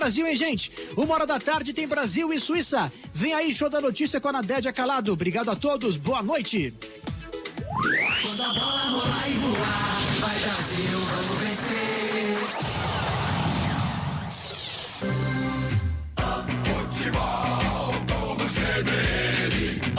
Brasil, hein, gente? 13h tem Brasil e Suíça. Vem aí, show da notícia com a Nadédia Calado. Obrigado a todos, boa noite. Quando a bola rolar e voar, vai Brasil, vamos vencer. Futebol como CBN.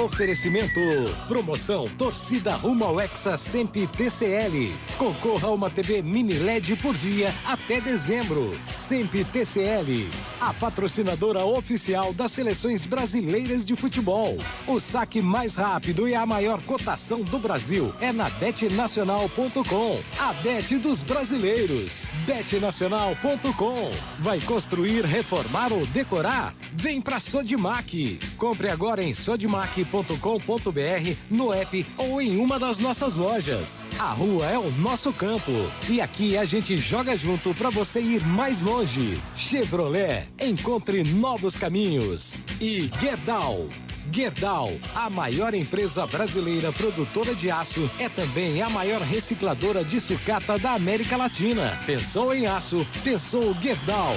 Oferecimento, promoção, torcida rumo ao Hexa Sempre TCL. Concorra a uma TV mini LED por dia até dezembro. Sempre TCL, a patrocinadora oficial das seleções brasileiras de futebol. O saque mais rápido e a maior cotação do Brasil é na betnacional.com. A bet dos brasileiros. betnacional.com. Vai construir, reformar ou decorar? Vem pra Sodimac. Compre agora em sodimac.com.br, no app ou em uma das nossas lojas. A rua é o nosso campo e aqui a gente joga junto para você ir mais longe. Chevrolet, encontre novos caminhos. E Gerdau. Gerdau, a maior empresa brasileira produtora de aço, é também a maior recicladora de sucata da América Latina. Pensou em aço? Pensou Gerdau.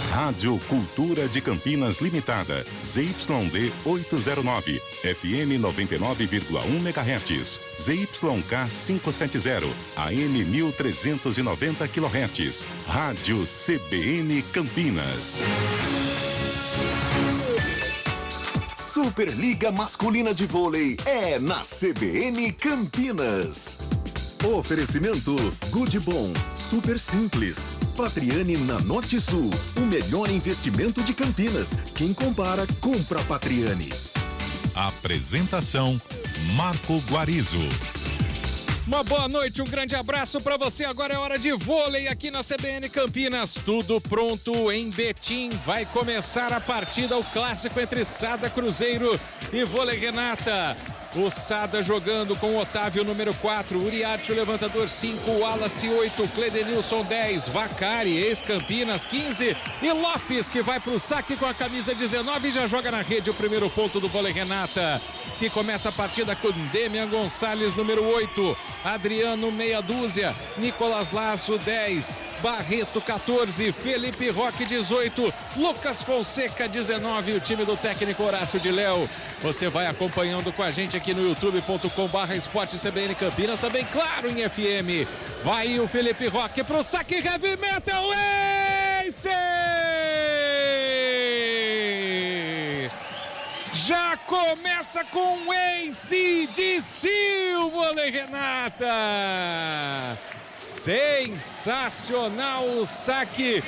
Rádio Cultura de Campinas Limitada, ZYD 809, FM 99,1 MHz, ZYK 570, AM 1390 kHz, Rádio CBN Campinas. Superliga Masculina de Vôlei é na CBN Campinas. Oferecimento Good Bom, super simples. Patriani na Norte Sul, o melhor investimento de Campinas. Quem compara, compra Patriani. Apresentação Marco Guarizo. Uma boa noite, um grande abraço para você. Agora é hora de vôlei aqui na CBN Campinas. Tudo pronto em Betim. Vai começar a partida, o clássico entre Sada Cruzeiro e Vôlei Renata. O Sada jogando com o Otávio, número 4, Uriarte, o levantador 5, Wallace 8, Cledenilson 10, Vacari, ex-Campinas 15 e Lopes, que vai pro saque com a camisa 19 e já joga na rede o primeiro ponto do Vôlei Renata, que começa a partida com Demian Gonçalves, número 8, Adriano meia dúzia, Nicolas Lasso 10, Barreto 14, Felipe Roque 18, Lucas Fonseca 19, o time do técnico Horácio de Léo. Você vai acompanhando com a gente aqui no youtube.com/esporte CBN Campinas, também claro em FM. Vai o Felipe Roque pro saque, heavy metal, Ace! Já começa com Ace de Vôlei Renata. Sensacional o saque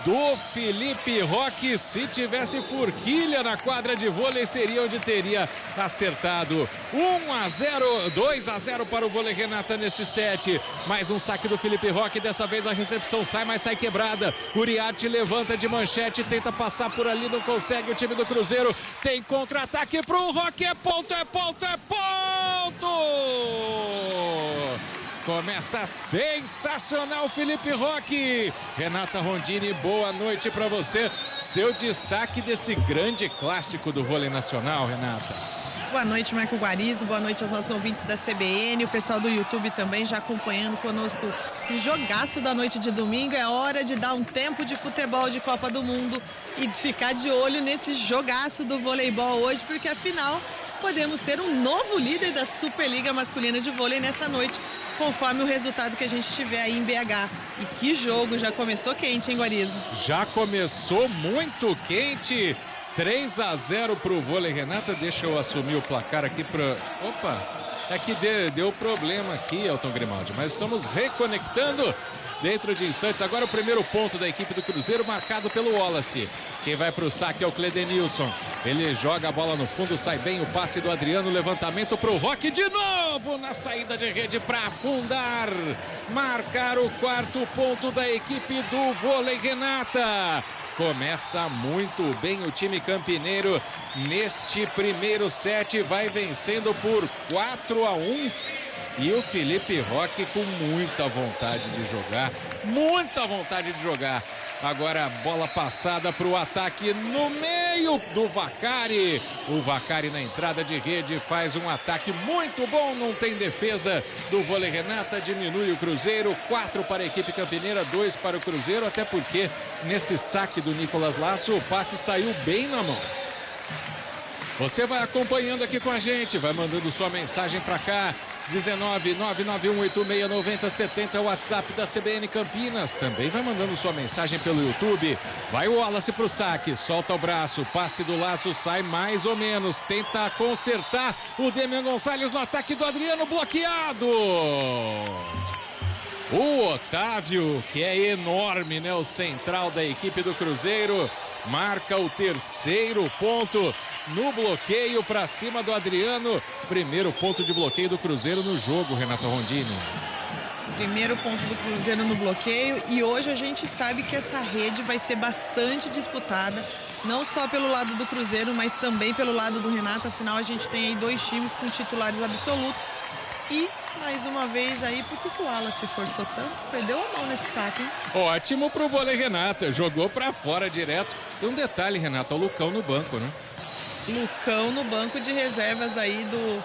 do Felipe Roque. Se tivesse forquilha na quadra de vôlei, seria onde teria acertado. 1-0, 2-0 para o Vôlei Renata nesse set. Mais um saque do Felipe Roque. Dessa vez a recepção sai, mas sai quebrada. Uriarte levanta de manchete, tenta passar por ali, não consegue. O time do Cruzeiro tem contra-ataque pro Roque. É ponto, é ponto, é ponto! Começa sensacional Felipe Roque. Renata Rondini, boa noite para você. Seu destaque desse grande clássico do vôlei nacional, Renata. Boa noite, Marco Guarizo. Boa noite aos nossos ouvintes da CBN. O pessoal do YouTube também já acompanhando conosco esse jogaço da noite de domingo. É hora de dar um tempo de futebol de Copa do Mundo e ficar de olho nesse jogaço do voleibol hoje, porque afinal podemos ter um novo líder da Superliga Masculina de Vôlei nessa noite, conforme o resultado que a gente tiver aí em BH. E que jogo, já começou quente, hein, Guarizo? Já começou muito quente. 3-0 pro Vôlei Renata. Deixa eu assumir o placar aqui para... Opa, é que deu problema aqui, Elton Grimaldi, mas estamos reconectando dentro de instantes. Agora o primeiro ponto da equipe do Cruzeiro, marcado pelo Wallace. Quem vai para o saque é o Cledenilson. Ele joga a bola no fundo, sai bem o passe do Adriano, levantamento para o Roque de novo na saída de rede para afundar, marcar o quarto ponto da equipe do Vôlei Renata. Começa muito bem o time campineiro neste primeiro set, vai vencendo por 4-1. E o Felipe Roque com muita vontade de jogar, muita vontade de jogar. Agora a bola passada para o ataque no meio do Vaccari. O Vaccari na entrada de rede faz um ataque muito bom, não tem defesa do Vôlei Renata, diminui o Cruzeiro, 4 para a equipe campineira, 2 para o Cruzeiro, até porque nesse saque do Nicolas Lasso o passe saiu bem na mão. Você vai acompanhando aqui com a gente, vai mandando sua mensagem para cá, 19-99186-9070 é o WhatsApp da CBN Campinas. Também vai mandando sua mensagem pelo YouTube. Vai o Wallace pro saque, solta o braço, passe do Laço, sai mais ou menos, tenta consertar o Demian Gonçalves no ataque do Adriano, bloqueado. O Otávio, que é enorme, né? O central da equipe do Cruzeiro, marca o terceiro ponto no bloqueio para cima do Adriano. Primeiro ponto de bloqueio do Cruzeiro no jogo, Renata Rondini. Primeiro ponto do Cruzeiro no bloqueio, e hoje a gente sabe que essa rede vai ser bastante disputada, não só pelo lado do Cruzeiro, mas também pelo lado do Renato. Afinal, a gente tem aí 2 times com titulares absolutos. E, mais uma vez aí, por que o Wallace forçou tanto? Perdeu a mão nesse saque, hein? Ótimo pro Vôlei Renata, jogou pra fora direto. E um detalhe, Renata, o Lucão no banco, né? Lucão no banco de reservas aí do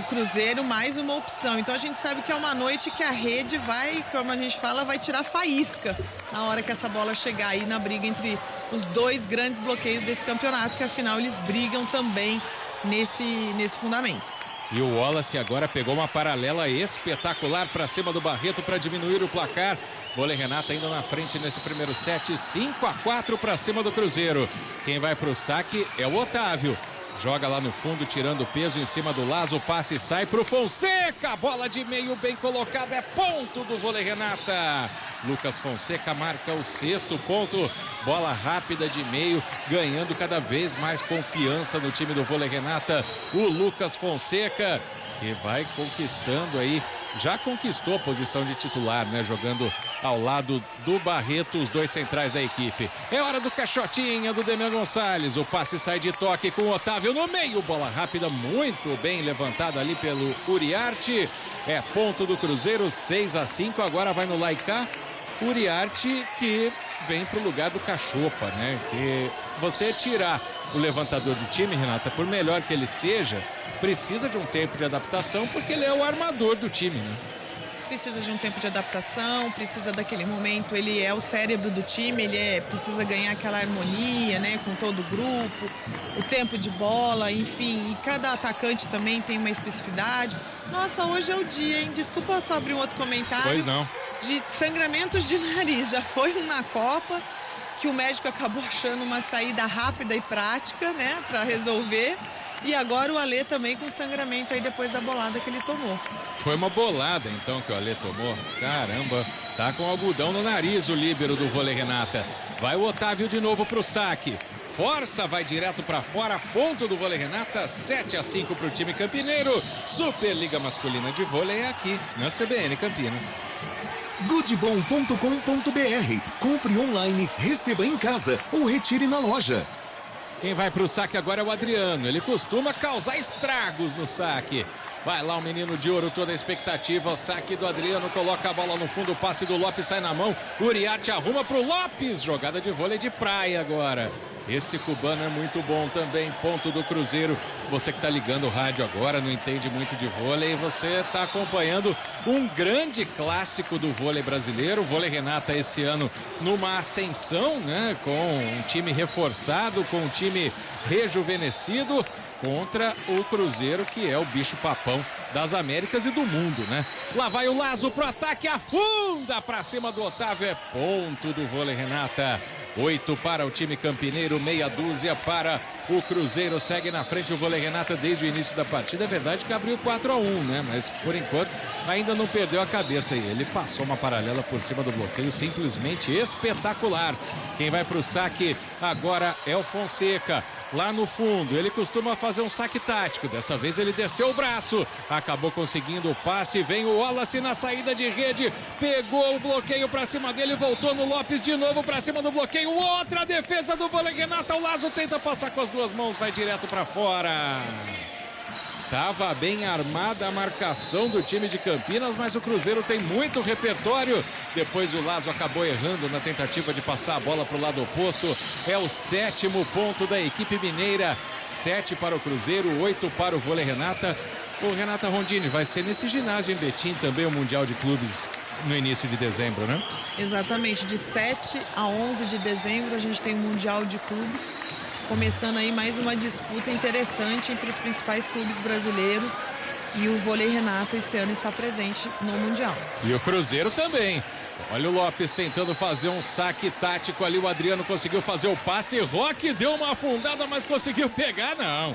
Cruzeiro, mais uma opção. Então a gente sabe que é uma noite que a rede vai, como a gente fala, vai tirar faísca na hora que essa bola chegar aí na briga entre os 2 grandes bloqueios desse campeonato, que afinal eles brigam também nesse fundamento. E o Wallace agora pegou uma paralela espetacular para cima do Barreto para diminuir o placar. Vôlei Renata ainda na frente nesse primeiro set, 5-4 para cima do Cruzeiro. Quem vai para o saque é o Otávio. Joga lá no fundo, tirando o peso em cima do Lazo, o passe sai pro Fonseca, bola de meio bem colocada, é ponto do Vôlei Renata. Lucas Fonseca marca o 6º ponto, bola rápida de meio, ganhando cada vez mais confiança no time do Vôlei Renata, o Lucas Fonseca, que vai conquistando aí, já conquistou a posição de titular, né? Jogando ao lado do Barreto, os 2 centrais da equipe. É hora do caixotinha do Demian Gonçalves. O passe sai de toque com o Otávio no meio. Bola rápida, muito bem levantada ali pelo Uriarte. É ponto do Cruzeiro, 6-5. Agora vai no Laicá. Uriarte que vem pro lugar do Cachopa, né? Que você tirar o levantador do time, Renata, por melhor que ele seja, precisa de um tempo de adaptação, porque ele é o armador do time, né? Precisa de um tempo de adaptação, precisa daquele momento, ele é o cérebro do time, precisa ganhar aquela harmonia, né, com todo o grupo, o tempo de bola, enfim, e cada atacante também tem uma especificidade. Nossa, hoje é o dia, hein? Desculpa só abrir um outro comentário. Pois não. De sangramentos de nariz, já foi um na Copa, que o médico acabou achando uma saída rápida e prática, né, para resolver. E agora o Alê também com sangramento aí depois da bolada que ele tomou. Foi uma bolada então que o Alê tomou. Caramba, tá com algodão no nariz o líbero do Vôlei Renata. Vai o Otávio de novo pro saque. Força, vai direto para fora, ponto do Vôlei Renata, 7-5 pro time campineiro. Superliga Masculina de Vôlei é aqui na CBN Campinas. Goodbom.com.br. Compre online, receba em casa ou retire na loja. Quem vai para o saque agora é o Adriano. Ele costuma causar estragos no saque. Vai lá o menino de ouro, toda a expectativa. O saque do Adriano, coloca a bola no fundo. O passe do Lopes sai na mão. Uriarte arruma para o Lopes. Jogada de vôlei de praia agora. Esse cubano é muito bom também, ponto do Cruzeiro. Você que está ligando o rádio agora, não entende muito de vôlei, você está acompanhando um grande clássico do vôlei brasileiro. O Vôlei Renata esse ano numa ascensão, né? Com um time reforçado, com um time rejuvenescido, contra o Cruzeiro, que é o bicho papão das Américas e do mundo, né? Lá vai o Lazo pro ataque, afunda pra cima do Otávio, é ponto do Vôlei Renata. 8 para o time campineiro, meia dúzia para o Cruzeiro. Segue na frente o Vôlei Renata desde o início da partida. É verdade que abriu 4-1, né? Mas por enquanto ainda não perdeu a cabeça. E ele passou uma paralela por cima do bloqueio, simplesmente espetacular. Quem vai para o saque agora é o Fonseca. Lá no fundo, ele costuma fazer um saque tático. Dessa vez ele desceu o braço, acabou conseguindo o passe. Vem o Wallace na saída de rede, pegou o bloqueio para cima dele, voltou no Lopes de novo para cima do bloqueio. Outra defesa do Vôlei Renata. O Lazo tenta passar com as 2 mãos, vai direto para fora. Tava bem armada a marcação do time de Campinas, mas o Cruzeiro tem muito repertório. Depois o Lazo acabou errando na tentativa de passar a bola para o lado oposto. É o 7º ponto da equipe mineira. 7 para o Cruzeiro, 8 para o Vôlei Renata. O Renata Rondini, vai ser nesse ginásio em Betim também o Mundial de Clubes no início de dezembro, né? Exatamente, de 7 a 11 de dezembro a gente tem o Mundial de Clubes. Começando aí mais uma disputa interessante entre os principais clubes brasileiros, e o Vôlei Renata esse ano está presente no Mundial. E o Cruzeiro também. Olha o Lopes tentando fazer um saque tático ali, o Adriano conseguiu fazer o passe, Roque deu uma afundada, mas conseguiu pegar, não.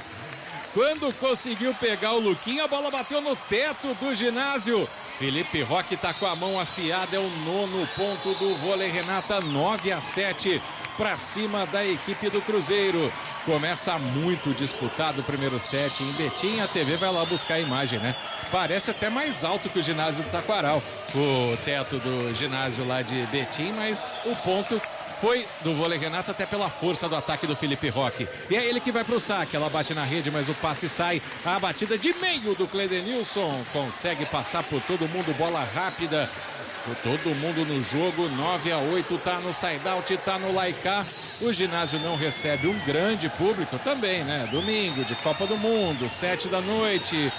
Quando conseguiu pegar o Luquinha, a bola bateu no teto do ginásio. Felipe Roque está com a mão afiada, é o 9º ponto do Vôlei Renata, 9-7 para cima da equipe do Cruzeiro. Começa muito disputado o primeiro set em Betim. A TV vai lá buscar a imagem, né? Parece até mais alto que o ginásio do Taquaral, o teto do ginásio lá de Betim, mas o ponto foi do Vôlei Renata até pela força do ataque do Felipe Roque. E é ele que vai para o saque. Ela bate na rede, mas o passe sai. A batida de meio do Cleidenilson. Consegue passar por todo mundo. Bola rápida. Todo mundo no jogo. 9-8. Tá no side-out, tá no Laicá. O ginásio não recebe um grande público também, né? Domingo de Copa do Mundo, 7 da noite.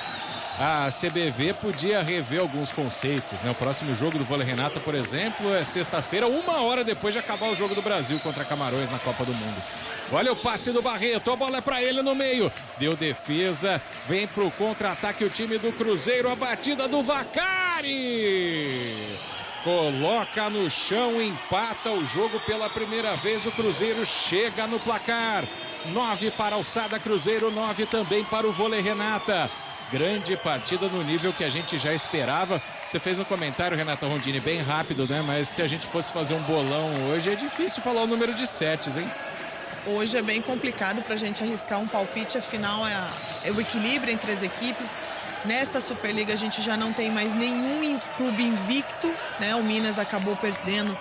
A CBV podia rever alguns conceitos, né? O próximo jogo do Vôlei Renata, por exemplo, é sexta-feira, 1 hora depois de acabar o jogo do Brasil contra Camarões na Copa do Mundo. Olha o passe do Barreto, a bola é para ele no meio. Deu defesa, vem pro contra-ataque o time do Cruzeiro, a batida do Vacari. Coloca no chão, empata o jogo pela primeira vez. O Cruzeiro chega no placar. 9 para a Alçada Cruzeiro, 9 também para o Vôlei Renata. Grande partida no nível que a gente já esperava. Você fez um comentário, Renata Rondini, bem rápido, né? Mas se a gente fosse fazer um bolão hoje, é difícil falar o número de sets, hein? Hoje é bem complicado para a gente arriscar um palpite, afinal é o equilíbrio entre as equipes. Nesta Superliga a gente já não tem mais nenhum clube invicto, né? O Minas acabou perdendo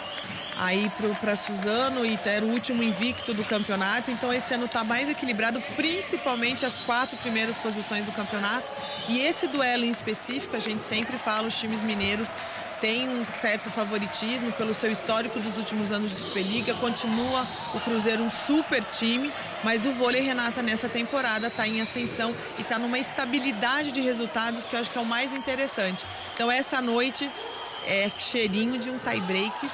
aí para Suzano e era o último invicto do campeonato, então esse ano está mais equilibrado, principalmente as 4 primeiras posições do campeonato. E esse duelo em específico, a gente sempre fala, os times mineiros têm um certo favoritismo pelo seu histórico dos últimos anos de Superliga. Continua o Cruzeiro um super time, mas o Vôlei Renata nessa temporada está em ascensão e está numa estabilidade de resultados que eu acho que é o mais interessante. Então essa noite é cheirinho de um tie-break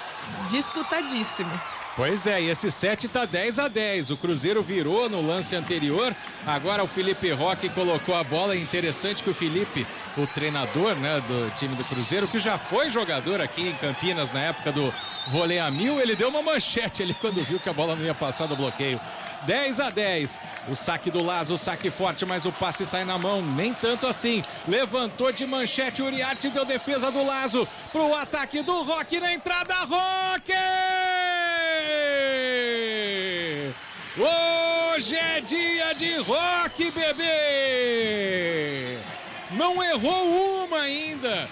disputadíssimo. Pois é, e esse set tá 10-10. O Cruzeiro virou no lance anterior. Agora o Felipe Roque colocou a bola. É interessante que o Felipe, o treinador, né, do time do Cruzeiro, que já foi jogador aqui em Campinas na época do Vôlei a Mil, ele deu uma manchete ali quando viu que a bola não ia passar do bloqueio. 10-10. O saque do Lazo, o saque forte, mas o passe sai na mão. Nem tanto assim. Levantou de manchete o Uriarte, deu defesa do Lazo pro ataque do Roque na entrada. Roque! Hoje é dia de Roque, bebê! Não errou uma ainda.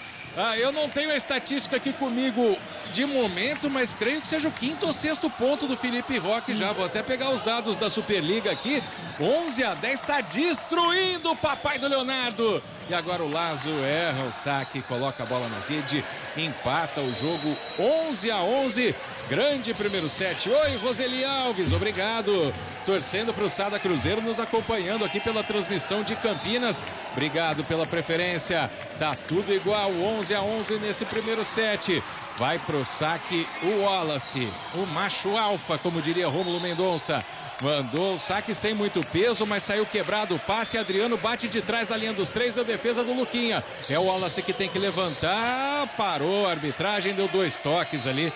Eu não tenho a estatística aqui comigo de momento, mas creio que seja o 5º ou 6º ponto do Felipe Roque já. Vou até pegar os dados da Superliga aqui. 11-10, está destruindo o papai do Leonardo. E agora o Lazo erra o saque, coloca a bola na rede, empata o jogo 11-11. Grande primeiro set. Oi, Roseli Alves, obrigado. Torcendo para o Sada Cruzeiro, nos acompanhando aqui pela transmissão de Campinas. Obrigado pela preferência. Tá tudo igual, 11-11 nesse primeiro set. Vai pro saque o Wallace, o macho alfa, como diria Rômulo Mendonça. Mandou o saque sem muito peso, mas saiu quebrado o passe. Adriano bate de trás da linha dos 3 da defesa do Luquinha. É o Wallace que tem que levantar. Parou a arbitragem, deu 2 toques ali.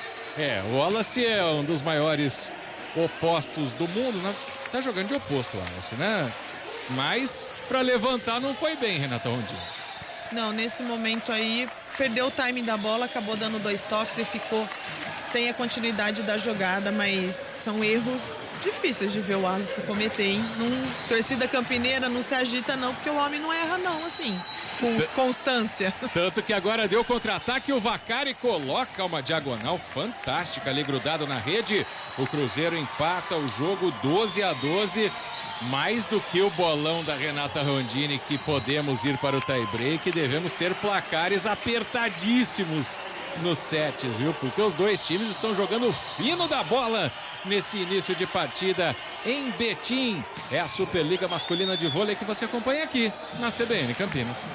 O Wallace é um dos maiores opostos do mundo, né? Tá jogando de oposto o Wallace, né? Mas para levantar não foi bem, Renata Rondini. Não, nesse momento aí perdeu o timing da bola, acabou dando 2 toques e ficou sem a continuidade da jogada, mas são erros difíceis de ver o Wallace cometer, hein? Torcida campineira não se agita não, porque o homem não erra não, assim, com constância. Tanto que agora deu contra-ataque, o Vaccari coloca uma diagonal fantástica ali grudado na rede. O Cruzeiro empata o jogo 12-12. Mais do que o bolão da Renata Rondini, que podemos ir para o tie-break, devemos ter placares apertadíssimos nos sets, viu? Porque os dois times estão jogando fino da bola nesse início de partida em Betim. É a Superliga Masculina de Vôlei que você acompanha aqui na CBN Campinas.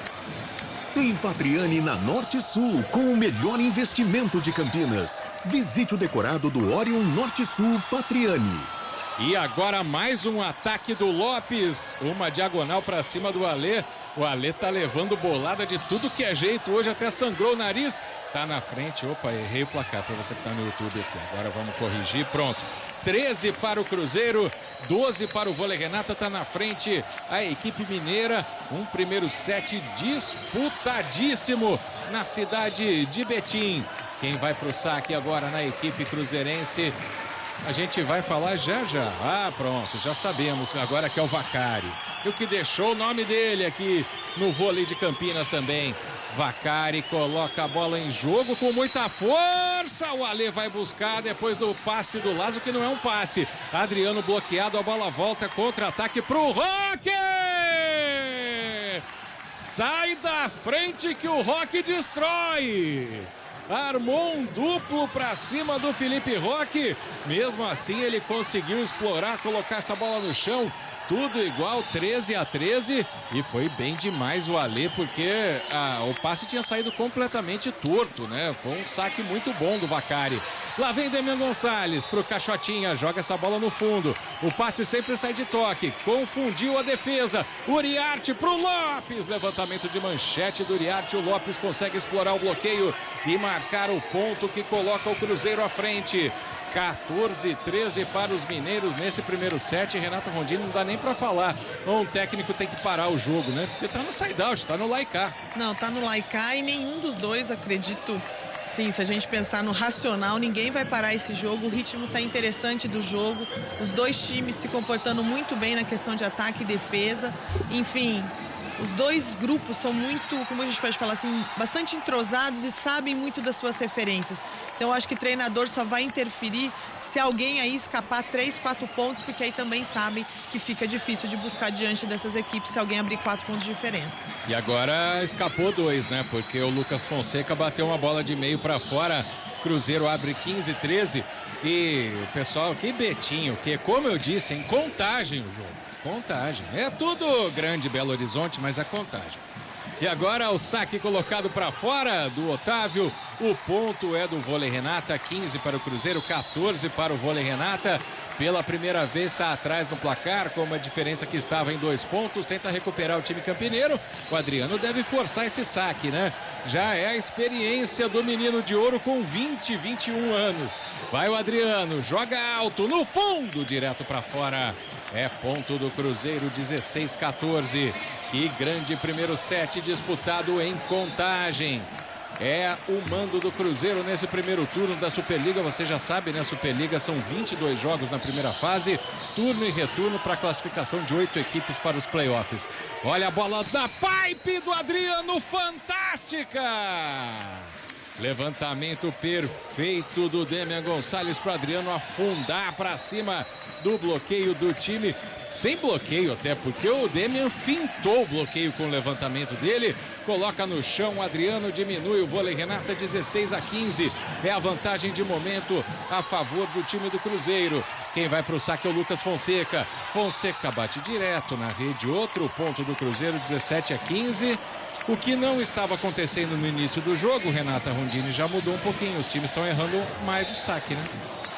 Tem Patriani na Norte Sul, com o melhor investimento de Campinas. Visite o decorado do Orion Norte Sul Patriani. E agora mais um ataque do Lopes, uma diagonal para cima do Alê. O Alê tá levando bolada de tudo que é jeito, hoje até sangrou o nariz. Tá na frente, opa, errei o placar para você que tá no YouTube aqui. Agora vamos corrigir, pronto. 13 para o Cruzeiro, 12 para o Vôlei Renata, tá na frente a equipe mineira. Um primeiro set disputadíssimo na cidade de Betim. Quem vai pro saque agora na equipe cruzeirense? A gente vai falar já. Ah, pronto, já sabemos agora que é o Vaccari. E o que deixou o nome dele aqui no vôlei de Campinas também. Vaccari coloca a bola em jogo com muita força. O Alê vai buscar depois do passe do Lazo, que não é um passe. Adriano bloqueado, a bola volta, contra-ataque pro Roque! Sai da frente que o Roque destrói! Armou um duplo para cima do Felipe Roque. Mesmo assim ele conseguiu explorar, colocar essa bola no chão. Tudo igual, 13-13. E foi bem demais o Alê, porque o passe tinha saído completamente torto, né? Foi um saque muito bom do Vaccari. Lá vem Demian Gonçalves pro Caixotinha, joga essa bola no fundo. O passe sempre sai de toque, confundiu a defesa. Uriarte pro Lopes, levantamento de manchete do Uriarte. O Lopes consegue explorar o bloqueio e marcar o ponto que coloca o Cruzeiro à frente. 14-13 para os mineiros nesse primeiro set. Renata Rondini não dá nem para falar. Um técnico tem que parar o jogo, né? Porque tá no side-out, tá no Laiká. Não, tá no Laiká e nenhum dos dois, acredito. Sim, se a gente pensar no racional, ninguém vai parar esse jogo. O ritmo tá interessante do jogo. Os dois times se comportando muito bem na questão de ataque e defesa. Enfim, os dois grupos são muito, como a gente pode falar assim, bastante entrosados e sabem muito das suas referências. Então eu acho que o treinador só vai interferir se alguém aí escapar 3, 4 pontos, porque aí também sabem que fica difícil de buscar diante dessas equipes se alguém abrir 4 pontos de diferença. E agora escapou 2, né? Porque o Lucas Fonseca bateu uma bola de meio para fora. Cruzeiro abre 15-13 e o pessoal, que Betinho, que como eu disse, em Contagem o jogo. Contagem. É tudo grande Belo Horizonte, mas é Contagem. E agora o saque colocado para fora do Otávio. O ponto é do Vôlei Renata, 15 para o Cruzeiro, 14 para o Vôlei Renata. Pela primeira vez está atrás no placar, com uma diferença que estava em 2 pontos. Tenta recuperar o time campineiro. O Adriano deve forçar esse saque, né? Já é a experiência do menino de ouro com 20, 21 anos. Vai o Adriano, joga alto, no fundo, direto para fora. É ponto do Cruzeiro, 16-14. Que grande primeiro set disputado em Contagem. É o mando do Cruzeiro nesse primeiro turno da Superliga. Você já sabe, né? Superliga são 22 jogos na primeira fase. Turno e retorno para a classificação de 8 equipes para os playoffs. Olha a bola da pipe do Adriano, fantástica! Levantamento perfeito do Demian Gonçalves para Adriano afundar para cima do bloqueio do time. Sem bloqueio até, porque o Demian fintou o bloqueio com o levantamento dele. Coloca no chão, o Adriano diminui o Vôlei Renata, 16-15. É a vantagem de momento a favor do time do Cruzeiro. Quem vai para o saque é o Lucas Fonseca. Fonseca bate direto na rede. Outro ponto do Cruzeiro, 17-15. O que não estava acontecendo no início do jogo, Renata Rondini, já mudou um pouquinho. Os times estão errando mais o saque, né?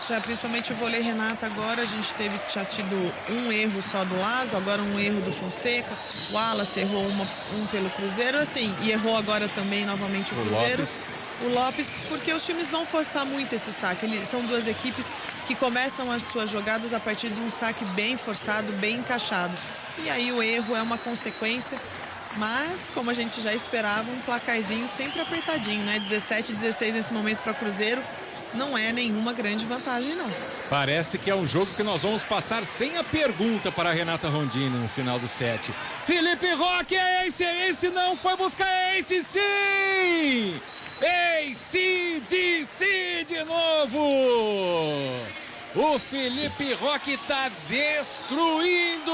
Já principalmente o Vôlei Renata agora, a gente tinha tido um erro só do Lazo, agora um erro do Fonseca. O Wallace errou um pelo Cruzeiro, assim, e errou agora também novamente o Cruzeiro. O Lopes, porque os times vão forçar muito esse saque. São duas equipes que começam as suas jogadas a partir de um saque bem forçado, bem encaixado. E aí o erro é uma consequência. Mas, como a gente já esperava, um placarzinho sempre apertadinho, né? 17-16 nesse momento para Cruzeiro. não é nenhuma grande vantagem, não. Parece que é um jogo que nós vamos passar sem a pergunta para a Renata Rondini no final do set. Felipe Roque, é esse, não foi buscar ace, sim! ACDC de novo! O Felipe Roque está destruindo!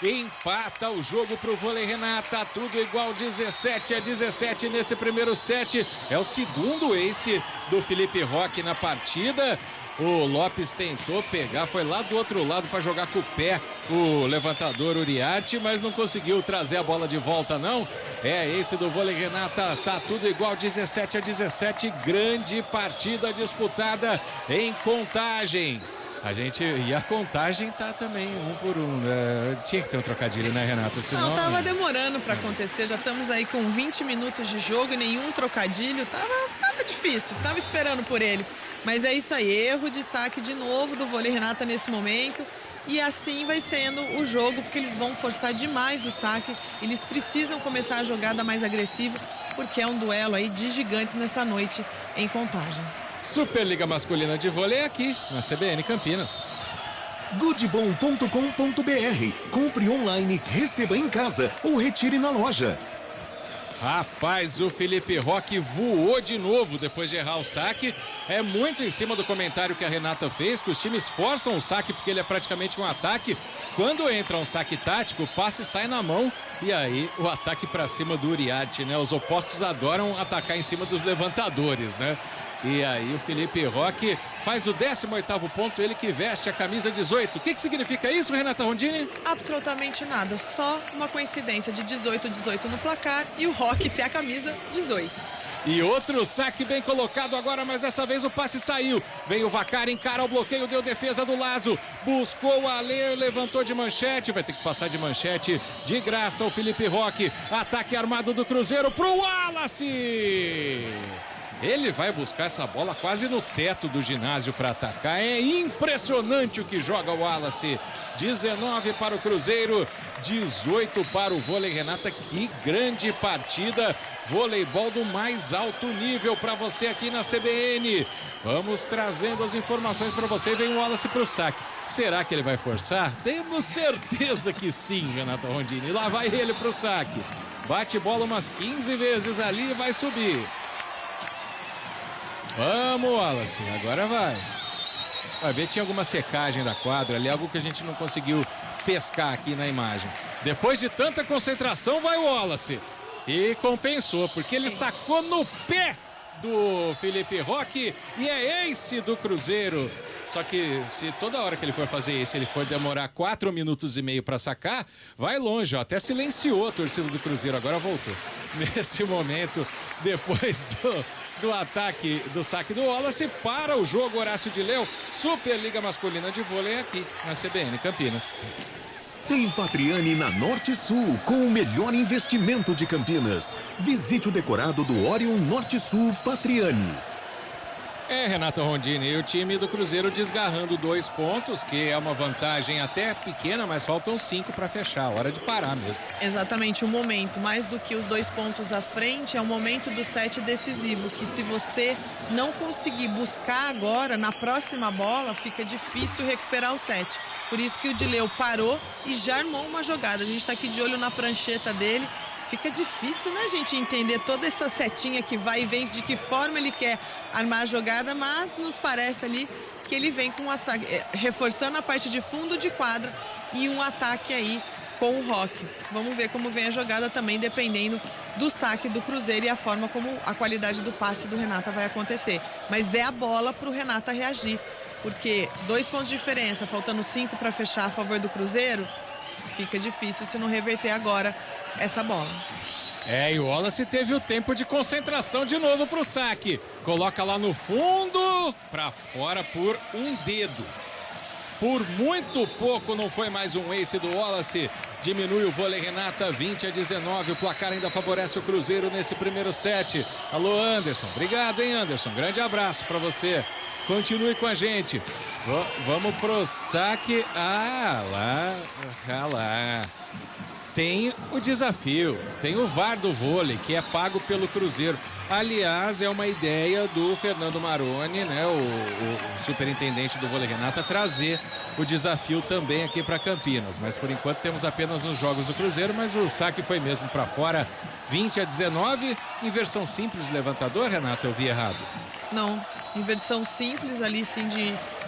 Empata o jogo para o vôlei, Renata, tudo igual, 17-17 nesse primeiro set. É o segundo ace do Felipe Roque na partida. O Lopes tentou pegar, foi lá do outro lado para jogar com o pé o levantador Uriarte, mas não conseguiu trazer a bola de volta, não. É esse do vôlei, Renata, tá tudo igual, 17-17, grande partida disputada em Contagem. E a Contagem tá também 1 por 1, né? Tinha que ter um trocadilho, né, Renata? Senão... Não, tava demorando para acontecer, já estamos aí com 20 minutos de jogo e nenhum trocadilho, tava difícil, tava esperando por ele. Mas é isso aí, erro de saque de novo do vôlei, Renata, nesse momento. E assim vai sendo o jogo, porque eles vão forçar demais o saque. Eles precisam começar a jogada mais agressiva, porque é um duelo aí de gigantes nessa noite em Contagem. Superliga Masculina de Vôlei aqui na CBN Campinas. Goodbom.com.br. Compre online, receba em casa ou retire na loja. Rapaz, o Felipe Roque voou de novo depois de errar o saque. É muito em cima do comentário que a Renata fez, que os times forçam o saque porque ele é praticamente um ataque. Quando entra um saque tático, o passe sai na mão e aí o ataque para cima do Uriarte, né? Os opostos adoram atacar em cima dos levantadores, né? E aí o Felipe Roque faz o 18º ponto, ele que veste a camisa 18. O que significa isso, Renata Rondini? Absolutamente nada, só uma coincidência de 18-18 no placar e o Roque ter a camisa 18. E outro saque bem colocado agora, mas dessa vez o passe saiu. Vem o Vaccari, encara o bloqueio, deu defesa do Lazo. Buscou o Aller, levantou de manchete. Vai ter que passar de manchete de graça o Felipe Roque. Ataque armado do Cruzeiro pro Wallace. Ele vai buscar essa bola quase no teto do ginásio para atacar. É impressionante o que joga o Wallace. 19 para o Cruzeiro, 18 para o vôlei, Renata. Que grande partida. Voleibol do mais alto nível para você aqui na CBN. Vamos trazendo as informações para você. Vem o Wallace para o saque. Será que ele vai forçar? Temos certeza que sim, Renata Rondini. Lá vai ele para o saque. Bate bola umas 15 vezes ali e vai subir. Vamos, Wallace, agora vai. Vai ver, tinha alguma secagem da quadra ali, algo que a gente não conseguiu pescar aqui na imagem. Depois de tanta concentração, vai o Wallace. E compensou, porque ele sacou no pé do Felipe Roque e é ace do Cruzeiro. Só que se toda hora que ele for fazer isso, ele for demorar 4 minutos e meio para sacar, vai longe, ó. Até silenciou a torcida do Cruzeiro, agora voltou. Nesse momento, depois do ataque, do saque do Wallace, para o jogo Horácio de Leu, Superliga Masculina de Vôlei aqui na CBN Campinas. Tem Patriani na Norte Sul, com o melhor investimento de Campinas. Visite o decorado do Orion Norte Sul Patriani. É, Renata Rondini, e o time do Cruzeiro desgarrando 2 pontos, que é uma vantagem até pequena, mas faltam 5 para fechar, hora de parar mesmo. Exatamente, o momento, mais do que os 2 pontos à frente, é o momento do set decisivo, que se você não conseguir buscar agora, na próxima bola, fica difícil recuperar o set. Por isso que o Dileu parou e já armou uma jogada. A gente está aqui de olho na prancheta dele. Fica difícil, né, gente, entender toda essa setinha que vai e vem, de que forma ele quer armar a jogada, mas nos parece ali que ele vem com um ataque, reforçando a parte de fundo de quadra e um ataque aí com o Roque. Vamos ver como vem a jogada também, dependendo do saque do Cruzeiro e a forma como a qualidade do passe do Renata vai acontecer. Mas é a bola para o Renata reagir, porque 2 pontos de diferença, faltando 5 para fechar a favor do Cruzeiro, fica difícil se não reverter agora essa bola. É, e o Wallace teve o tempo de concentração de novo pro saque. Coloca lá no fundo, pra fora por um dedo. Por muito pouco não foi mais um ace do Wallace. Diminui o vôlei, Renata, 20-19. O placar ainda favorece o Cruzeiro nesse primeiro set. Alô, Anderson. Obrigado, hein, Anderson. Grande abraço pra você. Continue com a gente. Vamos pro saque. Ah lá. tem o desafio, tem o VAR do vôlei, que é pago pelo Cruzeiro. Aliás, é uma ideia do Fernando Maroni, né, o superintendente do vôlei Renata, trazer o desafio também aqui para Campinas. Mas por enquanto temos apenas nos jogos do Cruzeiro, mas o saque foi mesmo para fora, 20-19, inversão simples de levantador, Renata, eu vi errado? Não, inversão simples ali sim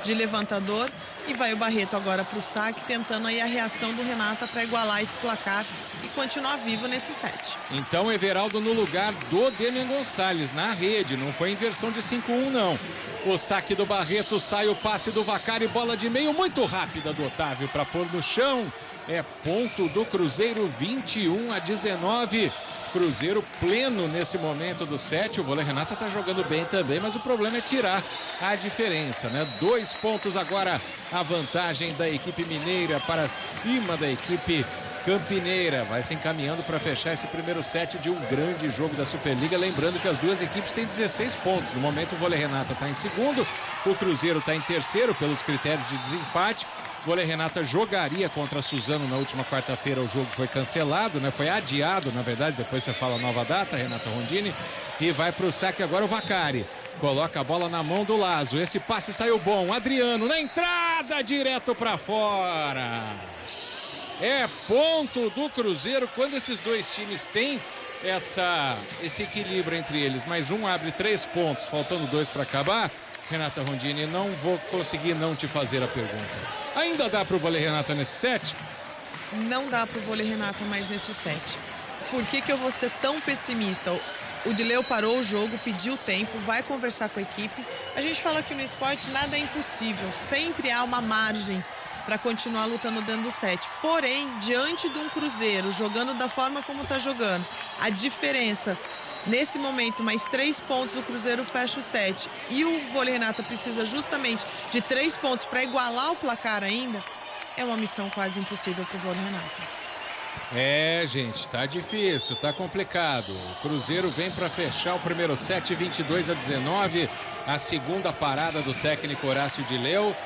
de levantador. E vai o Barreto agora para o saque, tentando aí a reação do Renata para igualar esse placar e continuar vivo nesse set. Então, Everaldo no lugar do Demian Gonçalves, na rede. Não foi inversão de 5-1, não. O saque do Barreto, sai o passe do Vacari, bola de meio muito rápida do Otávio para pôr no chão. É ponto do Cruzeiro, 21-19. Cruzeiro pleno nesse momento do set. O vôlei Renata tá jogando bem também, mas o problema é tirar a diferença, né? 2 pontos agora, a vantagem da equipe mineira para cima da equipe campineira. Vai se encaminhando para fechar esse primeiro set de um grande jogo da Superliga. Lembrando que as duas equipes têm 16 pontos. No momento o vôlei Renata está em segundo, o Cruzeiro está em terceiro pelos critérios de desempate. O vôlei Renata jogaria contra a Suzano na última quarta-feira, o jogo foi cancelado, né? Foi adiado, na verdade, depois você fala a nova data, Renata Rondini. E vai para o saque agora o Vacari. Coloca a bola na mão do Lazo. Esse passe saiu bom. Adriano na entrada, direto para fora. É ponto do Cruzeiro. Quando esses dois times têm esse equilíbrio entre eles, mas um abre 3 pontos, faltando 2 para acabar, Renata Rondini, não vou conseguir não te fazer a pergunta. Ainda dá para o vôlei Renata nesse set? Não dá para o vôlei Renata mais nesse set. Por que eu vou ser tão pessimista? O Dileu parou o jogo, pediu tempo, vai conversar com a equipe. A gente fala que no esporte nada é impossível, sempre há uma margem para continuar lutando dentro do set. Porém, diante de um Cruzeiro jogando da forma como está jogando, a diferença, nesse momento, mais 3 pontos, o Cruzeiro fecha o set. E o vôlei Renata precisa justamente de 3 pontos para igualar o placar ainda. É uma missão quase impossível para o vôlei Renata. É, gente, tá difícil, tá complicado. O Cruzeiro vem para fechar o primeiro set, 22-19. A segunda parada do técnico Horácio Dileu.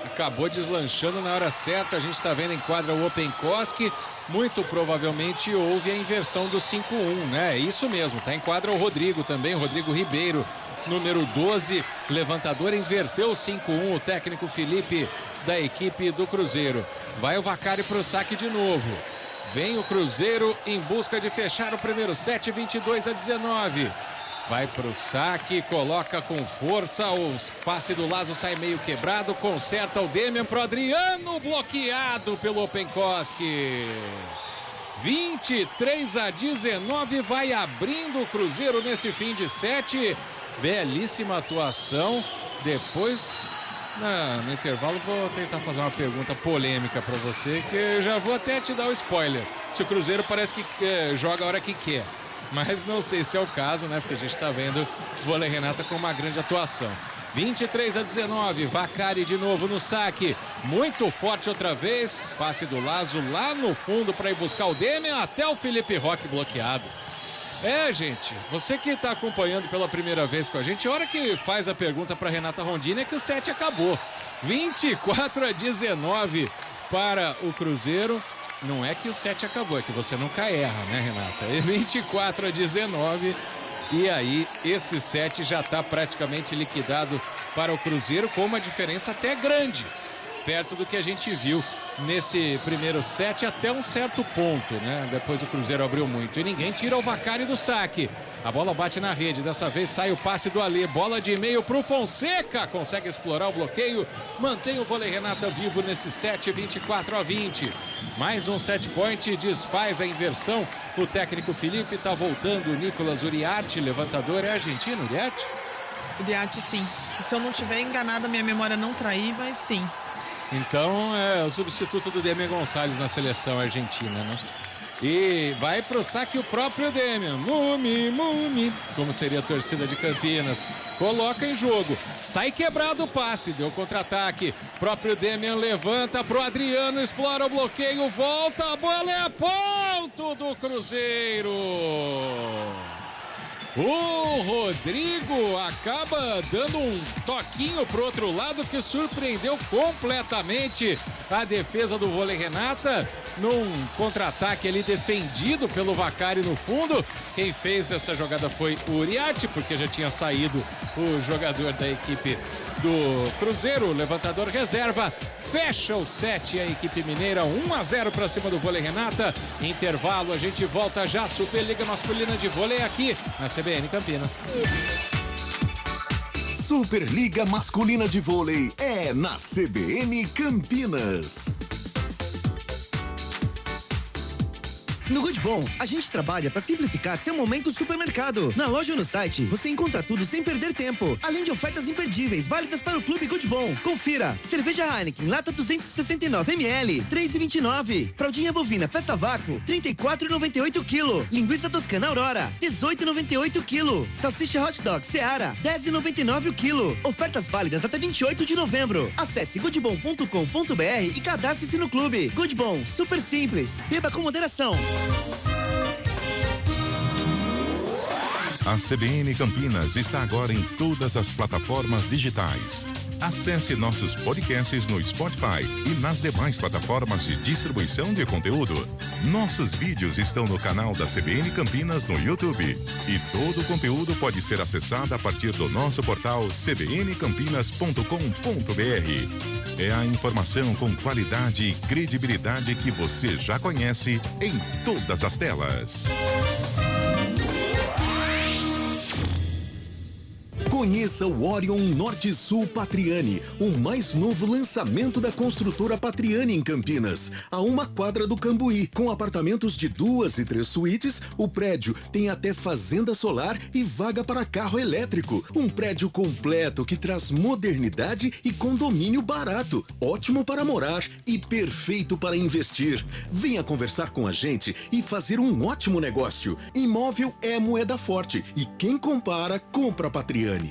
Acabou deslanchando na hora certa. A gente está vendo em quadra o Openkoski. Muito provavelmente houve a inversão do 5-1, né? É isso mesmo, tá em quadra o Rodrigo também, o Rodrigo Ribeiro, número 12, levantador, inverteu o 5-1, o técnico Felipe da equipe do Cruzeiro. Vai o Vacari pro saque de novo. Vem o Cruzeiro em busca de fechar o primeiro set, 22-19. Vai pro saque, coloca com força, o passe do Lazo sai meio quebrado, conserta o Demian pro Adriano, bloqueado pelo Openkoski. 23-19, vai abrindo o Cruzeiro nesse fim de set. Belíssima atuação. Depois, no intervalo, vou tentar fazer uma pergunta polêmica para você, que eu já vou até te dar o spoiler. Se o Cruzeiro parece que joga a hora que quer. Mas não sei se é o caso, né? Porque a gente está vendo o vôlei Renata com uma grande atuação. 23-19, Vacari de novo no saque. Muito forte outra vez. Passe do Lazo lá no fundo para ir buscar o Demian. Até o Felipe Roque bloqueado. É, gente, você que está acompanhando pela primeira vez com a gente, a hora que faz a pergunta para Renata Rondini é que o set acabou. 24-19 para o Cruzeiro. Não é que o set acabou, é que você nunca erra, né, Renata? É 24-19 e aí esse set já está praticamente liquidado para o Cruzeiro, com uma diferença até grande, perto do que a gente viu nesse primeiro set até um certo ponto, né? Depois o Cruzeiro abriu muito e ninguém tira o Vacari do saque. A bola bate na rede, dessa vez sai o passe do Alê, bola de meio pro Fonseca, consegue explorar o bloqueio, mantém o vôlei Renata vivo nesse set, 24-20. Mais um set point, desfaz a inversão, o técnico Felipe tá voltando, o Nicolas Uriarte, levantador, é argentino, Uriarte? Uriarte, sim. Se eu não tiver enganado, minha memória não trair, mas sim. Então é o substituto do Demian Gonçalves na seleção argentina, né? E vai pro saque o próprio Demian. Mumi, como seria a torcida de Campinas. Coloca em jogo. Sai quebrado o passe, deu contra-ataque. Próprio Demian levanta pro Adriano, explora o bloqueio, volta, a bola é a ponto do Cruzeiro. O Rodrigo acaba dando um toquinho pro outro lado que surpreendeu completamente a defesa do Vôlei Renata num contra-ataque ali defendido pelo Vacari no fundo. Quem fez essa jogada foi o Uriarte, porque já tinha saído o jogador da equipe do Cruzeiro, o levantador reserva. Fecha o set a equipe mineira, 1-0 para cima do Vôlei Renata. Intervalo, a gente volta já. Superliga Masculina de Vôlei aqui na CBN Campinas. Superliga Masculina de Vôlei é na CBN Campinas. No Good Bom, a gente trabalha para simplificar seu momento supermercado. Na loja ou no site, você encontra tudo sem perder tempo. Além de ofertas imperdíveis, válidas para o Clube Good Bom. Confira. Cerveja Heineken, lata 269 ml, 3,29. Fraldinha bovina, peça vácuo, 34,98 kg. Linguiça toscana Aurora, 18,98 kg. Salsicha hot dog Seara, 10,99 kg. Ofertas válidas até 28 de novembro. Acesse goodbom.com.br e cadastre-se no clube. Good Bom, super simples. Beba com moderação. A CBN Campinas está agora em todas as plataformas digitais. Acesse nossos podcasts no Spotify e nas demais plataformas de distribuição de conteúdo. Nossos vídeos estão no canal da CBN Campinas no YouTube. E todo o conteúdo pode ser acessado a partir do nosso portal cbncampinas.com.br. É a informação com qualidade e credibilidade que você já conhece em todas as telas. Conheça o Orion Norte Sul Patriani, o mais novo lançamento da construtora Patriani em Campinas, a uma quadra do Cambuí. Com apartamentos de 2 e 3 suítes, o prédio tem até fazenda solar e vaga para carro elétrico. Um prédio completo que traz modernidade e condomínio barato, ótimo para morar e perfeito para investir. Venha conversar com a gente e fazer um ótimo negócio. Imóvel é moeda forte e quem compara, compra Patriani.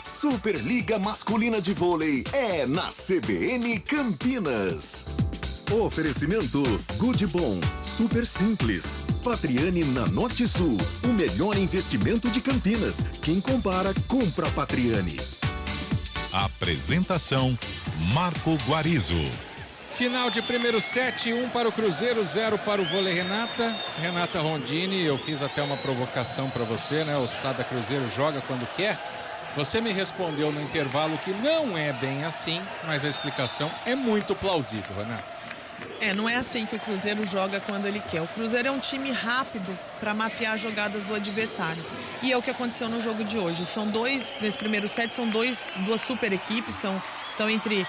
Superliga Masculina de Vôlei é na CBN Campinas. Oferecimento Good Bom, super simples. Patriani na Norte Sul, o melhor investimento de Campinas. Quem compara, compra Patriani. Apresentação Marco Guarizo. Final de primeiro set, 1 para o Cruzeiro, 0 para o Vôlei Renata. Renata Rondini, eu fiz até uma provocação para você, né? O Sada Cruzeiro joga quando quer. Você me respondeu no intervalo que não é bem assim, mas a explicação é muito plausível, Renata. Não é assim que o Cruzeiro joga quando ele quer. O Cruzeiro é um time rápido para mapear jogadas do adversário. E é o que aconteceu no jogo de hoje. Nesse primeiro set, são duas super equipes, estão entre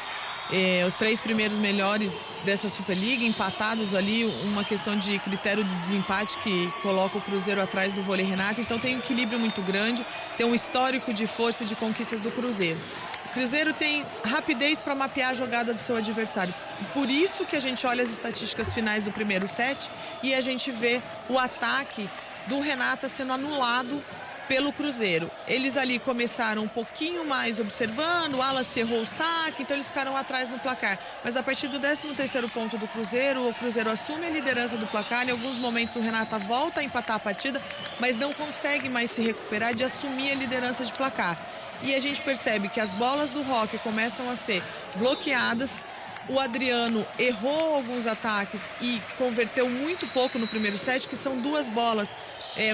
os 3 primeiros melhores dessa Superliga, empatados ali, uma questão de critério de desempate que coloca o Cruzeiro atrás do Vôlei Renata, então tem um equilíbrio muito grande, tem um histórico de força e de conquistas do Cruzeiro. O Cruzeiro tem rapidez para mapear a jogada do seu adversário, por isso que a gente olha as estatísticas finais do primeiro set e a gente vê o ataque do Renata sendo anulado pelo Cruzeiro. Eles ali começaram um pouquinho mais observando, o Wallace errou o saque, então eles ficaram atrás no placar. Mas a partir do 13º ponto do Cruzeiro, o Cruzeiro assume a liderança do placar. Em alguns momentos o Renata volta a empatar a partida, mas não consegue mais se recuperar de assumir a liderança de placar. E a gente percebe que as bolas do Roque começam a ser bloqueadas. O Adriano errou alguns ataques e converteu muito pouco no primeiro set, que são 2 bolas,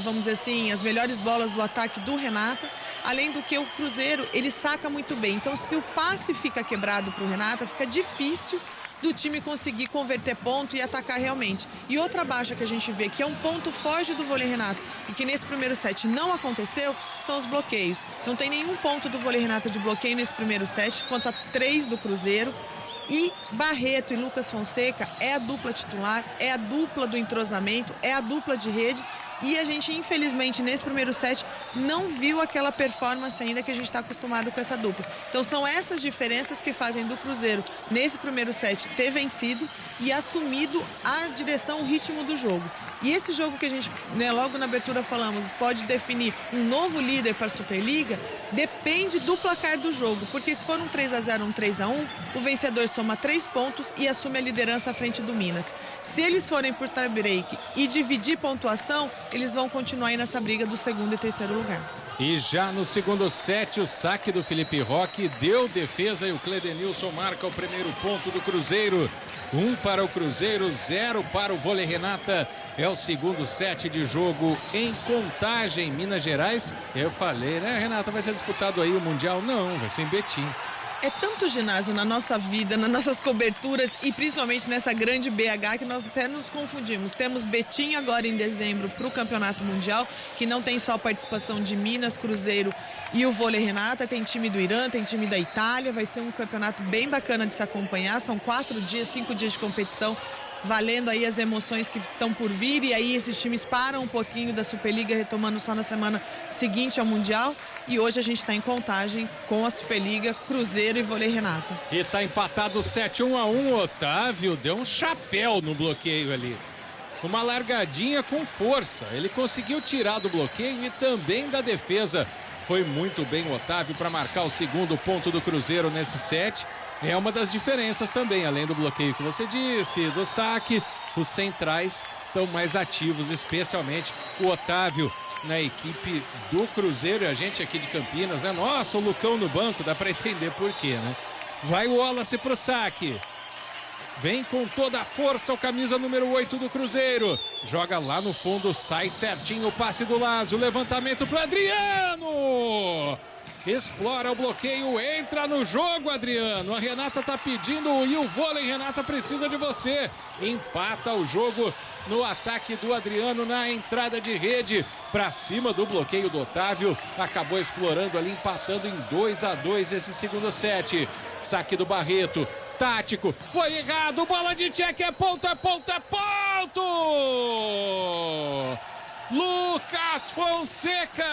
vamos dizer assim, as melhores bolas do ataque do Renata. Além do que o Cruzeiro, ele saca muito bem. Então, se o passe fica quebrado para o Renata, fica difícil do time conseguir converter ponto e atacar realmente. E outra baixa que a gente vê, que é um ponto forte do Vôlei Renata e que nesse primeiro set não aconteceu, são os bloqueios. Não tem nenhum ponto do Vôlei Renata de bloqueio nesse primeiro set, contra 3 do Cruzeiro. E Barreto e Lucas Fonseca é a dupla titular, é a dupla do entrosamento, é a dupla de rede. E a gente, infelizmente, nesse primeiro set, não viu aquela performance ainda que a gente está acostumado com essa dupla. Então são essas diferenças que fazem do Cruzeiro, nesse primeiro set, ter vencido e assumido a direção, o ritmo do jogo. E esse jogo que a gente, logo na abertura falamos, pode definir um novo líder para a Superliga, depende do placar do jogo, porque se for um 3-0, um 3-1, o vencedor soma 3 pontos e assume a liderança à frente do Minas. Se eles forem por tie-break e dividir pontuação, eles vão continuar aí nessa briga do segundo e terceiro lugar. E já no segundo set, o saque do Felipe Roque deu defesa e o Cledenilson marca o primeiro ponto do Cruzeiro. 1 para o Cruzeiro, 0 para o Vôlei Renata. É o segundo set de jogo em Contagem, Minas Gerais. Eu falei, né, Renata, vai ser disputado aí o Mundial? Não, vai ser em Betim. É tanto ginásio na nossa vida, nas nossas coberturas e principalmente nessa grande BH que nós até nos confundimos. Temos Betim agora em dezembro para o Campeonato Mundial, que não tem só a participação de Minas, Cruzeiro e o Vôlei Renata, tem time do Irã, tem time da Itália, vai ser um campeonato bem bacana de se acompanhar, são 4 dias, 5 dias de competição, valendo aí as emoções que estão por vir, e aí esses times param um pouquinho da Superliga, retomando só na semana seguinte ao Mundial. E hoje a gente está em Contagem com a Superliga, Cruzeiro e Vôlei Renata. E tá empatado 7-1-1, Otávio deu um chapéu no bloqueio ali. Uma largadinha com força, ele conseguiu tirar do bloqueio e também da defesa. Foi muito bem o Otávio para marcar o segundo ponto do Cruzeiro nesse set. É uma das diferenças também, além do bloqueio que você disse, do saque, os centrais estão mais ativos, especialmente o Otávio na equipe do Cruzeiro. E a gente aqui de Campinas, né? Nossa, o Lucão no banco, dá para entender por quê, né? Vai o Wallace pro saque. Vem com toda a força o camisa número 8 do Cruzeiro. Joga lá no fundo, sai certinho o passe do Lazo. Levantamento para Adriano. Explora o bloqueio, entra no jogo, Adriano. A Renata tá pedindo e o Vôlei Renata precisa de você. Empata o jogo no ataque do Adriano na entrada de rede. Pra cima do bloqueio do Otávio. Acabou explorando ali, empatando em 2-2 esse segundo set. Saque do Barreto. Tático, foi errado, bola de cheque, é ponto, é ponto, é ponto! Lucas Fonseca!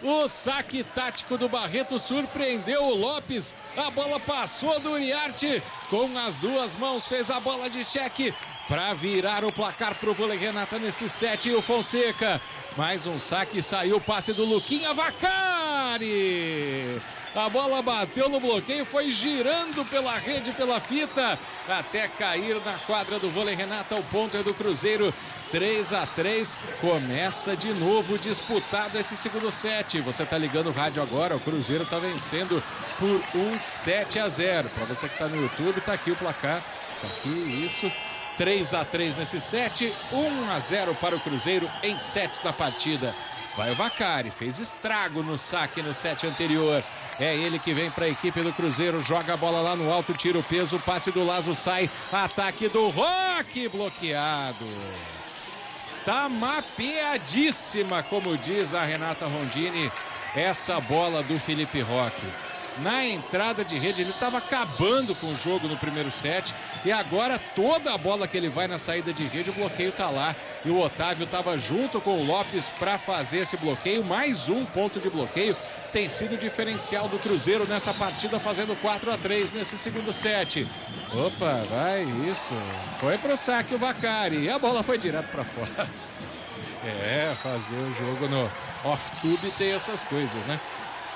O saque tático do Barreto surpreendeu o Lopes. A bola passou do Uriarte. Com as duas mãos fez a bola de cheque para virar o placar para o Vôlei Renata nesse set. E o Fonseca. Mais um saque, saiu o passe do Luquinha Vacari. A bola bateu no bloqueio, foi girando pela rede, pela fita, até cair na quadra do Vôlei Renata. O ponto é do Cruzeiro, 3-3. Começa de novo disputado esse segundo set. Você tá ligando o rádio agora, o Cruzeiro tá vencendo por 7-0. Para você que tá no YouTube, tá aqui o placar. Tá aqui, isso. 3-3 nesse set, 1-0 para o Cruzeiro em sets da partida. Vai o Vacari, fez estrago no saque no set anterior. É ele que vem para a equipe do Cruzeiro, joga a bola lá no alto, tira o peso, o passe do Lazo sai, ataque do Roque, bloqueado. Tá mapeadíssima, como diz a Renata Rondini, essa bola do Felipe Roque. Na entrada de rede, ele estava acabando com o jogo no primeiro set e agora toda a bola que ele vai na saída de rede, o bloqueio tá lá. E o Otávio estava junto com o Lopes para fazer esse bloqueio. Mais um ponto de bloqueio tem sido o diferencial do Cruzeiro nessa partida, fazendo 4-3 nesse segundo set. Opa, vai, isso. Foi pro saque o Vacari e a bola foi direto para fora. É, fazer o jogo no off-tube tem essas coisas, né?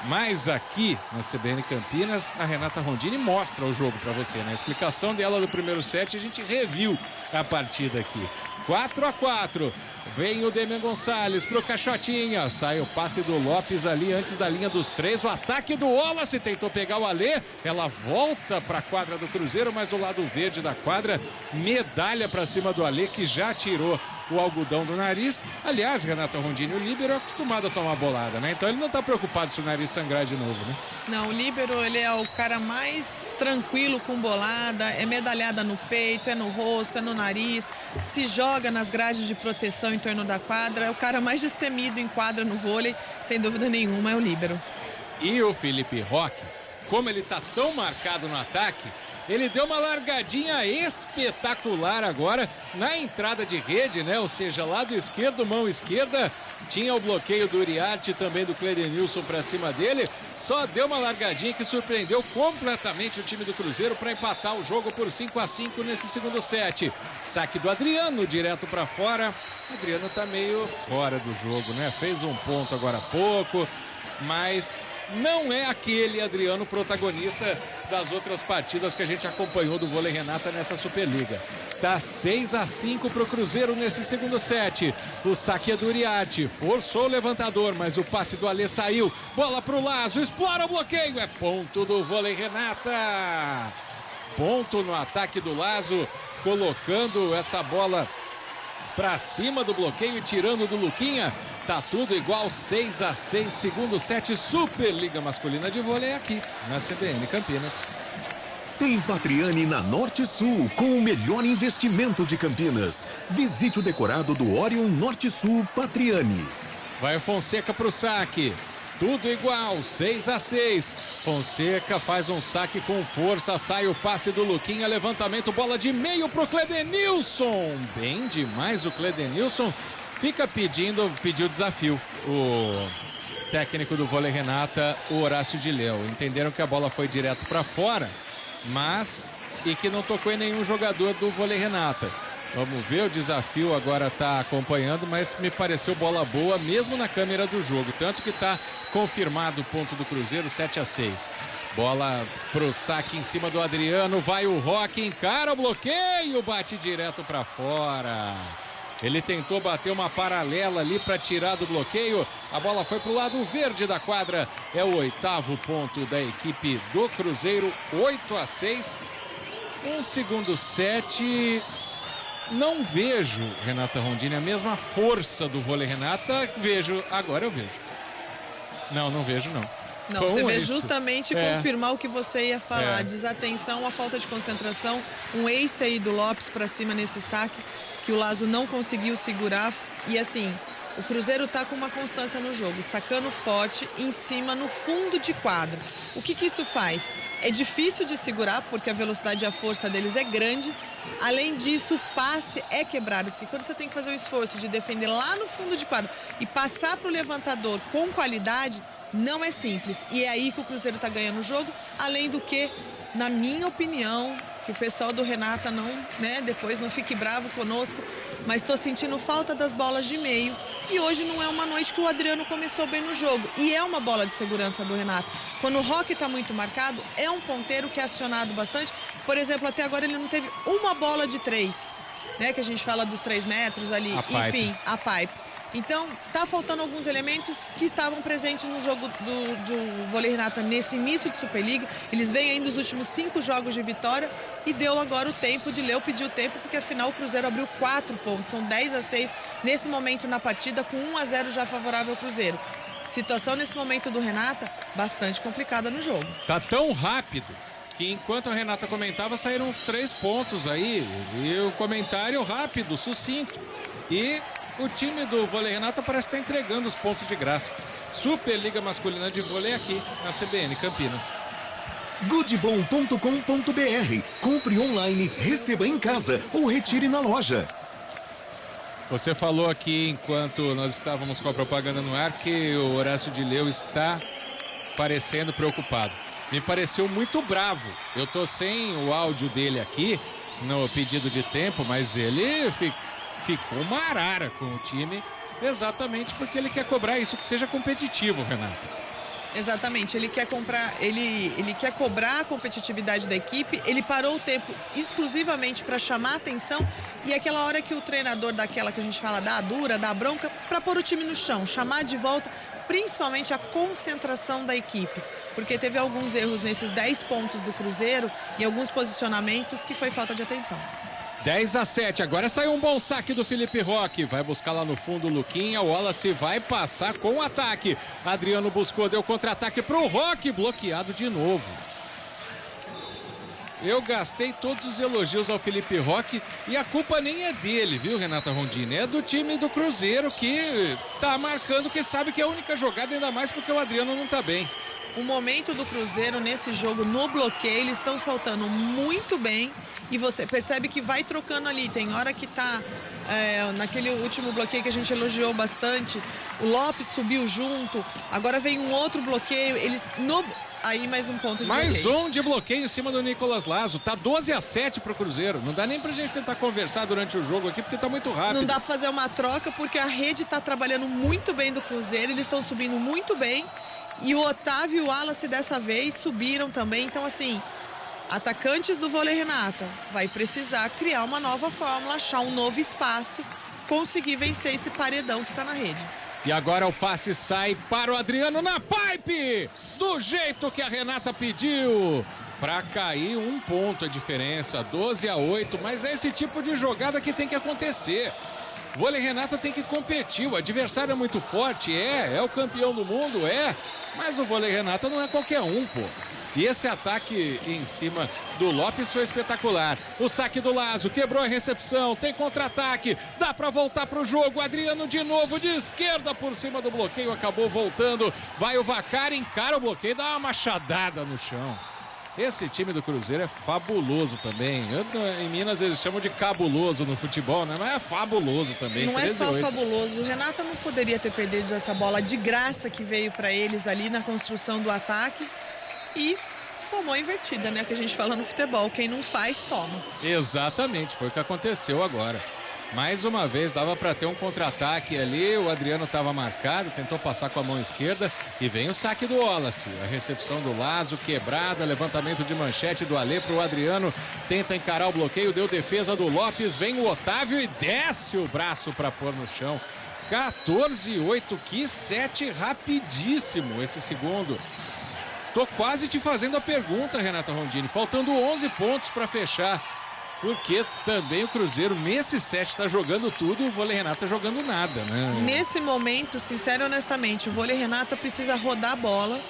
Mas aqui na CBN Campinas, a Renata Rondini mostra o jogo para você. Na explicação dela do primeiro set, a gente reviu a partida aqui. 4-4. Vem o Demian Gonçalves pro Caixotinha. Sai o passe do Lopes ali antes da linha dos 3. O ataque do Wallace, tentou pegar o Alê. Ela volta para a quadra do Cruzeiro, mas do lado verde da quadra, medalha para cima do Alê, que já tirou o algodão do nariz. Aliás, Renata Rondini, o líbero é acostumado a tomar bolada, né? Então ele não tá preocupado se o nariz sangrar de novo, né? Não, o líbero, ele é o cara mais tranquilo com bolada, é medalhada no peito, é no rosto, é no nariz, se joga nas grades de proteção em torno da quadra, é o cara mais destemido em quadra no vôlei, sem dúvida nenhuma, é o líbero. E o Felipe Roque, como ele tá tão marcado no ataque, Ele deu uma largadinha espetacular agora na entrada de rede, né? Ou seja, lado esquerdo, mão esquerda, tinha o bloqueio do Uriarte, também do Cledenilson para cima dele. Só deu uma largadinha que surpreendeu completamente o time do Cruzeiro para empatar o jogo por 5-5 nesse segundo set. Saque do Adriano direto para fora. O Adriano tá meio fora do jogo, né? Fez um ponto agora há pouco, mas não é aquele Adriano protagonista das outras partidas que a gente acompanhou do Vôlei Renata nessa Superliga. Tá 6-5 pro Cruzeiro nesse segundo set. O saque é do Uriarte, forçou o levantador, mas o passe do Alê saiu. Bola pro Lazo, explora o bloqueio, é ponto do Vôlei Renata. Ponto no ataque do Lazo, colocando essa bola para cima do bloqueio e tirando do Luquinha. Tá tudo igual, 6-6, segundo set, Superliga Masculina de Vôlei aqui na CBN Campinas. Tem Patriani na Norte Sul, com o melhor investimento de Campinas. Visite o decorado do Orion Norte Sul Patriani. Vai Fonseca pro saque. Tudo igual, 6-6. Fonseca faz um saque com força, sai o passe do Luquinha, levantamento, bola de meio pro Cledenilson. Bem demais o Cledenilson. Pediu desafio. O técnico do Vôlei Renata, o Horácio de Leu. Entenderam que a bola foi direto para fora, e que não tocou em nenhum jogador do Vôlei Renata. Vamos ver, o desafio agora está acompanhando, mas me pareceu bola boa mesmo na câmera do jogo. Tanto que está confirmado o ponto do Cruzeiro, 7-6. Bola pro saque em cima do Adriano, vai o Roque, encara o bloqueio, bate direto para fora. Ele tentou bater uma paralela ali para tirar do bloqueio. A bola foi pro lado verde da quadra. É o 8º ponto da equipe do Cruzeiro, 8-6. Um segundo set. Não vejo, Renata Rondini, a mesma força do Vôlei Renata. Agora eu vejo. Não vejo não. Não, você vê justamente confirmar o que você ia falar. Desatenção, a falta de concentração, um ace aí do Lopes para cima nesse saque que o Lazo não conseguiu segurar. E assim, o Cruzeiro tá com uma constância no jogo, sacando forte em cima no fundo de quadra. O que isso faz? É difícil de segurar porque a velocidade e a força deles é grande. Além disso, o passe é quebrado, porque quando você tem que fazer o esforço de defender lá no fundo de quadra e passar para o levantador com qualidade, não é simples. E é aí que o Cruzeiro está ganhando o jogo, além do que, na minha opinião, que o pessoal do Renata depois não fique bravo conosco, mas estou sentindo falta das bolas de meio. E hoje não é uma noite que o Adriano começou bem no jogo. E é uma bola de segurança do Renato. Quando o Roque está muito marcado, é um ponteiro que é acionado bastante. Por exemplo, até agora ele não teve uma bola de 3, que a gente fala dos 3 metros ali, a pipe. Então, tá faltando alguns elementos que estavam presentes no jogo do Vôlei Renata nesse início de Superliga. Eles vêm ainda dos últimos 5 jogos de vitória e deu agora o tempo de Leu pedir o tempo, porque afinal o Cruzeiro abriu 4 pontos. São 10-6 nesse momento na partida, com 1-0 já favorável ao Cruzeiro. Situação nesse momento do Renata bastante complicada no jogo. Tá tão rápido que enquanto a Renata comentava, saíram uns 3 pontos aí. E o comentário rápido, sucinto. E o time do Vôlei Renata parece estar entregando os pontos de graça. Superliga Masculina de Vôlei aqui na CBN Campinas. Goodbom.com.br. Compre online, receba em casa ou retire na loja. Você falou aqui, enquanto nós estávamos com a propaganda no ar, que o Horácio de Leu está parecendo preocupado. Me pareceu muito bravo. Eu tô sem o áudio dele aqui no pedido de tempo, mas ele ficou uma arara com o time, exatamente porque ele quer cobrar isso, que seja competitivo, Renata. Exatamente, ele quer cobrar a competitividade da equipe. Ele parou o tempo exclusivamente para chamar a atenção, e aquela hora que o treinador daquela que a gente fala da dura, da bronca, para pôr o time no chão, chamar de volta principalmente a concentração da equipe, porque teve alguns erros nesses 10 pontos do Cruzeiro e alguns posicionamentos que foi falta de atenção. 10-7, agora saiu um bom saque do Felipe Roque, vai buscar lá no fundo o Luquinha, o Wallace vai passar com o ataque, Adriano buscou, deu contra-ataque pro Roque, bloqueado de novo. Eu gastei todos os elogios ao Felipe Roque e a culpa nem é dele, viu, Renata Rondini? É do time do Cruzeiro que tá marcando, que sabe que é a única jogada, ainda mais porque o Adriano não tá bem. o momento do Cruzeiro nesse jogo no bloqueio, eles estão saltando muito bem e você percebe que vai trocando ali. Tem hora que tá naquele último bloqueio que a gente elogiou bastante, o Lopes subiu junto, agora vem um outro bloqueio, aí mais um ponto de bloqueio. Mais um de bloqueio em cima do Nicolas Lazo. Tá 12-7 pro Cruzeiro. Não dá nem pra gente tentar conversar durante o jogo aqui, porque tá muito rápido. Não dá pra fazer uma troca, porque a rede tá trabalhando muito bem do Cruzeiro, eles estão subindo muito bem. E o Otávio e o Wallace dessa vez subiram também. Então, assim, atacantes do vôlei Renata vai precisar criar uma nova fórmula, achar um novo espaço, conseguir vencer esse paredão que tá na rede. E agora o passe sai para o Adriano na pipe, do jeito que a Renata pediu. Para cair 1 ponto a diferença, 12-8, mas é esse tipo de jogada que tem que acontecer. O vôlei Renata tem que competir, o adversário é muito forte, é o campeão do mundo, mas o vôlei Renata não é qualquer um, pô. E esse ataque em cima do Lopes foi espetacular. O saque do Lazo, quebrou a recepção, tem contra-ataque, dá pra voltar pro jogo. Adriano de novo de esquerda por cima do bloqueio, acabou voltando. Vai o Vaccari, encara o bloqueio, dá uma machadada no chão. Esse time do Cruzeiro é fabuloso também. Em Minas eles chamam de cabuloso no futebol, né? Mas é fabuloso também. Não é só 13-8. fabuloso. O Renata não poderia ter perdido essa bola de graça que veio para eles ali na construção do ataque. E tomou invertida, né? Que a gente fala no futebol. Quem não faz, toma. Exatamente, foi o que aconteceu agora. Mais uma vez, dava para ter um contra-ataque ali, o Adriano estava marcado, tentou passar com a mão esquerda e vem o saque do Wallace. A recepção do Lazo, quebrada, levantamento de manchete do Alê para o Adriano, tenta encarar o bloqueio, deu defesa do Lopes, vem o Otávio e desce o braço para pôr no chão. 14-8, que set rapidíssimo esse segundo. Tô quase te fazendo a pergunta, Renata Rondini, faltando 11 pontos para fechar. Porque também o Cruzeiro, nesse set, está jogando tudo e o vôlei Renata jogando nada, né? Nesse momento, sincero e honestamente, o vôlei Renata precisa rodar a bola,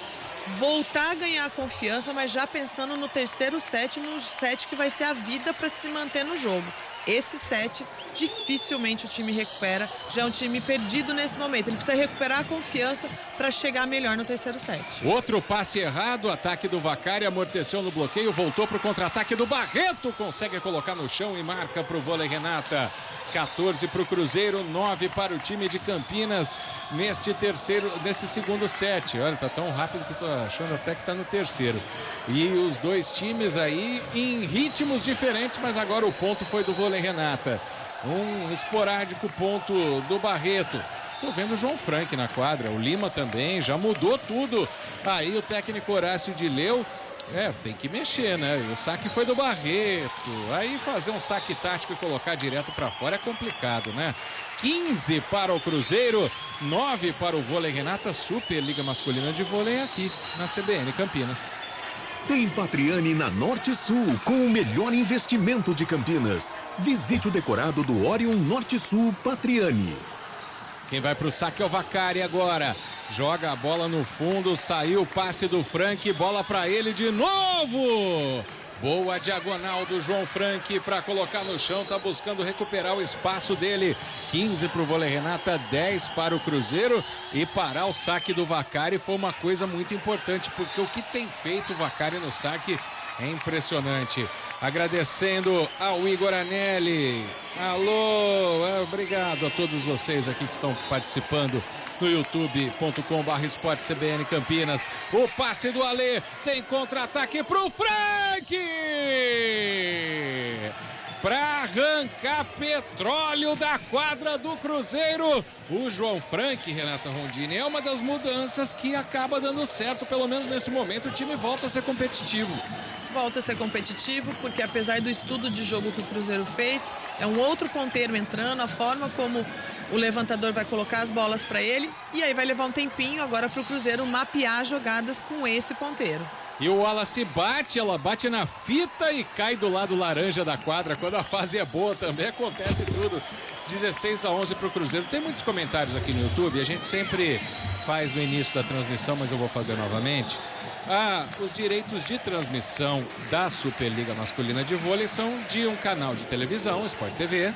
voltar a ganhar confiança, mas já pensando no terceiro set, no set que vai ser a vida para se manter no jogo. Esse set, dificilmente o time recupera, já é um time perdido nesse momento. Ele precisa recuperar a confiança para chegar melhor no terceiro set. Outro passe errado, ataque do Vaccari, amorteceu no bloqueio, voltou para o contra-ataque do Barreto, consegue colocar no chão e marca para o vôlei Renata. 14 para o Cruzeiro, 9 para o time de Campinas nesse segundo set. Olha, tá tão rápido que eu tô achando até que tá no terceiro. E os dois times aí em ritmos diferentes, mas agora o ponto foi do vôlei Renata. Um esporádico ponto do Barreto. Tô vendo o João Frank na quadra, o Lima também, já mudou tudo. Aí o técnico Horácio de Leu, tem que mexer, né? E o saque foi do Barreto. Aí fazer um saque tático e colocar direto para fora é complicado, né? 15 para o Cruzeiro, 9 para o vôlei Renata, Superliga Masculina de Vôlei aqui na CBN Campinas. Tem Patriani na Norte Sul, com o melhor investimento de Campinas. Visite o decorado do Orion Norte Sul Patriani. Quem vai para o saque é o Vaccari agora. Joga a bola no fundo, saiu o passe do Frank, bola para ele de novo. Boa diagonal do João Frank para colocar no chão, tá buscando recuperar o espaço dele. 15 para o vôlei Renata, 10 para o Cruzeiro. E parar o saque do Vaccari foi uma coisa muito importante, porque o que tem feito o Vaccari no saque é impressionante. Agradecendo ao Igor Anelli. Alô, obrigado a todos vocês aqui que estão participando no youtube.com/esportecbn Campinas. O passe do Alê, tem contra-ataque pro Frank! Para arrancar petróleo da quadra do Cruzeiro, o João Frank, Renata Rondini, é uma das mudanças que acaba dando certo, pelo menos nesse momento o time volta a ser competitivo. Volta a ser competitivo, porque apesar do estudo de jogo que o Cruzeiro fez, é um outro ponteiro entrando, a forma como o levantador vai colocar as bolas para ele, e aí vai levar um tempinho agora para o Cruzeiro mapear jogadas com esse ponteiro. E o Wallace bate, ela bate na fita e cai do lado laranja da quadra. Quando a fase é boa também acontece tudo. 16-11 para o Cruzeiro. Tem muitos comentários aqui no YouTube, a gente sempre faz no início da transmissão, mas eu vou fazer novamente. Os direitos de transmissão da Superliga Masculina de Vôlei são de um canal de televisão, Sport TV,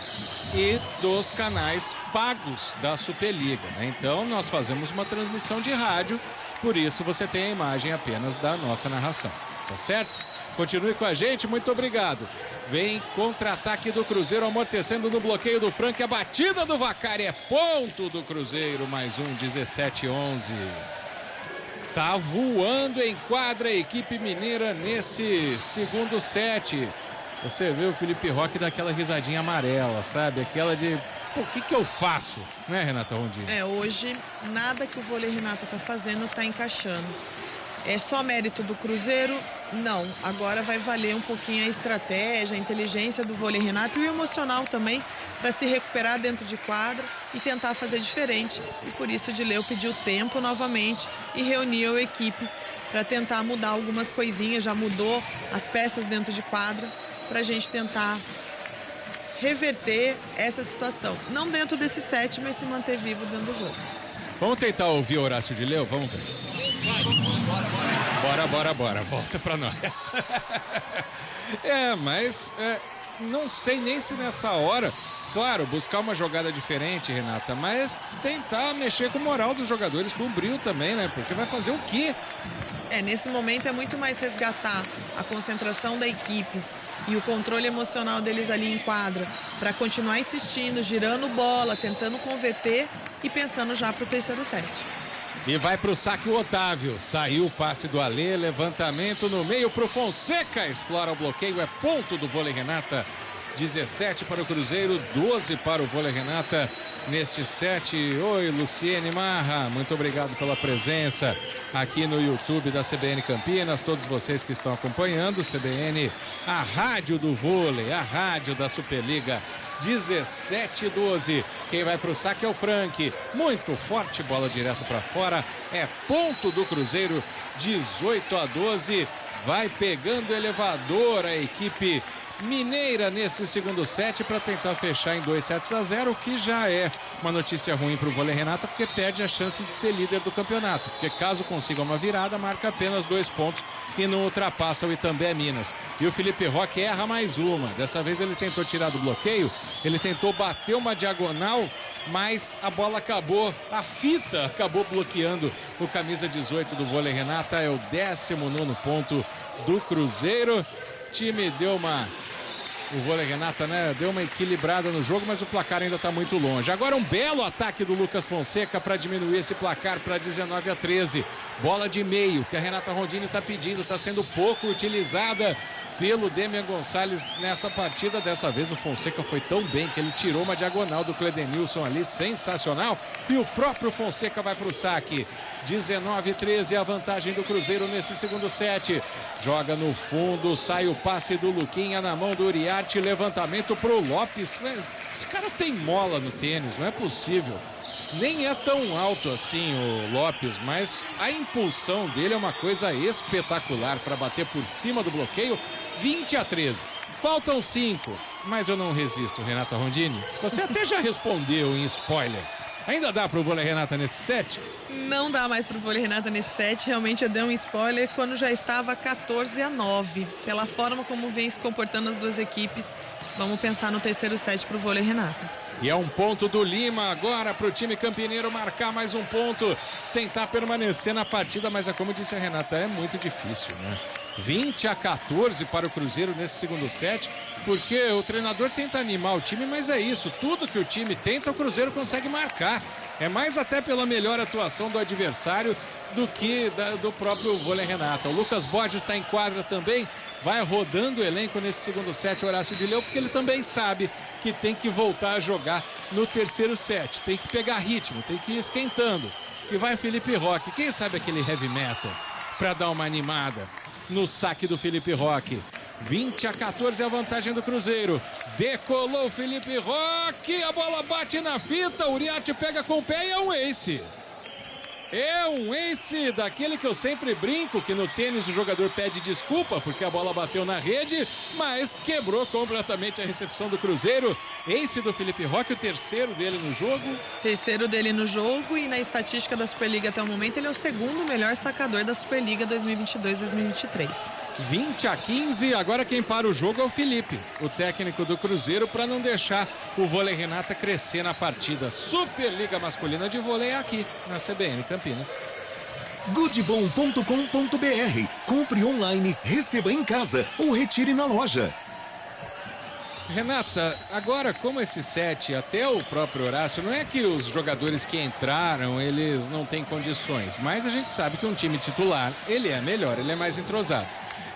e dos canais pagos da Superliga, né? Então nós fazemos uma transmissão de rádio, por isso você tem a imagem apenas da nossa narração, tá certo? Continue com a gente, muito obrigado. Vem contra-ataque do Cruzeiro, amortecendo no bloqueio do Frank. A batida do Vaccari é ponto do Cruzeiro, mais um, 17-11. Tá voando em quadra a equipe mineira nesse segundo set. Você vê o Felipe Roque daquela risadinha amarela, sabe? Aquela de, pô, o que eu faço? Né, Renata Rondini? Hoje nada que o vôlei Renata tá fazendo tá encaixando. É só mérito do Cruzeiro? Não. Agora vai valer um pouquinho a estratégia, a inteligência do vôlei Renata e o emocional também para se recuperar dentro de quadra e tentar fazer diferente. E por isso o Dileu pediu tempo novamente e reuniu a equipe para tentar mudar algumas coisinhas. Já mudou as peças dentro de quadra para a gente tentar reverter essa situação. Não dentro desse set, mas se manter vivo dentro do jogo. Vamos tentar ouvir o Horácio Dileu? Vamos ver. Bora. Volta pra nós. Mas não sei nem se nessa hora, claro, buscar uma jogada diferente, Renata, mas tentar mexer com o moral dos jogadores, com o brilho também, né? Porque vai fazer o quê? Nesse momento é muito mais resgatar a concentração da equipe e o controle emocional deles ali em quadra para continuar insistindo, girando bola, tentando converter e pensando já para o terceiro set. E vai para o saque o Otávio. Saiu o passe do Alê, levantamento no meio para o Fonseca. Explora o bloqueio, é ponto do vôlei Renata. 17 para o Cruzeiro, 12 para o vôlei Renata neste set. Oi, Luciene Marra, muito obrigado pela presença aqui no YouTube da CBN Campinas. Todos vocês que estão acompanhando, CBN, a rádio do vôlei, a rádio da Superliga. 17-12. Quem vai para o saque é o Frank. Muito forte, bola direto para fora. É ponto do Cruzeiro, 18-12. Vai pegando o elevador a equipe mineira nesse segundo set para tentar fechar em 2-0, o que já é uma notícia ruim para o vôlei Renata, porque perde a chance de ser líder do campeonato, porque caso consiga uma virada, marca apenas 2 pontos e não ultrapassa o Itambé Minas. E o Felipe Roque erra mais uma, dessa vez ele tentou tirar do bloqueio, ele tentou bater uma diagonal, mas a bola acabou, a fita acabou bloqueando o camisa 18 do vôlei Renata. É o 19º ponto do Cruzeiro. O time o vôlei Renata, né, deu uma equilibrada no jogo, mas o placar ainda está muito longe. Agora um belo ataque do Lucas Fonseca para diminuir esse placar para 19-13. Bola de meio que a Renata Rondini está pedindo, está sendo pouco utilizada pelo Demian Gonçalves nessa partida. Dessa vez o Fonseca foi tão bem que ele tirou uma diagonal do Cledenilson ali, sensacional. E o próprio Fonseca vai para o saque. 19-13 a vantagem do Cruzeiro nesse segundo set. Joga no fundo, sai o passe do Luquinha na mão do Uriarte, levantamento pro Lopes. Esse cara tem mola no tênis, não é possível. Nem é tão alto assim o Lopes, mas a impulsão dele é uma coisa espetacular para bater por cima do bloqueio. 20-13. Faltam 5, mas eu não resisto, Renata Rondini. Você até já respondeu em spoiler. Ainda dá para o vôlei Renata nesse set? Não dá mais para o vôlei Renata nesse set. Realmente eu dei um spoiler quando já estava 14-9. Pela forma como vem se comportando as duas equipes, vamos pensar no terceiro set para o vôlei Renata. E é um ponto do Lima agora para o time campineiro marcar mais um ponto, tentar permanecer na partida, mas é como disse a Renata, é muito difícil, né? 20-14 para o Cruzeiro nesse segundo set, porque o treinador tenta animar o time, mas é isso, tudo que o time tenta, o Cruzeiro consegue marcar. É mais até pela melhor atuação do adversário do que do próprio vôlei Renata. O Lucas Borges está em quadra também, vai rodando o elenco nesse segundo set, Horácio Dileu, porque ele também sabe que tem que voltar a jogar no terceiro set, tem que pegar ritmo, tem que ir esquentando. E vai Felipe Roque, quem sabe aquele heavy metal, para dar uma animada no saque do Felipe Roque. 20-14 a vantagem do Cruzeiro. Decolou o Felipe Roque, a bola bate na fita, o Uriarte pega com o pé e é um ace. É um ace daquele que eu sempre brinco, que no tênis o jogador pede desculpa porque a bola bateu na rede, mas quebrou completamente a recepção do Cruzeiro. Ace do Felipe Roque, o terceiro dele no jogo. Terceiro dele no jogo, e na estatística da Superliga até o momento ele é o segundo melhor sacador da Superliga 2022-2023. 20-15, agora quem para o jogo é o Felipe, o técnico do Cruzeiro, para não deixar o Vôlei Renata crescer na partida. Superliga Masculina de Vôlei aqui na CBN Campinas. Goodbom.com.br. Compre online, receba em casa ou retire na loja. Renata, agora como esse set, até o próprio Horácio, não é que os jogadores que entraram, eles não têm condições, mas a gente sabe que um time titular, ele é melhor, ele é mais entrosado.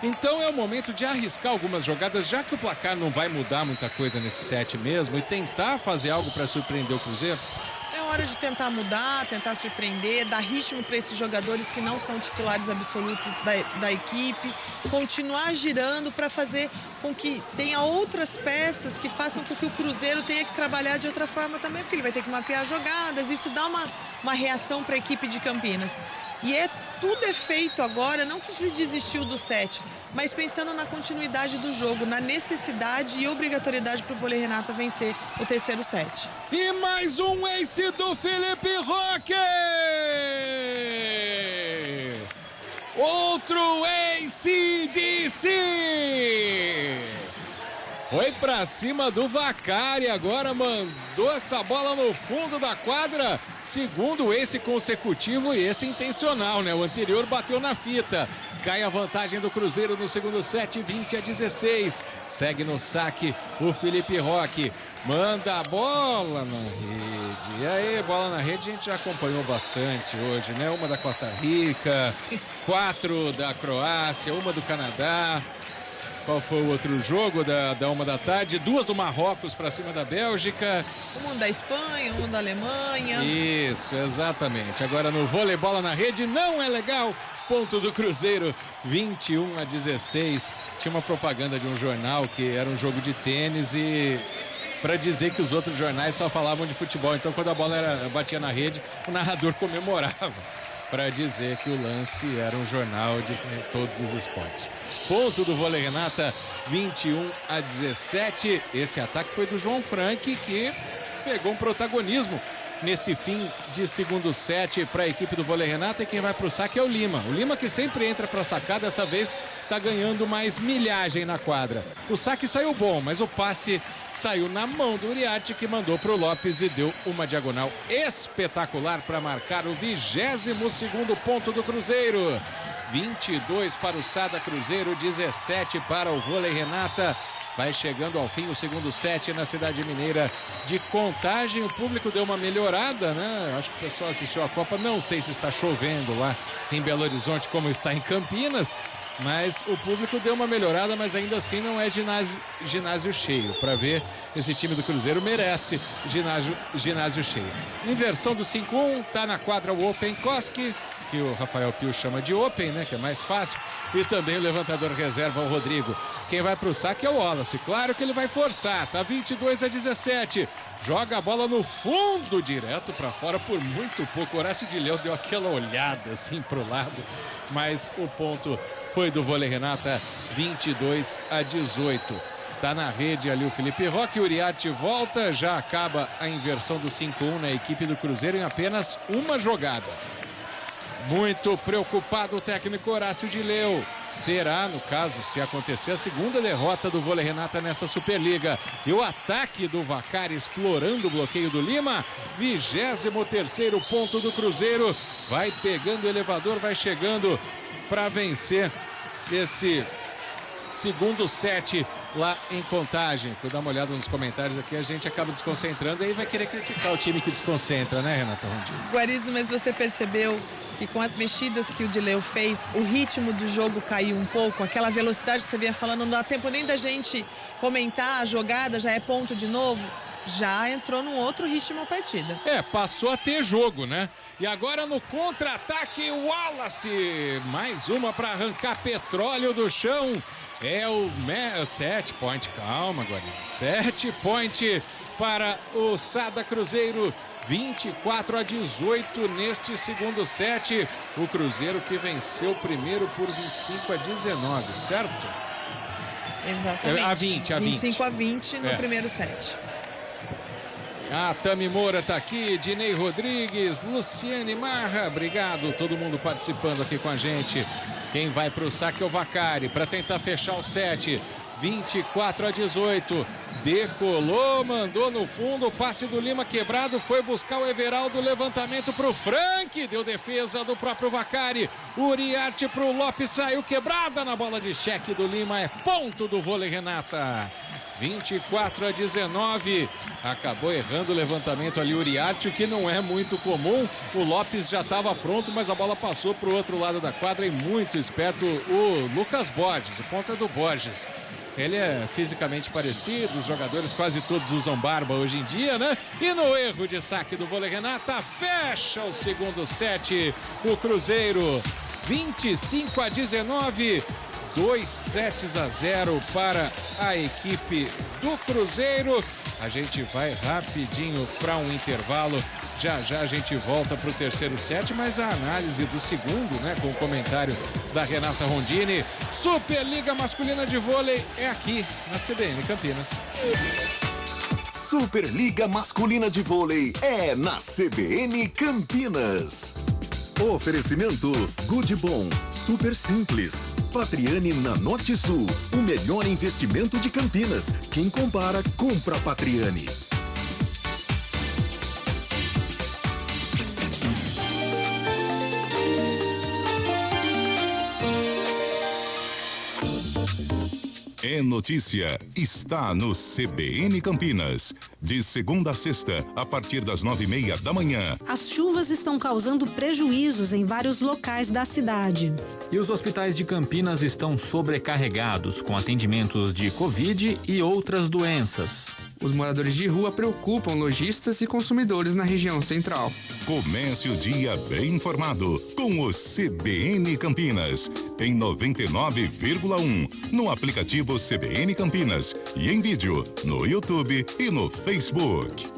Então é o momento de arriscar algumas jogadas, já que o placar não vai mudar muita coisa nesse set mesmo, e tentar fazer algo para surpreender o Cruzeiro? É hora de tentar mudar, tentar surpreender, dar ritmo para esses jogadores que não são titulares absolutos da equipe, continuar girando para fazer com que tenha outras peças que façam com que o Cruzeiro tenha que trabalhar de outra forma também, porque ele vai ter que mapear jogadas, isso dá uma reação para a equipe de Campinas. E tudo é feito agora, não que se desistiu do set, mas pensando na continuidade do jogo, na necessidade e obrigatoriedade para o Vôlei Renata vencer o terceiro set. E mais um ace do Felipe Roque! Outro ace de si! Foi pra cima do Vacari, agora mandou essa bola no fundo da quadra. Segundo esse consecutivo e esse intencional, né? O anterior bateu na fita. Cai a vantagem do Cruzeiro no segundo set, 20-16. Segue no saque o Felipe Roque. Manda a bola na rede. E aí, bola na rede a gente já acompanhou bastante hoje, né? Uma da Costa Rica, 4 da Croácia, uma do Canadá. Qual foi o outro jogo da 1h da tarde? 2 do Marrocos para cima da Bélgica. Um da Espanha, um da Alemanha. Isso, exatamente. Agora no vôlei, bola na rede, não é legal. Ponto do Cruzeiro, 21-16. Tinha uma propaganda de um jornal que era um jogo de tênis e para dizer que os outros jornais só falavam de futebol. Então quando a bola batia na rede, o narrador comemorava para dizer que o lance era um jornal de todos os esportes. Ponto do Vôlei Renata, 21-17. Esse ataque foi do João Frank, que pegou um protagonismo nesse fim de segundo set para a equipe do Vôlei Renata. E quem vai para o saque é o Lima. O Lima, que sempre entra para sacar, dessa vez está ganhando mais milhagem na quadra. O saque saiu bom, mas o passe saiu na mão do Uriarte, que mandou para o Lopes e deu uma diagonal espetacular para marcar o 22º ponto do Cruzeiro. 22 para o Sada Cruzeiro, 17 para o Vôlei Renata. Vai chegando ao fim o segundo set na Cidade Mineira de Contagem. O público deu uma melhorada, né? Acho que o pessoal assistiu a Copa. Não sei se está chovendo lá em Belo Horizonte como está em Campinas, mas o público deu uma melhorada, mas ainda assim não é ginásio cheio. Para ver, esse time do Cruzeiro merece ginásio cheio. Inversão do 5-1, tá na quadra o Open Koski, que o Rafael Pio chama de Open, né, que é mais fácil, e também o levantador reserva, o Rodrigo. Quem vai para o saque é o Wallace, claro que ele vai forçar, tá 22-17, joga a bola no fundo, direto para fora por muito pouco. Horácio de Leão deu aquela olhada assim pro lado, mas o ponto foi do Vôlei Renata, 22-18. Tá na rede ali o Felipe Roque, o Uriarte volta, já acaba a inversão do 5-1 na equipe do Cruzeiro em apenas uma jogada. Muito preocupado o técnico Horácio de Leu. Será, no caso, se acontecer, a segunda derrota do Vôlei Renata nessa Superliga. E o ataque do Vacari explorando o bloqueio do Lima. 23º ponto do Cruzeiro. Vai pegando o elevador, vai chegando para vencer esse segundo set lá em Contagem. Fui dar uma olhada nos comentários aqui, a gente acaba desconcentrando e aí vai querer criticar o time que desconcentra, né, Renata Rondim? Guarizo, mas você percebeu que com as mexidas que o Dileu fez, o ritmo do jogo caiu um pouco, aquela velocidade que você vinha falando, não dá tempo nem da gente comentar a jogada, já é ponto de novo? Já entrou num outro ritmo a partida. Passou a ter jogo, né? E agora no contra-ataque, o Wallace. Mais uma para arrancar petróleo do chão. É o set point, calma, Guarizo. Set point para o Sada Cruzeiro. 24-18 neste segundo set. O Cruzeiro que venceu primeiro por 25-19, certo? Exatamente. A 20. 25-20 no primeiro set. A Tami Moura tá aqui, Dinei Rodrigues, Luciane Marra, obrigado, todo mundo participando aqui com a gente. Quem vai para o saque é o Vacari para tentar fechar o set. 24-18, decolou, mandou no fundo, o passe do Lima quebrado, foi buscar o Everaldo, levantamento para o Frank, deu defesa do próprio Vacari, Uriarte para o Lopes, saiu quebrada na bola de cheque do Lima, é ponto do vôlei, Renata. 24-19, acabou errando o levantamento ali, Uriarte, o que não é muito comum. O Lopes já estava pronto, mas a bola passou para o outro lado da quadra e muito esperto o Lucas Borges, o ponta do Borges. Ele é fisicamente parecido, os jogadores quase todos usam barba hoje em dia, né? E no erro de saque do vôlei, Renata, fecha o segundo set, o Cruzeiro, 25-19. 2-0 para a equipe do Cruzeiro. A gente vai rapidinho para um intervalo. Já a gente volta para o terceiro set, mas a análise do segundo, né, com o comentário da Renata Rondini. Superliga Masculina de Vôlei é aqui na CBN Campinas. Superliga Masculina de Vôlei é na CBN Campinas. Oferecimento Good Bom, super simples. Patriani na Norte Sul, o melhor investimento de Campinas. Quem compara, compra Patriani. É notícia, está no CBN Campinas. De segunda a sexta, a partir das 9:30 da manhã. As chuvas estão causando prejuízos em vários locais da cidade. E os hospitais de Campinas estão sobrecarregados com atendimentos de Covid e outras doenças. Os moradores de rua preocupam lojistas e consumidores na região central. Comece o dia bem informado com o CBN Campinas, em 99,1, no aplicativo CBN Campinas e em vídeo no YouTube e no Facebook.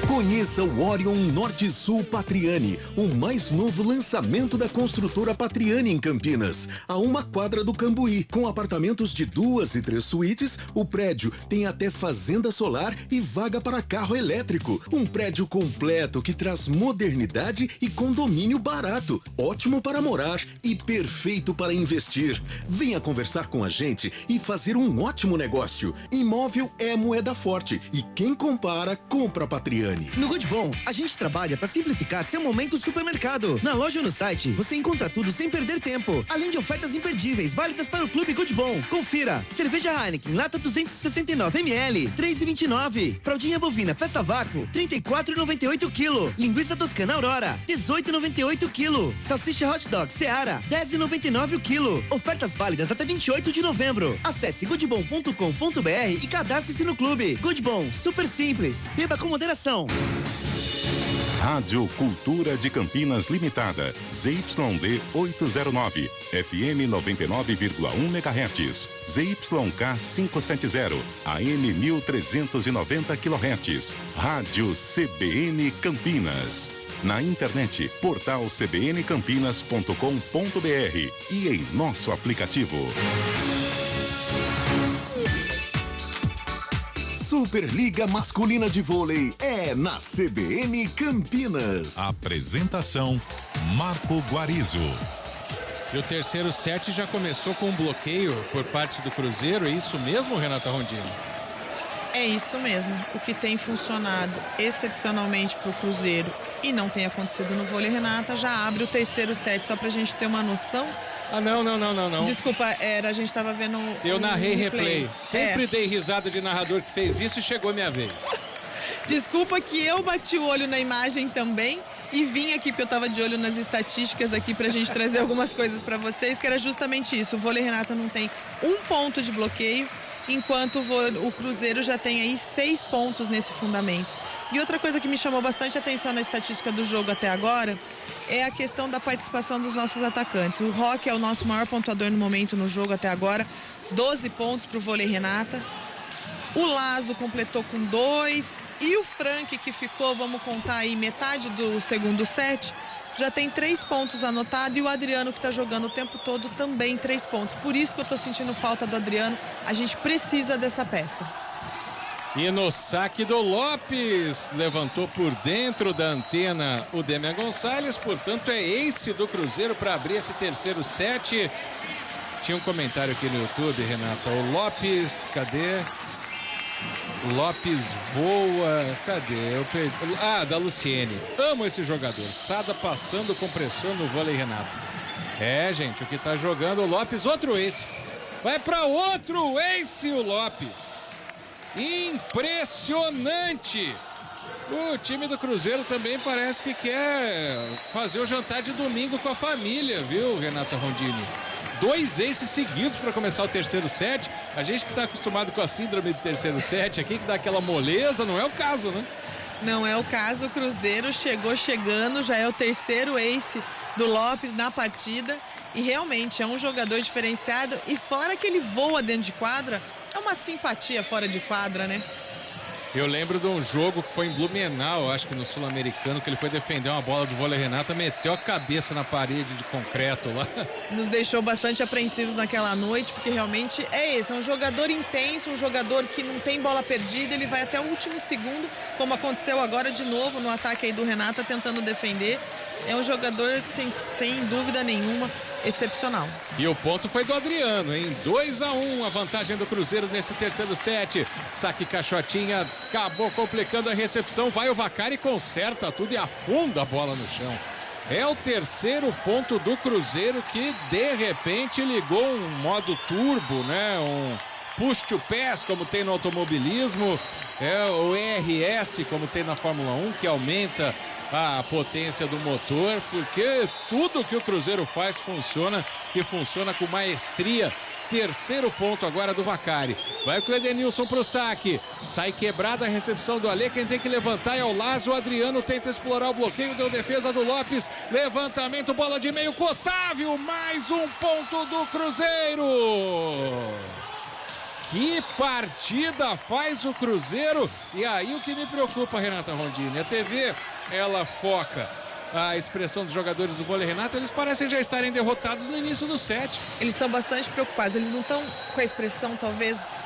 Conheça o Orion Norte Sul Patriani, o mais novo lançamento da construtora Patriani em Campinas, a uma quadra do Cambuí. Com apartamentos de 2 e 3 suítes, o prédio tem até fazenda solar e vaga para carro elétrico. Um prédio completo que traz modernidade e condomínio barato, ótimo para morar e perfeito para investir. Venha conversar com a gente e fazer um ótimo negócio. Imóvel é moeda forte e quem compara, compra Patriani. No Good Bom, a gente trabalha para simplificar seu momento supermercado. Na loja ou no site, você encontra tudo sem perder tempo. Além de ofertas imperdíveis, válidas para o Clube Good Bom. Confira. Cerveja Heineken, lata 269 ml, 3,29. Fraldinha bovina, peça vácuo, 34,98 kg. Linguiça toscana Aurora, 18,98 kg. Salsicha hot dog Seara, 10,99 kg. Ofertas válidas até 28 de novembro. Acesse goodbom.com.br e cadastre-se no clube. Good Bom, super simples. Beba com moderação. Rádio Cultura de Campinas Limitada, ZYD 809, FM 99,1 MHz, ZYK 570, AM 1390 kHz, Rádio CBN Campinas. Na internet, portal cbncampinas.com.br e em nosso aplicativo. Superliga Masculina de Vôlei é na CBN Campinas. Apresentação, Marco Guarizo. E o terceiro set já começou com um bloqueio por parte do Cruzeiro, é isso mesmo, Renata Rondini? É isso mesmo. O que tem funcionado excepcionalmente para o Cruzeiro e não tem acontecido no vôlei, Renata, já abre o terceiro set, só para a gente ter uma noção. Ah, não. Desculpa, a gente estava vendo Eu narrei replay. Sempre dei risada de narrador que fez isso e chegou minha vez. Desculpa que eu bati o olho na imagem também e vim aqui porque eu estava de olho nas estatísticas aqui pra gente trazer algumas coisas para vocês, que era justamente isso. O vôlei, Renata, não tem um ponto de bloqueio enquanto o Cruzeiro já tem aí 6 pontos nesse fundamento. E outra coisa que me chamou bastante atenção na estatística do jogo até agora é a questão da participação dos nossos atacantes. O Roque é o nosso maior pontuador no momento no jogo até agora, 12 pontos para o vôlei Renata. O Lazo completou com 2 e o Frank, que ficou, vamos contar aí, metade do segundo set, já tem 3 pontos anotados, e o Adriano, que está jogando o tempo todo, também 3 pontos. Por isso que eu estou sentindo falta do Adriano, a gente precisa dessa peça. E no saque do Lopes, levantou por dentro da antena o Demian Gonçalves, portanto é ace do Cruzeiro para abrir esse terceiro set. Tinha um comentário aqui no YouTube, Renata, o Lopes, cadê? Lopes voa, cadê? Eu perdi. Ah, da Luciene. Amo esse jogador, Sada passando compressor no vôlei, Renata. É, gente, o que tá jogando o Lopes, outro ace. Vai para outro ace o Lopes. Impressionante! O time do Cruzeiro também parece que quer fazer o jantar de domingo com a família, viu, Renata Rondini? 2 aces seguidos para começar o terceiro set. A gente que está acostumado com a síndrome do terceiro set aqui, que dá aquela moleza, não é o caso, né? Não é o caso, o Cruzeiro chegou chegando, já é o terceiro ace do Lopes na partida e realmente é um jogador diferenciado, e fora que ele voa dentro de quadra, é uma simpatia fora de quadra, né? Eu lembro de um jogo que foi em Blumenau, acho que no Sul-Americano, que ele foi defender uma bola do vôlei Renata, meteu a cabeça na parede de concreto lá. Nos deixou bastante apreensivos naquela noite, porque realmente é esse, é um jogador intenso, um jogador que não tem bola perdida, ele vai até o último segundo, como aconteceu agora de novo no ataque aí do Renata, tentando defender. É um jogador, sem dúvida nenhuma, excepcional. E o ponto foi do Adriano, hein? 2-1, a vantagem do Cruzeiro nesse terceiro set. Saque Caixotinha, acabou complicando a recepção. Vai o Vacari, conserta tudo e afunda a bola no chão. É o terceiro ponto do Cruzeiro que, de repente, ligou um modo turbo, né? Um push to pass, como tem no automobilismo. É o ERS, como tem na Fórmula 1, que aumenta a potência do motor, porque tudo que o Cruzeiro faz funciona, e funciona com maestria. Terceiro ponto agora do Vacari. Vai o Cledenilson pro saque. Sai quebrada a recepção do Alê. Quem tem que levantar é o Lazo. O Adriano tenta explorar o bloqueio. Deu defesa do Lopes. Levantamento, bola de meio com Otávio. Mais um ponto do Cruzeiro. Que partida faz o Cruzeiro. E aí o que me preocupa, Renata Rondini, a TV, ela foca a expressão dos jogadores do vôlei Renata, eles parecem já estarem derrotados no início do set. Eles estão bastante preocupados, eles não estão com a expressão talvez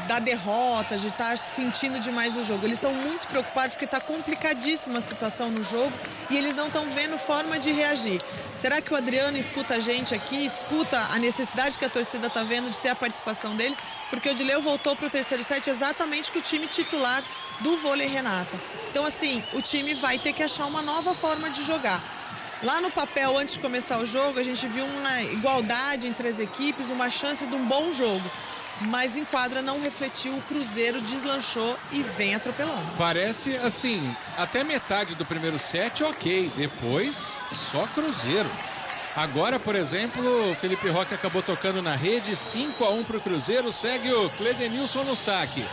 da derrota, de estar sentindo demais o jogo. Eles estão muito preocupados porque está complicadíssima a situação no jogo e eles não estão vendo forma de reagir. Será que o Adriano escuta a gente aqui, escuta a necessidade que a torcida está vendo de ter a participação dele? Porque o Odileu voltou para o terceiro set exatamente com o time titular do vôlei Renata. Então, assim, o time vai ter que achar uma nova forma de jogar. Lá no papel, antes de começar o jogo, a gente viu uma igualdade entre as equipes, uma chance de um bom jogo. Mas em quadra não refletiu, o Cruzeiro deslanchou e vem atropelando. Parece, assim, até metade do primeiro set, ok. Depois, só Cruzeiro. Agora, por exemplo, o Felipe Roque acabou tocando na rede, 5-1 para o Cruzeiro, segue o Cledenilson no saque.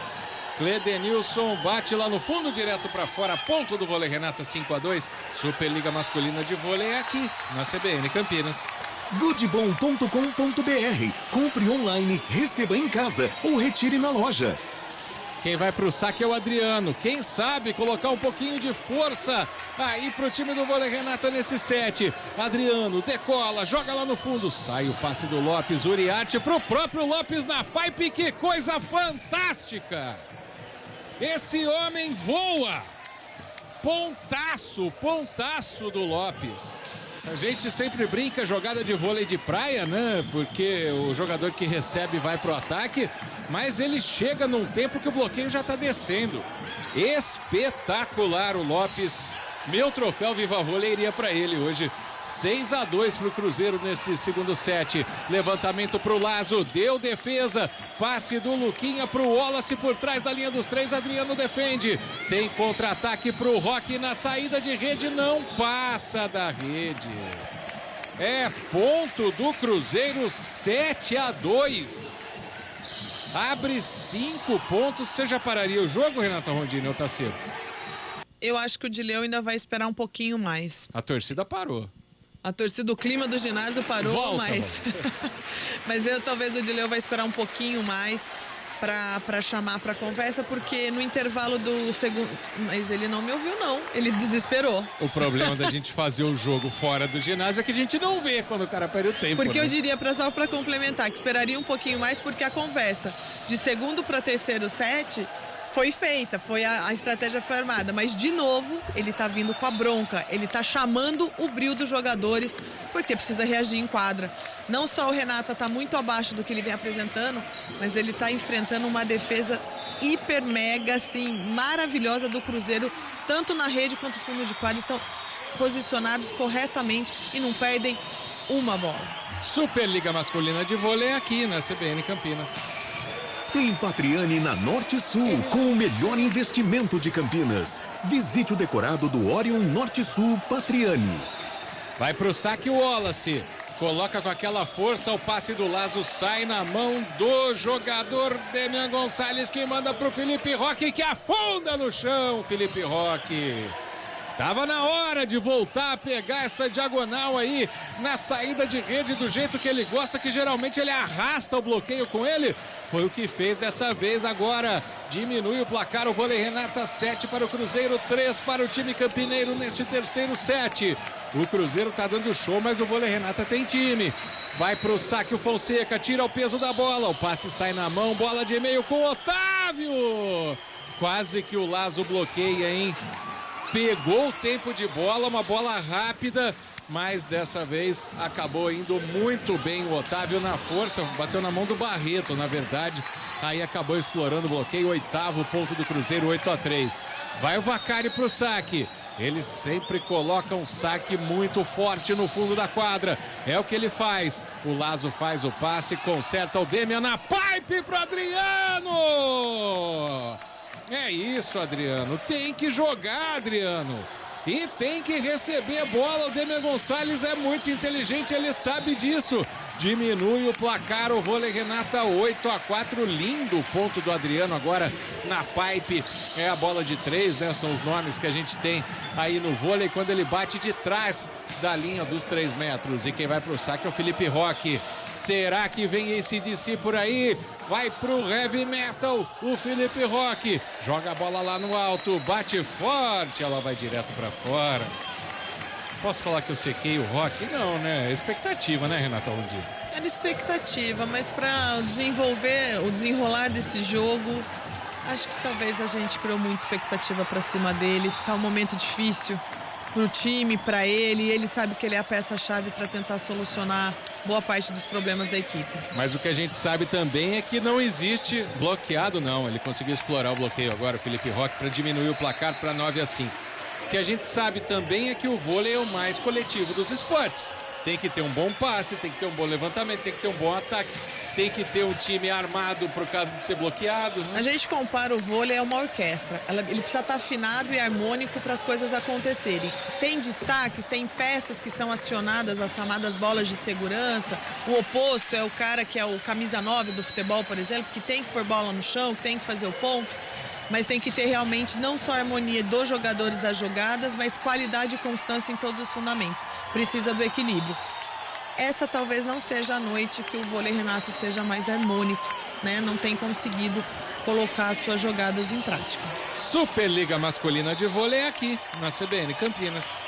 Cledenilson bate lá no fundo, direto para fora, ponto do vôlei Renata, 5-2. Superliga Masculina de Vôlei é aqui, na CBN Campinas. Goodbom.com.br. Compre online, receba em casa ou retire na loja. Quem vai para o saque é o Adriano. Quem sabe colocar um pouquinho de força aí para o time do vôlei Renata nesse set. Adriano decola, joga lá no fundo. Sai o passe do Lopes, Uriarte para o próprio Lopes na pipe. Que coisa fantástica! Esse homem voa. Pontaço, pontaço do Lopes. A gente sempre brinca jogada de vôlei de praia, né? Porque o jogador que recebe vai pro ataque, mas ele chega num tempo que o bloqueio já tá descendo. Espetacular o Lopes. Meu troféu Viva Vôlei iria para ele hoje. 6-2 para o Cruzeiro nesse segundo set. Levantamento para o Lazo, deu defesa. Passe do Luquinha para o Wallace por trás da linha dos 3. Adriano defende. Tem contra-ataque para o Roque na saída de rede. Não passa da rede. É ponto do Cruzeiro, 7-2. abre 5 pontos. Você já pararia o jogo, Renata Rondini, ou tá cedo? Eu acho que o Dileu ainda vai esperar um pouquinho mais. A torcida parou. A torcida, o clima do ginásio parou, Volta, mas talvez o Dileu vai esperar um pouquinho mais para chamar para conversa, porque no intervalo do segundo... Mas ele não me ouviu, não. Ele desesperou. O problema da gente fazer o jogo fora do ginásio é que a gente não vê quando o cara perde o tempo. Porque né? eu diria, só para complementar, que esperaria um pouquinho mais, porque a conversa de segundo para terceiro set foi feita, a estratégia foi armada, mas de novo ele tá vindo com a bronca, ele tá chamando o brio dos jogadores, porque precisa reagir em quadra. Não só o Renata tá muito abaixo do que ele vem apresentando, mas ele tá enfrentando uma defesa hiper mega, assim, maravilhosa do Cruzeiro, tanto na rede quanto no fundo de quadra, estão posicionados corretamente e não perdem uma bola. Superliga Masculina de Vôlei aqui na CBN Campinas. Tem Patriani na Norte Sul, com o melhor investimento de Campinas. Visite o decorado do Orion Norte Sul Patriani. Vai pro saque o Wallace. Coloca com aquela força, o passe do Lazo sai na mão do jogador Demian Gonçalves, que manda pro Felipe Roque, que afunda no chão, Felipe Roque. Tava na hora de voltar a pegar essa diagonal aí na saída de rede do jeito que ele gosta, que geralmente ele arrasta o bloqueio com ele. Foi o que fez dessa vez. Agora diminui o placar. O Vôlei Renata 7 para o Cruzeiro, 3 para o time campineiro neste terceiro set. O Cruzeiro tá dando show, mas o Vôlei Renata tem time. Vai pro saque o Fonseca, tira o peso da bola. O passe sai na mão, bola de meio com o Otávio. Quase que o Lazo bloqueia, hein? Pegou o tempo de bola, uma bola rápida, mas dessa vez acabou indo muito bem o Otávio na força, bateu na mão do Barreto, na verdade, aí acabou explorando o bloqueio, 8º ponto do Cruzeiro, 8-3. Vai o Vacari pro saque, ele sempre coloca um saque muito forte no fundo da quadra, é o que ele faz, o Lazo faz o passe, conserta o Demian na pipe pro Adriano! É isso, Adriano. Tem que jogar, Adriano. E tem que receber a bola. O Demian Gonçalves é muito inteligente, ele sabe disso. Diminui o placar, o Vôlei Renata 8-4. Lindo ponto do Adriano agora na pipe. É a bola de 3, né? São os nomes que a gente tem aí no vôlei quando ele bate de trás da linha dos 3 metros. E quem vai pro saque é o Felipe Roque. Será que vem esse DC por aí? Vai pro heavy metal o Felipe Roque. Joga a bola lá no alto, bate forte, ela vai direto pra fora. Posso falar que eu sequei o Roque? Não, né? Expectativa, né, Renata Rondi? Era expectativa, mas para desenvolver o desenrolar desse jogo, acho que talvez a gente criou muita expectativa para cima dele. Tá um momento difícil pro time, para ele. Ele sabe que ele é a peça-chave para tentar solucionar boa parte dos problemas da equipe. Mas o que a gente sabe também é que não existe bloqueado, não. Ele conseguiu explorar o bloqueio agora, o Felipe Roque, para diminuir o placar para 9-5. O que a gente sabe também é que o vôlei é o mais coletivo dos esportes. Tem que ter um bom passe, tem que ter um bom levantamento, tem que ter um bom ataque, tem que ter um time armado por causa de ser bloqueado. Né? A gente compara o vôlei a uma orquestra. Ele precisa estar afinado e harmônico para as coisas acontecerem. Tem destaques, tem peças que são acionadas, as chamadas bolas de segurança. O oposto é o cara que é o camisa 9 do futebol, por exemplo, que tem que pôr bola no chão, que tem que fazer o ponto. Mas tem que ter realmente não só harmonia dos jogadores das jogadas, mas qualidade e constância em todos os fundamentos. Precisa do equilíbrio. Essa talvez não seja a noite que o Vôlei Renata esteja mais harmônico, né? Não tem conseguido colocar as suas jogadas em prática. Superliga Masculina de Vôlei aqui na CBN Campinas.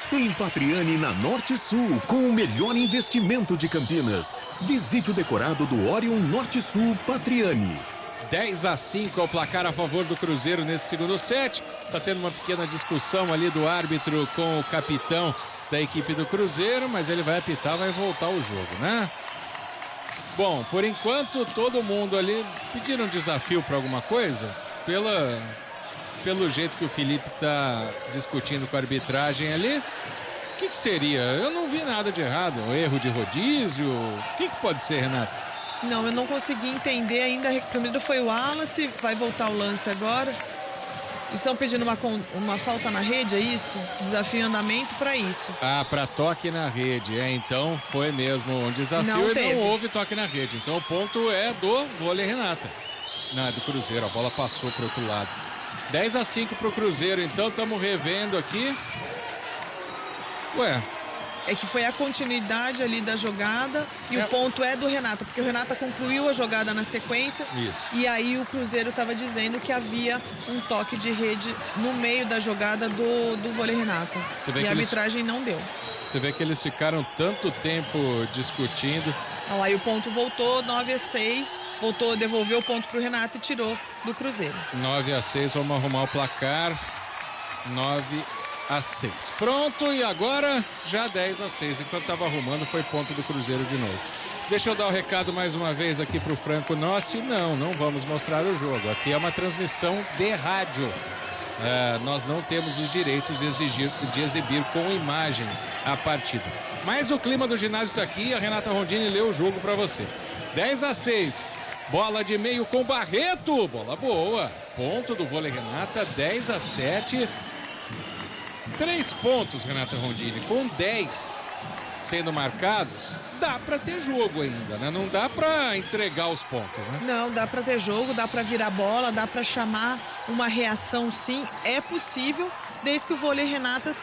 Tem Patriani na Norte Sul, com o melhor investimento de Campinas. Visite o decorado do Orion Norte Sul Patriani. 10-5 é o placar a favor do Cruzeiro nesse segundo set. Tá tendo uma pequena discussão ali do árbitro com o capitão da equipe do Cruzeiro, mas ele vai apitar, vai voltar o jogo, né? Bom, por enquanto todo mundo ali pediram um desafio para alguma coisa, pelo jeito que o Felipe tá discutindo com a arbitragem ali. O que seria? Eu não vi nada de errado, um erro de rodízio. O que pode ser, Renato? Não, eu não consegui entender ainda. Primeiro foi o Wallace, vai voltar o lance agora. Estão pedindo uma falta na rede, é isso? Desafio em andamento para isso. Ah, para toque na rede. Então foi mesmo um desafio Não e teve. não houve toque na rede. Então o ponto é do vôlei Renata. Não, é do Cruzeiro. A bola passou para o outro lado. 10-5 para o Cruzeiro. Então estamos revendo aqui. Ué. É que foi a continuidade ali da jogada e o ponto é do Renata, porque o Renata concluiu a jogada na sequência. Isso. E aí o Cruzeiro estava dizendo que havia um toque de rede no meio da jogada do vôlei Renata. E a arbitragem não deu. Você vê que eles ficaram tanto tempo discutindo. Olha lá, e o ponto voltou, 9-6, voltou, devolveu o ponto para o Renata e tirou do Cruzeiro. 9-6, vamos arrumar o placar. 9-6. Pronto, e agora já 10-6. Enquanto estava arrumando, foi ponto do Cruzeiro de novo. Deixa eu dar o recado mais uma vez aqui para o Franco Nossi. Não vamos mostrar o jogo. Aqui é uma transmissão de rádio. Nós não temos os direitos de exibir com imagens a partida. Mas o clima do ginásio está aqui. A Renata Rondini leu o jogo para você. 10-6. Bola de meio com Barreto. Bola boa. Ponto do vôlei Renata. 10-7. 3 pontos, Renata Rondini. Com 10 sendo marcados, dá para ter jogo ainda, né? Não dá para entregar os pontos, né? Não, dá para ter jogo, dá para virar bola, dá para chamar uma reação, sim. É possível, desde que o vôlei Renata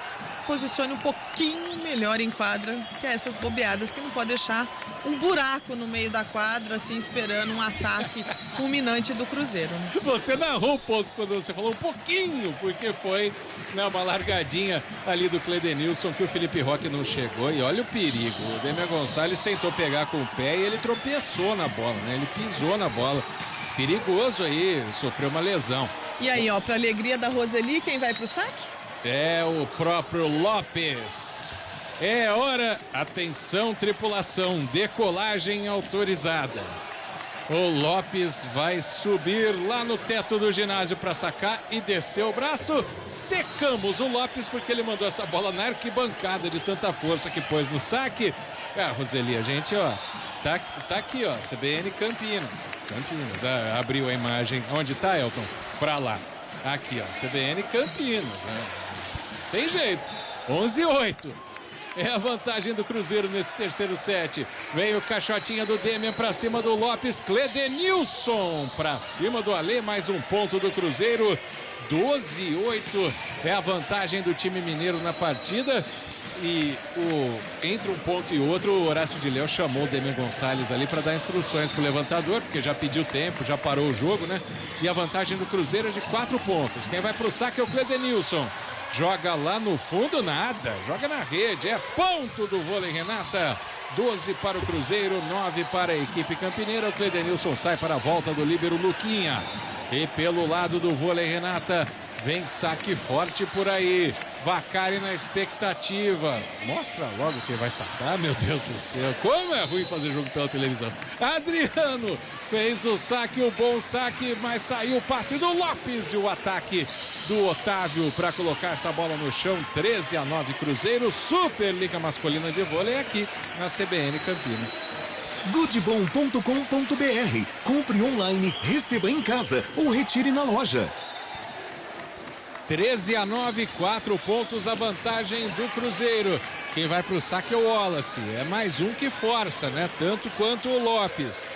posicione um pouquinho melhor em quadra, que é essas bobeadas que não pode deixar um buraco no meio da quadra, assim, esperando um ataque fulminante do Cruzeiro, né? Você narrou o ponto quando você falou um pouquinho, porque foi uma largadinha ali do Cledenilson que o Felipe Roque não chegou. E olha o perigo, o Demian Gonçalves tentou pegar com o pé e ele tropeçou na bola, né? Ele pisou na bola. Perigoso aí, sofreu uma lesão. E aí, ó, para alegria da Roseli, quem vai pro saque? É o próprio Lopes. É hora, atenção tripulação, decolagem autorizada. O Lopes vai subir lá no teto do ginásio para sacar e descer o braço. Secamos o Lopes porque ele mandou essa bola na arquibancada de tanta força que pôs no saque. Roseli, a gente, ó, tá aqui, ó, CBN Campinas. Abriu a imagem. Onde tá, Elton? Pra lá. Aqui, ó, CBN Campinas, né? Tem jeito. 11-8. É a vantagem do Cruzeiro nesse terceiro set. Vem o caixotinha do Demian pra cima do Lopes. Cledenilson pra cima do Alê. Mais um ponto do Cruzeiro. 12-8. É a vantagem do time mineiro na partida. E entre um ponto e outro, o Horácio de Léo chamou o Demian Gonçalves ali para dar instruções pro levantador, porque já pediu tempo, já parou o jogo, né? E a vantagem do Cruzeiro é de 4 pontos. Quem vai pro saque é o Cledenilson. Joga lá no fundo, nada. Joga na rede. É ponto do vôlei Renata. 12 para o Cruzeiro, 9 para a equipe campineira. O Cledenilson sai para a volta do líbero Luquinha. E pelo lado do vôlei Renata, vem saque forte por aí. Vacari na expectativa. Mostra logo quem vai sacar, meu Deus do céu. Como é ruim fazer jogo pela televisão. Adriano fez o saque, o bom saque, mas saiu o passe do Lopes e o ataque do Otávio para colocar essa bola no chão. 13-9 Cruzeiro, Superliga Masculina de Vôlei aqui na CBN Campinas. Goodbom.com.br. Compre online, receba em casa ou retire na loja. 13-9, 4 pontos a vantagem do Cruzeiro. Quem vai para o saque é o Wallace. É mais um que força, né? Tanto quanto o Lopes.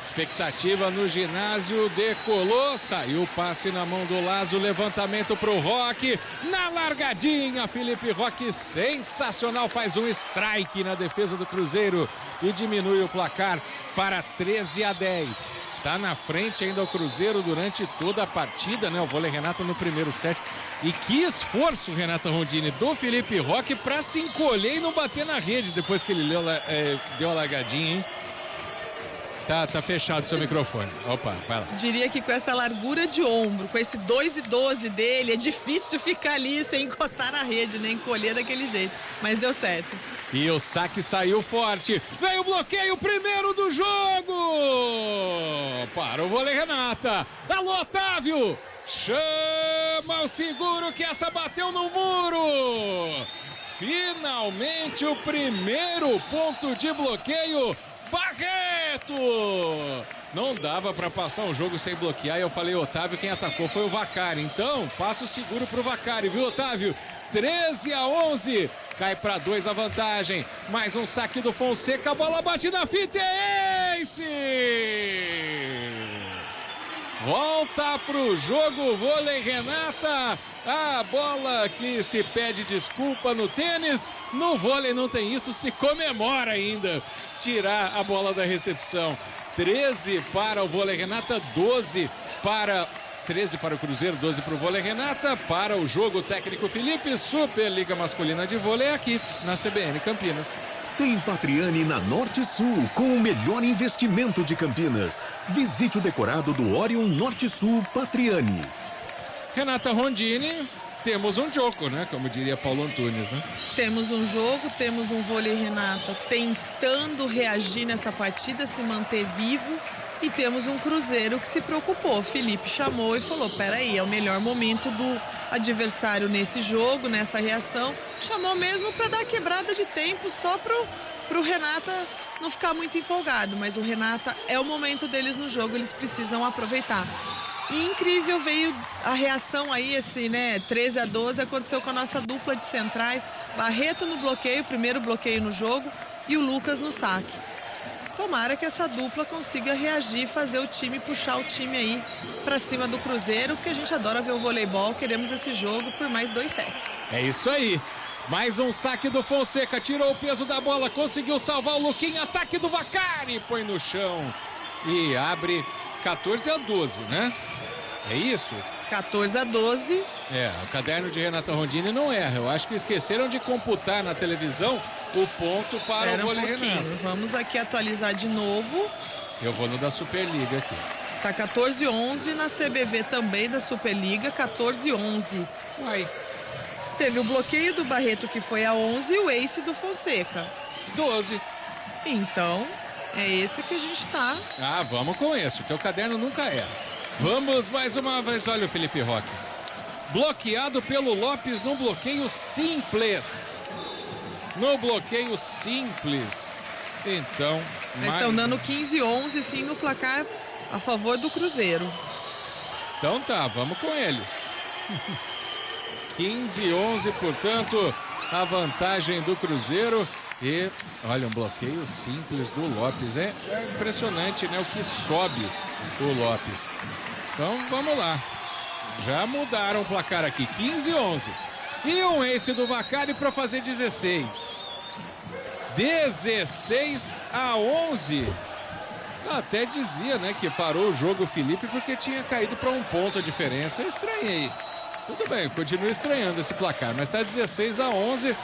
Expectativa no ginásio, decolou, saiu o passe na mão do Lazo, levantamento para o Roque, na largadinha, Felipe Roque, sensacional, faz um strike na defesa do Cruzeiro e diminui o placar para 13-10. Tá na frente ainda o Cruzeiro durante toda a partida, né? O vôlei Renata no primeiro set. E que esforço, Renata Rondini, do Felipe Roque para se encolher e não bater na rede depois que ele deu a largadinha, hein? Tá fechado seu microfone. Opa, vai lá. Diria que com essa largura de ombro, com esse 2-12 dele, é difícil ficar ali sem encostar na rede, nem encolher daquele jeito. Mas deu certo. E o saque saiu forte. Veio o bloqueio, primeiro do jogo! Para o vôlei Renata. Alô, Otávio! Chama o seguro que essa bateu no muro! Finalmente o primeiro ponto de bloqueio. Barreto Renato! Não dava para passar um jogo sem bloquear. E eu falei, Otávio, quem atacou foi o Vaccari. Então, passo seguro pro Vaccari, viu, Otávio? 13-11. Cai para 2 a vantagem. Mais um saque do Fonseca. A bola bate na fita. É Ace! Volta pro jogo, vôlei Renata. A bola que se pede desculpa no tênis. No vôlei não tem isso, se comemora ainda. Tirar a bola da recepção. 13 para o vôlei Renata, 13 para o Cruzeiro, 12 para o vôlei Renata. Para o jogo técnico Felipe, Superliga Masculina de Vôlei aqui na CBN Campinas. Tem Patriani na Norte Sul, com o melhor investimento de Campinas. Visite o decorado do Orion Norte Sul Patriani. Renata Rondini, temos um jogo, né? Como diria Paulo Antunes, né? Temos um jogo, temos um vôlei Renata tentando reagir nessa partida, se manter vivo. E temos um Cruzeiro que se preocupou. Felipe chamou e falou, peraí, é o melhor momento do adversário nesse jogo, nessa reação. Chamou mesmo para dar quebrada de tempo, só pro Renata não ficar muito empolgado. Mas o Renata é o momento deles no jogo, eles precisam aproveitar. E incrível veio a reação aí, esse, 13-12, aconteceu com a nossa dupla de centrais. Barreto no bloqueio, primeiro bloqueio no jogo, e o Lucas no saque. Tomara que essa dupla consiga reagir, fazer o time, puxar o time aí pra cima do Cruzeiro, porque a gente adora ver o voleibol, queremos esse jogo por mais 2 sets. É isso aí. Mais um saque do Fonseca, tirou o peso da bola, conseguiu salvar o Luquinha, ataque do Vaccari, põe no chão e abre 14-12, né? É isso? 14-12. O caderno de Renata Rondini não erra. Eu acho que esqueceram de computar na televisão o ponto para o vôlei Renata. Vamos aqui atualizar de novo. Eu vou no da Superliga aqui. Tá 14-11 na CBV também da Superliga, 14-11. Uai. Teve o bloqueio do Barreto que foi a 11 e o ace do Fonseca. 12. Então, é esse que a gente tá. Ah, vamos com esse. O teu caderno nunca erra. Vamos mais uma vez. Olha o Felipe Roque. Bloqueado pelo Lopes no bloqueio simples. No bloqueio simples. Então, mas estão dando 15-11 sim no placar a favor do Cruzeiro. Então tá, vamos com eles. 15-11, portanto, a vantagem do Cruzeiro. E olha, um bloqueio simples do Lopes. É impressionante, né? O que sobe o Lopes. Então vamos lá. Já mudaram o placar aqui, 15-11. E um ace do Vaccari para fazer 16. 16-11. Até dizia, né, que parou o jogo o Felipe porque tinha caído para 1 ponto a diferença. Eu estranhei. Tudo bem, eu continuo estranhando esse placar, mas está 16-11.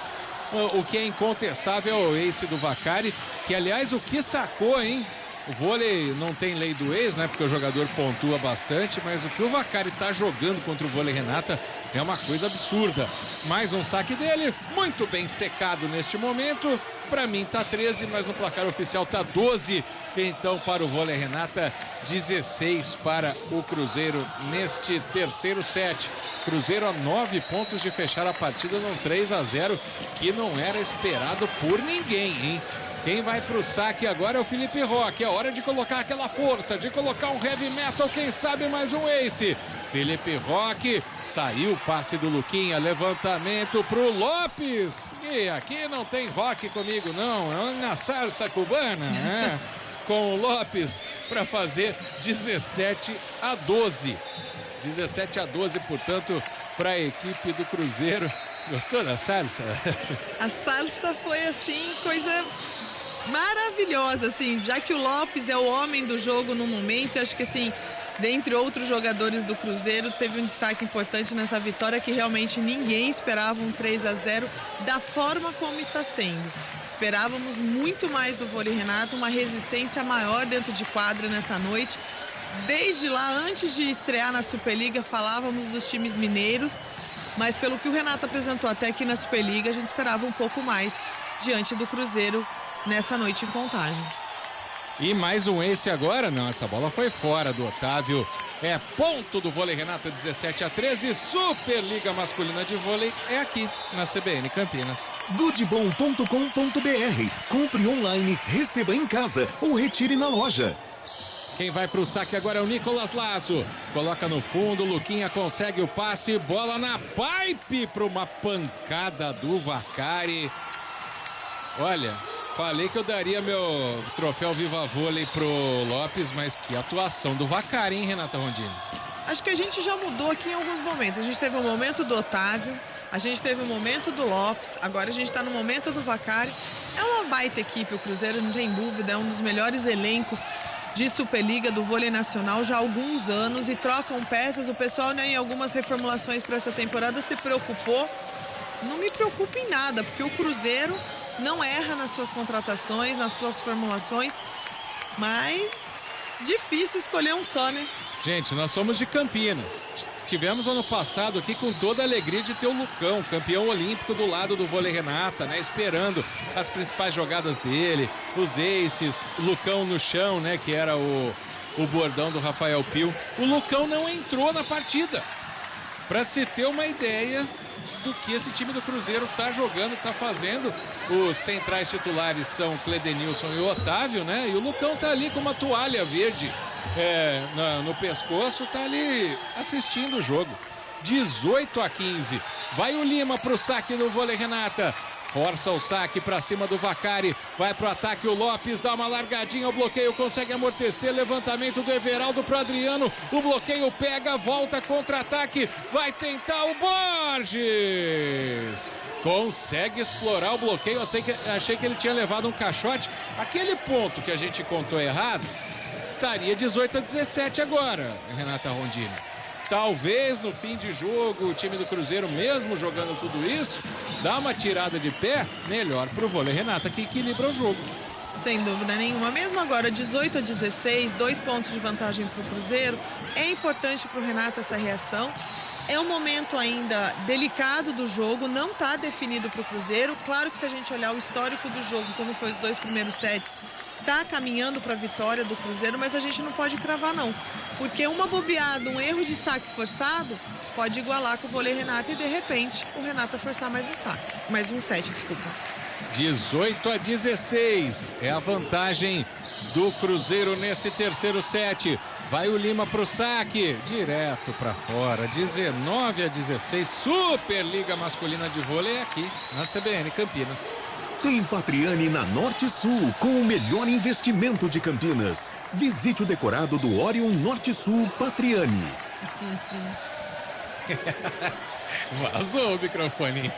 O que é incontestável é o ace do Vaccari, que aliás o que sacou, hein? O vôlei não tem lei do ex, né? Porque o jogador pontua bastante, mas o que o Vaccari tá jogando contra o vôlei Renata é uma coisa absurda. Mais um saque dele, muito bem secado neste momento. Para mim tá 13, mas no placar oficial tá 12. Então para o vôlei Renata, 16 para o Cruzeiro neste terceiro set. Cruzeiro a 9 pontos de fechar a partida num 3-0, que não era esperado por ninguém, hein? Quem vai pro saque agora é o Felipe Roque. É hora de colocar aquela força, de colocar um heavy metal, quem sabe mais um ace. Felipe Roque, saiu o passe do Luquinha, levantamento pro Lopes. E aqui não tem rock comigo não, é na salsa cubana, né? Com o Lopes para fazer 17-12. 17-12, portanto, para a equipe do Cruzeiro. Gostou da salsa? A salsa foi assim, coisa maravilhosa, assim, já que o Lopes é o homem do jogo no momento, acho que assim, dentre outros jogadores do Cruzeiro, teve um destaque importante nessa vitória que realmente ninguém esperava um 3-0 da forma como está sendo. Esperávamos muito mais do vôlei Renato, uma resistência maior dentro de quadra nessa noite. Desde lá, antes de estrear na Superliga, falávamos dos times mineiros, mas pelo que o Renato apresentou até aqui na Superliga, a gente esperava um pouco mais diante do Cruzeiro nessa noite em Contagem. E mais um ace agora? Não, essa bola foi fora do Otávio. É ponto do vôlei Renata, 17-13. Superliga Masculina de Vôlei é aqui na CBN Campinas. Goodbom.com.br. Compre online, receba em casa ou retire na loja. Quem vai pro saque agora é o Nicolas Lasso. Coloca no fundo, Luquinha consegue o passe, bola na pipe para uma pancada do Vacari. Olha, falei que eu daria meu troféu Viva Vôlei pro Lopes, mas que atuação do Vacari, hein, Renata Rondini? Acho que a gente já mudou aqui em alguns momentos. A gente teve um momento do Otávio, a gente teve um momento do Lopes, agora a gente está no momento do Vacari. É uma baita equipe, o Cruzeiro, não tem dúvida, é um dos melhores elencos de Superliga do vôlei nacional já há alguns anos e trocam peças. O pessoal, né, em algumas reformulações para essa temporada se preocupou. Não me preocupa em nada, porque o Cruzeiro não erra nas suas contratações, nas suas formulações, mas difícil escolher um só, né? Gente, nós somos de Campinas. Estivemos ano passado aqui com toda a alegria de ter o Lucão, campeão olímpico do lado do vôlei Renata, né? Esperando as principais jogadas dele, os aces, Lucão no chão, né? Que era o bordão do Rafael Pio. O Lucão não entrou na partida. Para se ter uma ideia do que esse time do Cruzeiro tá jogando, tá fazendo. Os centrais titulares são Cledenilson e o Otávio, né? E o Lucão tá ali com uma toalha verde no pescoço, tá ali assistindo o jogo. 18-15. Vai o Lima pro saque do vôlei Renata. Força o saque para cima do Vacari. Vai pro ataque o Lopes, dá uma largadinha, o bloqueio consegue amortecer. Levantamento do Everaldo pro Adriano. O bloqueio pega, volta, contra-ataque. Vai tentar o Borges. Consegue explorar o bloqueio. Achei que ele tinha levado um caixote. Aquele ponto que a gente contou errado, estaria 18-17 agora, Renata Rondini. Talvez no fim de jogo o time do Cruzeiro, mesmo jogando tudo isso, dá uma tirada de pé, melhor pro vôlei Renata, que equilibra o jogo. Sem dúvida nenhuma. Mesmo agora, 18-16, 2 pontos de vantagem pro Cruzeiro. É importante pro Renata essa reação. É um momento ainda delicado do jogo, não está definido para o Cruzeiro. Claro que se a gente olhar o histórico do jogo, como foi os 2 primeiros sets, está caminhando para a vitória do Cruzeiro, mas a gente não pode cravar não. Porque uma bobeada, um erro de saque forçado, pode igualar com o vôlei Renata e de repente o Renata forçar mais um saque. Mais um set, desculpa. 18-16 é a vantagem do Cruzeiro nesse terceiro set. Vai o Lima pro saque, direto para fora, 19-16, Superliga Masculina de Vôlei aqui na CBN Campinas. Tem Patriani na Norte Sul, com o melhor investimento de Campinas. Visite o decorado do Orion Norte Sul Patriani. Vazou o microfone.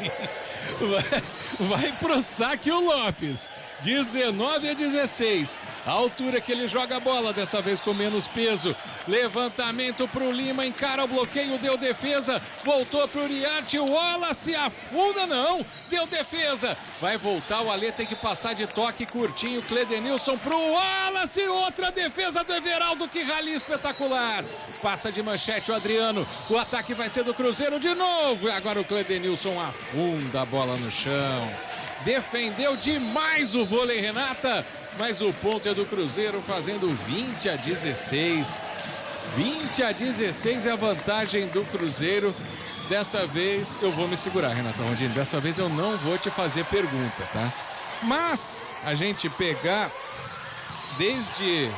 Vai pro saque o Lopes. 19-16. A altura que ele joga a bola, dessa vez com menos peso. Levantamento pro Lima, encara o bloqueio, deu defesa. Voltou pro Uriarte, o Wallace afunda, não. Deu defesa. Vai voltar, o Alê tem que passar de toque curtinho. Cledenilson pro Wallace. Outra defesa do Everaldo, que rali espetacular. Passa de manchete o Adriano. O ataque vai ser do Cruzeiro de novo. E agora o Cledenilson afunda a bola no chão. Defendeu demais o vôlei Renata, mas o ponto é do Cruzeiro, fazendo 20-16. 20-16 é a vantagem do Cruzeiro. Dessa vez eu vou me segurar, Renata Rondini. Dessa vez eu não vou te fazer pergunta, tá? Mas a gente pegar desde...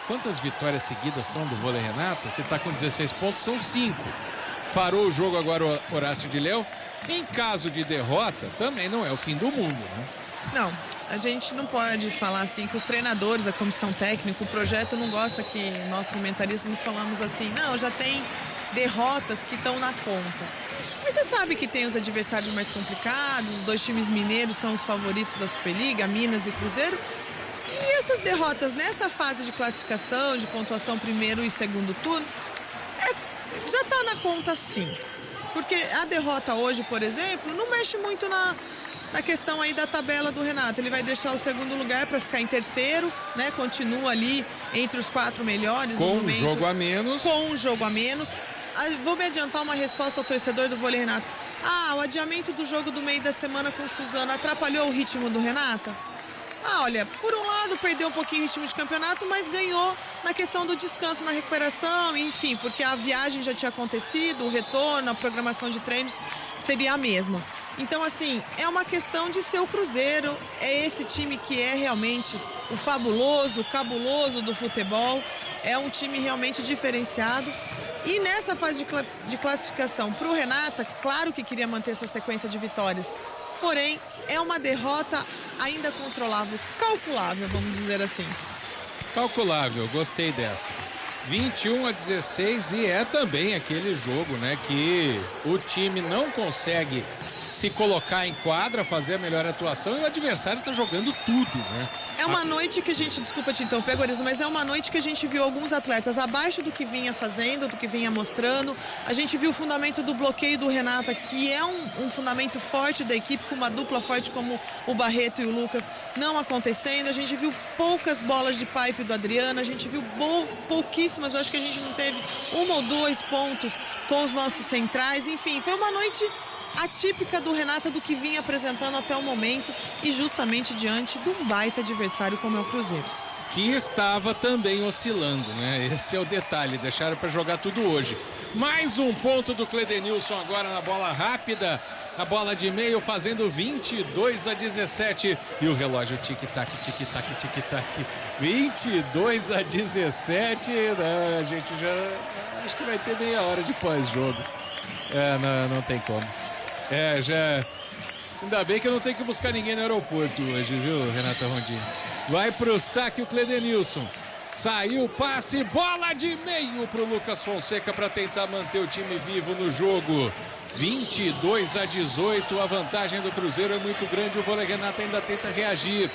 Quantas vitórias seguidas são do vôlei Renata? Você tá com 16 pontos, são 5. Parou o jogo agora o Horácio de Léo. Em caso de derrota, também não é o fim do mundo, né? Não, a gente não pode falar assim que os treinadores, a comissão técnica, o projeto não gosta que nós comentaristas falamos assim, não, já tem derrotas que estão na conta. Mas você sabe que tem os adversários mais complicados, os 2 times mineiros são os favoritos da Superliga, Minas e Cruzeiro. E essas derrotas nessa fase de classificação, de pontuação primeiro e segundo turno, já está na conta sim. Porque a derrota hoje, por exemplo, não mexe muito na questão aí da tabela do Renato. Ele vai deixar o segundo lugar para ficar em terceiro, né? Continua ali entre os 4 melhores. Com no momento, um jogo a menos. Com um jogo a menos. Vou me adiantar uma resposta ao torcedor do vôlei Renato. O adiamento do jogo do meio da semana com o Suzano atrapalhou o ritmo do Renata? Olha, por um lado perdeu um pouquinho o ritmo de campeonato, mas ganhou na questão do descanso, na recuperação, enfim, porque a viagem já tinha acontecido, o retorno, a programação de treinos seria a mesma. Então, assim, é uma questão de ser o Cruzeiro, é esse time que é realmente o fabuloso, o cabuloso do futebol, é um time realmente diferenciado. E nessa fase de classificação para o Renata, claro que queria manter sua sequência de vitórias, porém é uma derrota ainda controlável, calculável, vamos dizer assim. Calculável, gostei dessa. 21-16 e é também aquele jogo, né, que o time não consegue se colocar em quadra, fazer a melhor atuação e o adversário está jogando tudo, né? É uma noite que a gente, desculpa te interromper, Gorizo, mas é uma noite que a gente viu alguns atletas abaixo do que vinha fazendo, do que vinha mostrando. A gente viu o fundamento do bloqueio do Renata, que é um fundamento forte da equipe, com uma dupla forte como o Barreto e o Lucas não acontecendo. A gente viu poucas bolas de pipe do Adriano, a gente viu pouquíssimas, eu acho que a gente não teve 1 ou 2 pontos com os nossos centrais. Enfim, foi uma noite atípica do Renata, do que vinha apresentando até o momento e justamente diante de um baita adversário como é o Cruzeiro. Que estava também oscilando, né? Esse é o detalhe, deixaram para jogar tudo hoje. Mais um ponto do Cledenilson agora na bola rápida, a bola de meio fazendo 22-17 e o relógio tic-tac, tic-tac, tic-tac, 22-17, né? A gente já acho que vai ter meia hora de pós-jogo. Não tem como. Ainda bem que eu não tenho que buscar ninguém no aeroporto hoje, viu, Renata Rondini? Vai pro saque o Cledenilson. Saiu o passe, bola de meio pro Lucas Fonseca para tentar manter o time vivo no jogo. 22-18, a vantagem do Cruzeiro é muito grande, o vôlei Renata ainda tenta reagir.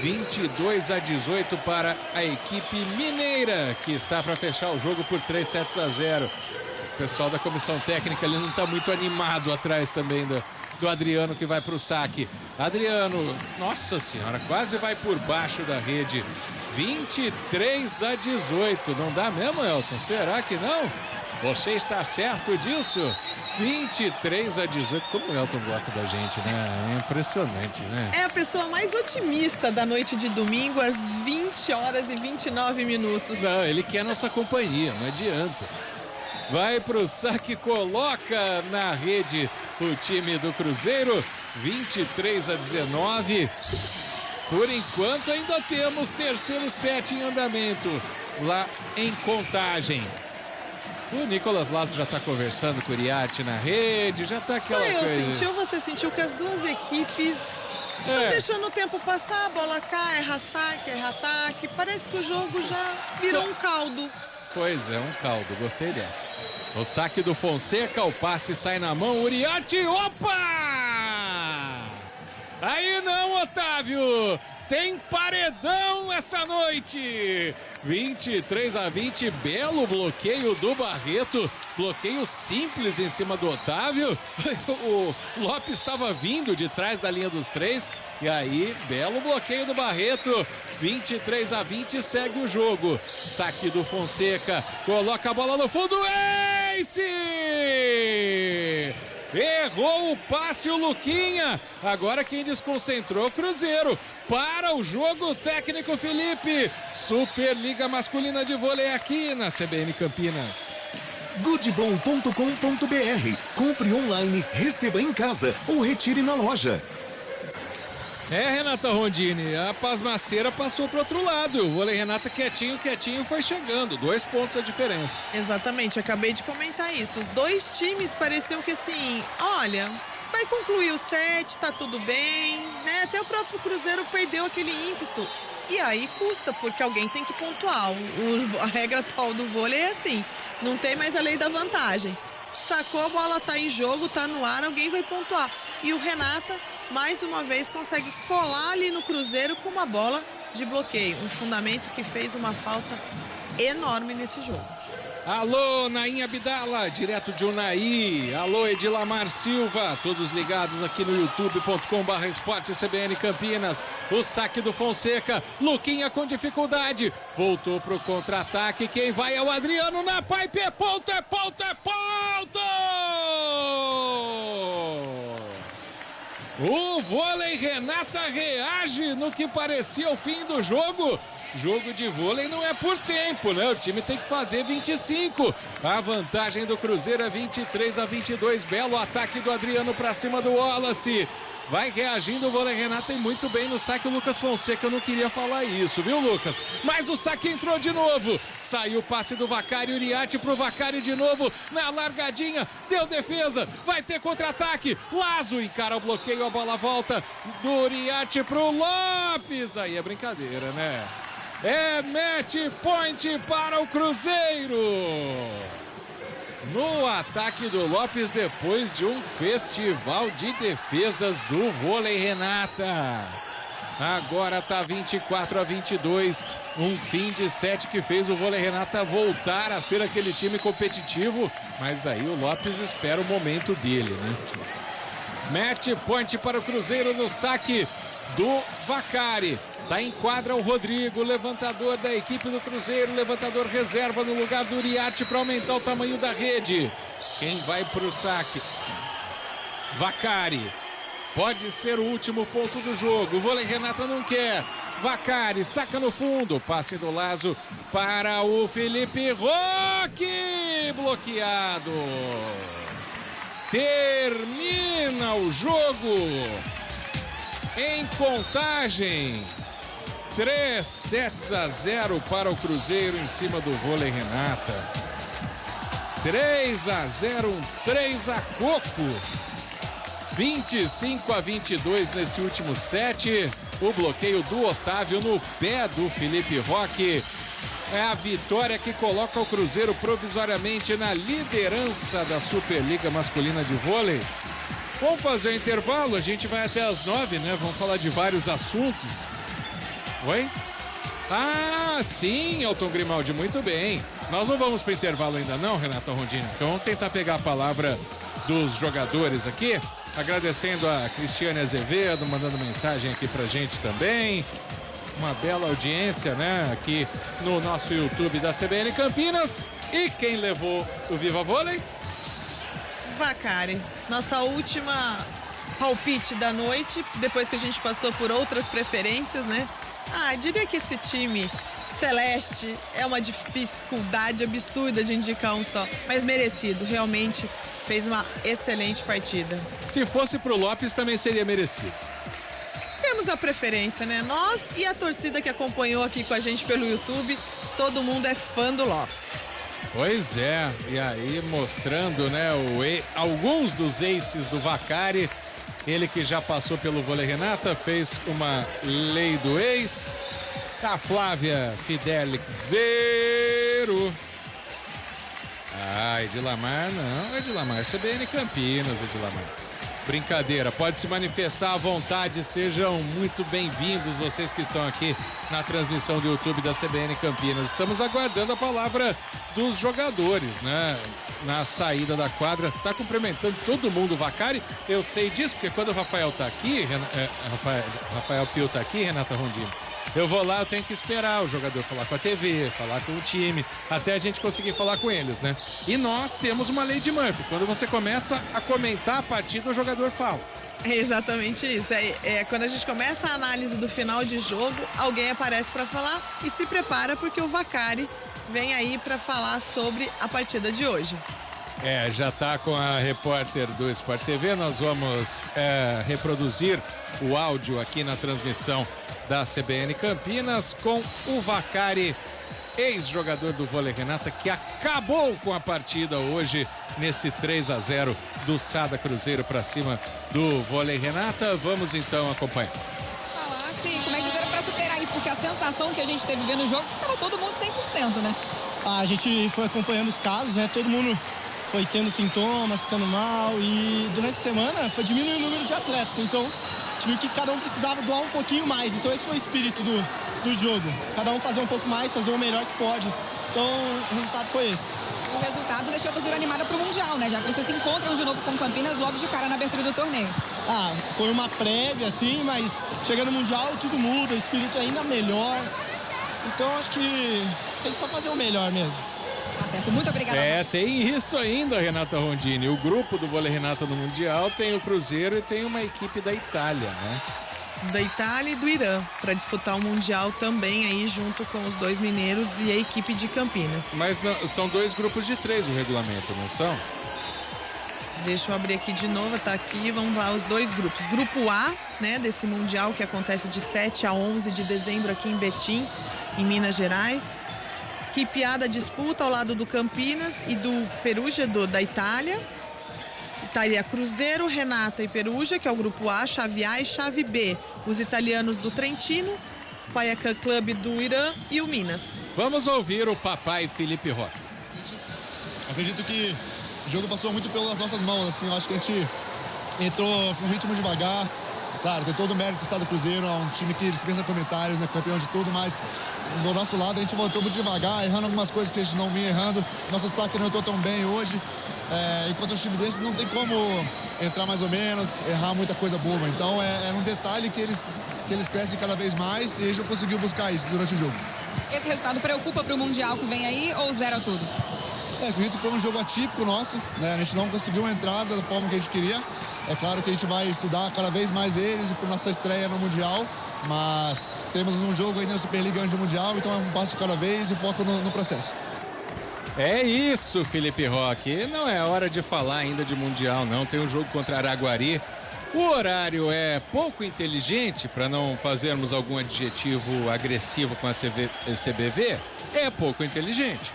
22-18 para a equipe mineira, que está para fechar o jogo por 3-0. O pessoal da comissão técnica ali não está muito animado atrás também do Adriano, que vai para o saque. Adriano, nossa senhora, quase vai por baixo da rede. 23-18, não dá mesmo, Elton? Será que não? Você está certo disso? 23-18, como o Elton gosta da gente, né? É impressionante, né? É a pessoa mais otimista da noite de domingo, às 20h29. Não, ele quer nossa companhia, não adianta. Vai pro saque, coloca na rede o time do Cruzeiro, 23-19. Por enquanto ainda temos terceiro set em andamento lá em Contagem. O Nicolas Lasso já está conversando com o Uriarte na rede, já está aquela coisa. Você sentiu que as duas equipes estão deixando o tempo passar, a bola cai, erra saque, erra ataque. Parece que o jogo já virou um caldo. Pois é, um caldo, gostei dessa. O saque do Fonseca, o passe sai na mão, Uriarte, opa! Aí não, Otávio! Tem paredão essa noite! 23-20, belo bloqueio do Barreto, bloqueio simples em cima do Otávio. O Lopes estava vindo de trás da linha dos 3, e aí, belo bloqueio do Barreto. 23-20, segue o jogo. Saque do Fonseca, coloca a bola no fundo, Ace! Errou o passe o Luquinha. Agora quem desconcentrou o Cruzeiro. Para o jogo técnico Felipe. Superliga Masculina de Vôlei aqui na CBN Campinas. Goodbom.com.br. Compre online, receba em casa ou retire na loja. Renata Rondini, a pasmaceira passou para o outro lado. O vôlei Renata quietinho foi chegando. 2 pontos a diferença. Exatamente, acabei de comentar isso. Os dois times pareciam que assim, olha, vai concluir o set, tá tudo bem, né? Até o próprio Cruzeiro perdeu aquele ímpeto. E aí custa, porque alguém tem que pontuar. A regra atual do vôlei é assim, não tem mais a lei da vantagem. Sacou, a bola tá em jogo, tá no ar, alguém vai pontuar. E o Renata, mais uma vez, consegue colar ali no Cruzeiro com uma bola de bloqueio. Um fundamento que fez uma falta enorme nesse jogo. Alô, Nainha Abdala, direto de Unai. Alô, Edilamar Silva, todos ligados aqui no youtube.com/esporte CBN Campinas. O saque do Fonseca, Luquinha com dificuldade, voltou pro contra-ataque, quem vai é o Adriano na pipe, é ponto, é ponto, é ponto! O vôlei Renata reage no que parecia o fim do jogo. Jogo de vôlei não é por tempo, né? O time tem que fazer 25. A vantagem do Cruzeiro é 23-22. Belo ataque do Adriano pra cima do Wallace. Vai reagindo o Vôlei Renata e muito bem no saque o Lucas Fonseca. Eu não queria falar isso, viu, Lucas? Mas o saque entrou de novo. Saiu o passe do Vacari, Uriarte pro Vacari de novo. Na largadinha, deu defesa. Vai ter contra-ataque. Lazo encara o bloqueio, a bola volta do Uriarte pro Lopes. Aí é brincadeira, né? É match point para o Cruzeiro. No ataque do Lopes, depois de um festival de defesas do Vôlei Renata. Agora tá 24-22, um fim de set que fez o Vôlei Renata voltar a ser aquele time competitivo, mas aí o Lopes espera o momento dele, né? Match point para o Cruzeiro no saque do Vacari. Tá em quadra o Rodrigo, levantador da equipe do Cruzeiro, levantador reserva no lugar do Uriarte para aumentar o tamanho da rede. Quem vai pro saque? Vacari. Pode ser o último ponto do jogo. O Vôlei Renata não quer. Vacari saca no fundo. Passe do Lazo para o Felipe Roque. Bloqueado. Termina o jogo em contagem. 3-0 para o Cruzeiro em cima do Vôlei Renata. 3-0, um 3 a coco. 25-22 nesse último set. O bloqueio do Otávio no pé do Felipe Roque. É a vitória que coloca o Cruzeiro provisoriamente na liderança da Superliga Masculina de Vôlei. Vamos fazer o intervalo, a gente vai até as 9, né? Vamos falar de vários assuntos. Oi? Ah, sim, Elton Grimaldi, muito bem. Nós não vamos para o intervalo ainda não, Renata Rondini. Então vamos tentar pegar a palavra dos jogadores aqui. Agradecendo a Cristiane Azevedo, mandando mensagem aqui pra gente também. Uma bela audiência, né? Aqui no nosso YouTube da CBN Campinas. E quem levou o Viva Vôlei? Vacari. Nossa última palpite da noite, depois que a gente passou por outras preferências, né? Diria que esse time celeste é uma dificuldade absurda de indicar um só, mas merecido, realmente fez uma excelente partida. Se fosse pro Lopes também seria merecido. Temos a preferência, né? Nós e a torcida que acompanhou aqui com a gente pelo YouTube, todo mundo é fã do Lopes. Pois é, e aí mostrando, né, alguns dos aces do Vacari. Ele que já passou pelo Vôlei Renata, fez uma lei do ex. A Flávia Fidelix 0. Edilamar não, Edilamar CBN Campinas, Edilamar. Brincadeira, pode se manifestar à vontade, sejam muito bem-vindos vocês que estão aqui na transmissão do YouTube da CBN Campinas. Estamos aguardando a palavra dos jogadores, né? Na saída da quadra, tá cumprimentando todo mundo o Vacari. Eu sei disso, porque quando o Rafael tá aqui, Rafael Pio tá aqui, Renata Rondini, eu vou lá, eu tenho que esperar o jogador falar com a TV, falar com o time, até a gente conseguir falar com eles, né? E nós temos uma lei de Murphy. Quando você começa a comentar a partida, o jogador fala. É exatamente isso. Quando a gente começa a análise do final de jogo, alguém aparece para falar e se prepara porque o Vacari vem aí para falar sobre a partida de hoje. Já tá com a repórter do Sport TV. Nós vamos reproduzir o áudio aqui na transmissão da CBN Campinas com o Vacari, ex-jogador do Vôlei Renata, que acabou com a partida hoje nesse 3-0 do Sada Cruzeiro para cima do Vôlei Renata. Vamos então acompanhar. Falar assim, como é que fizeram para superar isso? Porque a sensação que a gente teve vendo o jogo, tava todo mundo 100%, né? A gente foi acompanhando os casos, né? Todo mundo foi tendo sintomas, ficando mal, e durante a semana foi diminuindo o número de atletas. Então, viu que cada um precisava doar um pouquinho mais. Então esse foi o espírito do jogo. Cada um fazer um pouco mais, fazer o melhor que pode. Então o resultado foi esse. O resultado deixou a torcida animada pro Mundial, né? Já que vocês se encontram de novo com Campinas logo de cara na abertura do torneio. Foi uma prévia, assim, mas chegando no Mundial tudo muda, o espírito é ainda melhor. Então acho que tem que só fazer o melhor mesmo. Tá certo, muito obrigada. Tem isso ainda, Renata Rondini. O grupo do Vôlei Renata no Mundial tem o Cruzeiro e tem uma equipe da Itália, né? da Itália e do Irã para disputar o Mundial também aí junto com os 2 mineiros e a equipe de Campinas. Mas são 2 grupos de 3 o regulamento, não são? Deixa eu abrir aqui de novo, tá aqui, vamos lá, os 2 grupos. Grupo A, né, desse Mundial que acontece de 7 a 11 de dezembro aqui em Betim, em Minas Gerais. Equipeada disputa ao lado do Campinas e do Perugia da Itália. Estaria Cruzeiro, Renata e Perugia, que é o grupo A, chave A e chave B. Os italianos do Trentino, Payakan Club do Irã e o Minas. Vamos ouvir o papai Felipe Roque. Acredito que o jogo passou muito pelas nossas mãos, assim, eu acho que a gente entrou com ritmo devagar. Claro, tem todo o mérito do Estado do Cruzeiro, é um time que dispensa comentários, né, campeão de tudo, mas do nosso lado a gente voltou muito devagar, errando algumas coisas que a gente não vinha errando. Nosso saque não entrou tão bem hoje. Enquanto um time desses não tem como entrar mais ou menos, errar muita coisa boba. Então é um detalhe que eles crescem cada vez mais e a gente não conseguiu buscar isso durante o jogo. Esse resultado preocupa para o Mundial que vem aí ou zera tudo? Acredito que foi um jogo atípico nosso, né? A gente não conseguiu entrar da forma que a gente queria. É claro que a gente vai estudar cada vez mais eles para nossa estreia no Mundial, mas temos um jogo ainda na Superliga antes do Mundial, então é um passo de cada vez e foco no processo. É isso, Felipe Roque. Não é hora de falar ainda de Mundial, não. Tem um jogo contra Araguari. O horário é pouco inteligente, para não fazermos algum adjetivo agressivo com a CBV. É pouco inteligente.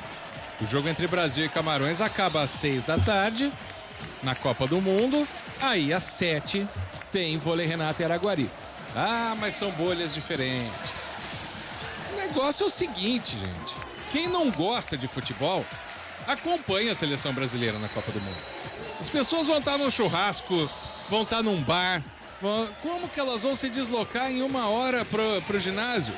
O jogo entre Brasil e Camarões acaba às 6 da tarde, na Copa do Mundo. Aí, às 7, tem Vôlei Renata e Araguari. Ah, mas são bolhas diferentes. O negócio é o seguinte, gente. Quem não gosta de futebol, acompanha a seleção brasileira na Copa do Mundo. As pessoas vão estar no churrasco, vão estar num bar. Como que elas vão se deslocar em 1 hora pro ginásio?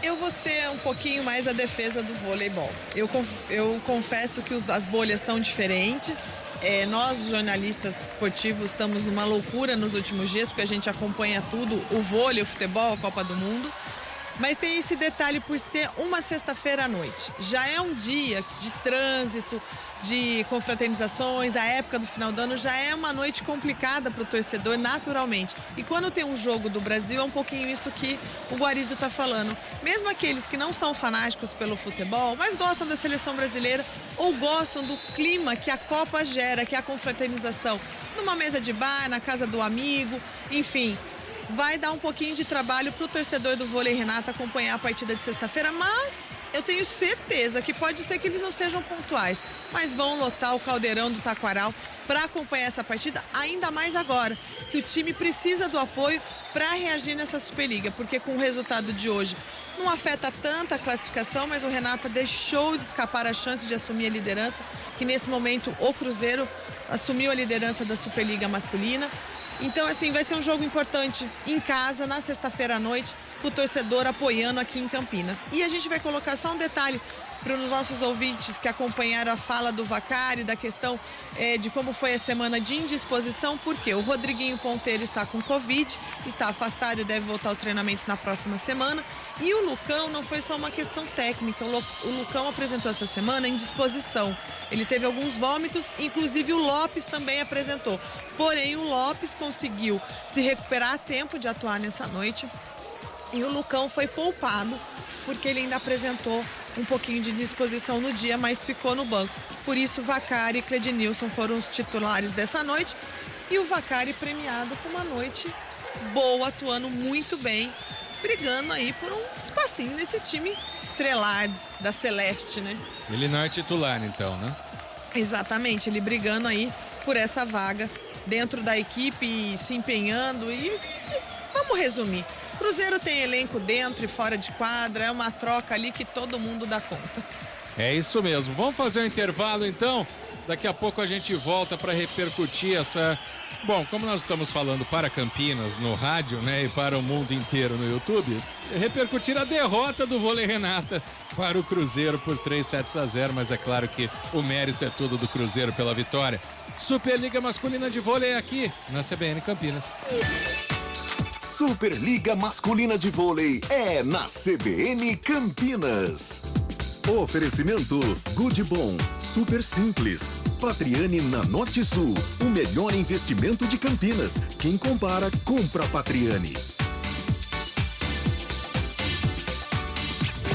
Eu vou ser um pouquinho mais a defesa do voleibol. Eu confesso que as bolhas são diferentes. Nós, jornalistas esportivos, estamos numa loucura nos últimos dias, porque a gente acompanha tudo, o vôlei, o futebol, a Copa do Mundo. Mas tem esse detalhe por ser uma sexta-feira à noite. Já é um dia de trânsito, de confraternizações, a época do final do ano já é uma noite complicada para o torcedor, naturalmente. E quando tem um jogo do Brasil, é um pouquinho isso que o Guarizo está falando. Mesmo aqueles que não são fanáticos pelo futebol, mas gostam da seleção brasileira ou gostam do clima que a Copa gera, que é a confraternização. Numa mesa de bar, na casa do amigo, enfim. Vai dar um pouquinho de trabalho para o torcedor do Vôlei Renata acompanhar a partida de sexta-feira, mas eu tenho certeza que pode ser que eles não sejam pontuais, mas vão lotar o caldeirão do Taquaral para acompanhar essa partida, ainda mais agora, que o time precisa do apoio para reagir nessa Superliga, porque com o resultado de hoje não afeta tanto a classificação, mas o Renata deixou de escapar a chance de assumir a liderança, que nesse momento o Cruzeiro assumiu a liderança da Superliga masculina. Então, assim, vai ser um jogo importante em casa, na sexta-feira à noite, o torcedor apoiando aqui em Campinas. E a gente vai colocar só um detalhe para os nossos ouvintes que acompanharam a fala do Vacari, da questão de como foi a semana de indisposição, porque o Rodriguinho Ponteiro está com Covid, está afastado e deve voltar aos treinamentos na próxima semana. E o Lucão não foi só uma questão técnica, o Lucão apresentou essa semana indisposição. Ele teve alguns vômitos, inclusive o Lopes também apresentou. Porém, o Lopes conseguiu se recuperar a tempo de atuar nessa noite e o Lucão foi poupado porque ele ainda apresentou um pouquinho de disposição no dia, mas ficou no banco. Por isso, Vacari e Cledinilson foram os titulares dessa noite e o Vacari premiado com uma noite boa, atuando muito bem, brigando aí por um espacinho nesse time estrelar da Celeste, né? Ele não é titular, então, né? Exatamente, ele brigando aí por essa vaga dentro da equipe, se empenhando e vamos resumir. Cruzeiro tem elenco dentro e fora de quadra, é uma troca ali que todo mundo dá conta. É isso mesmo. Vamos fazer um intervalo então? Daqui a pouco a gente volta para repercutir essa... Bom, como nós estamos falando para Campinas no rádio, né, e para o mundo inteiro no YouTube, repercutir a derrota do Vôlei Renata para o Cruzeiro por 3-0, mas é claro que o mérito é todo do Cruzeiro pela vitória. Superliga Masculina de Vôlei aqui na CBN Campinas. Superliga Masculina de Vôlei é na CBN Campinas. Oferecimento Good Bom, super simples. Patriani na Norte Sul, o melhor investimento de Campinas. Quem compara, compra Patriani.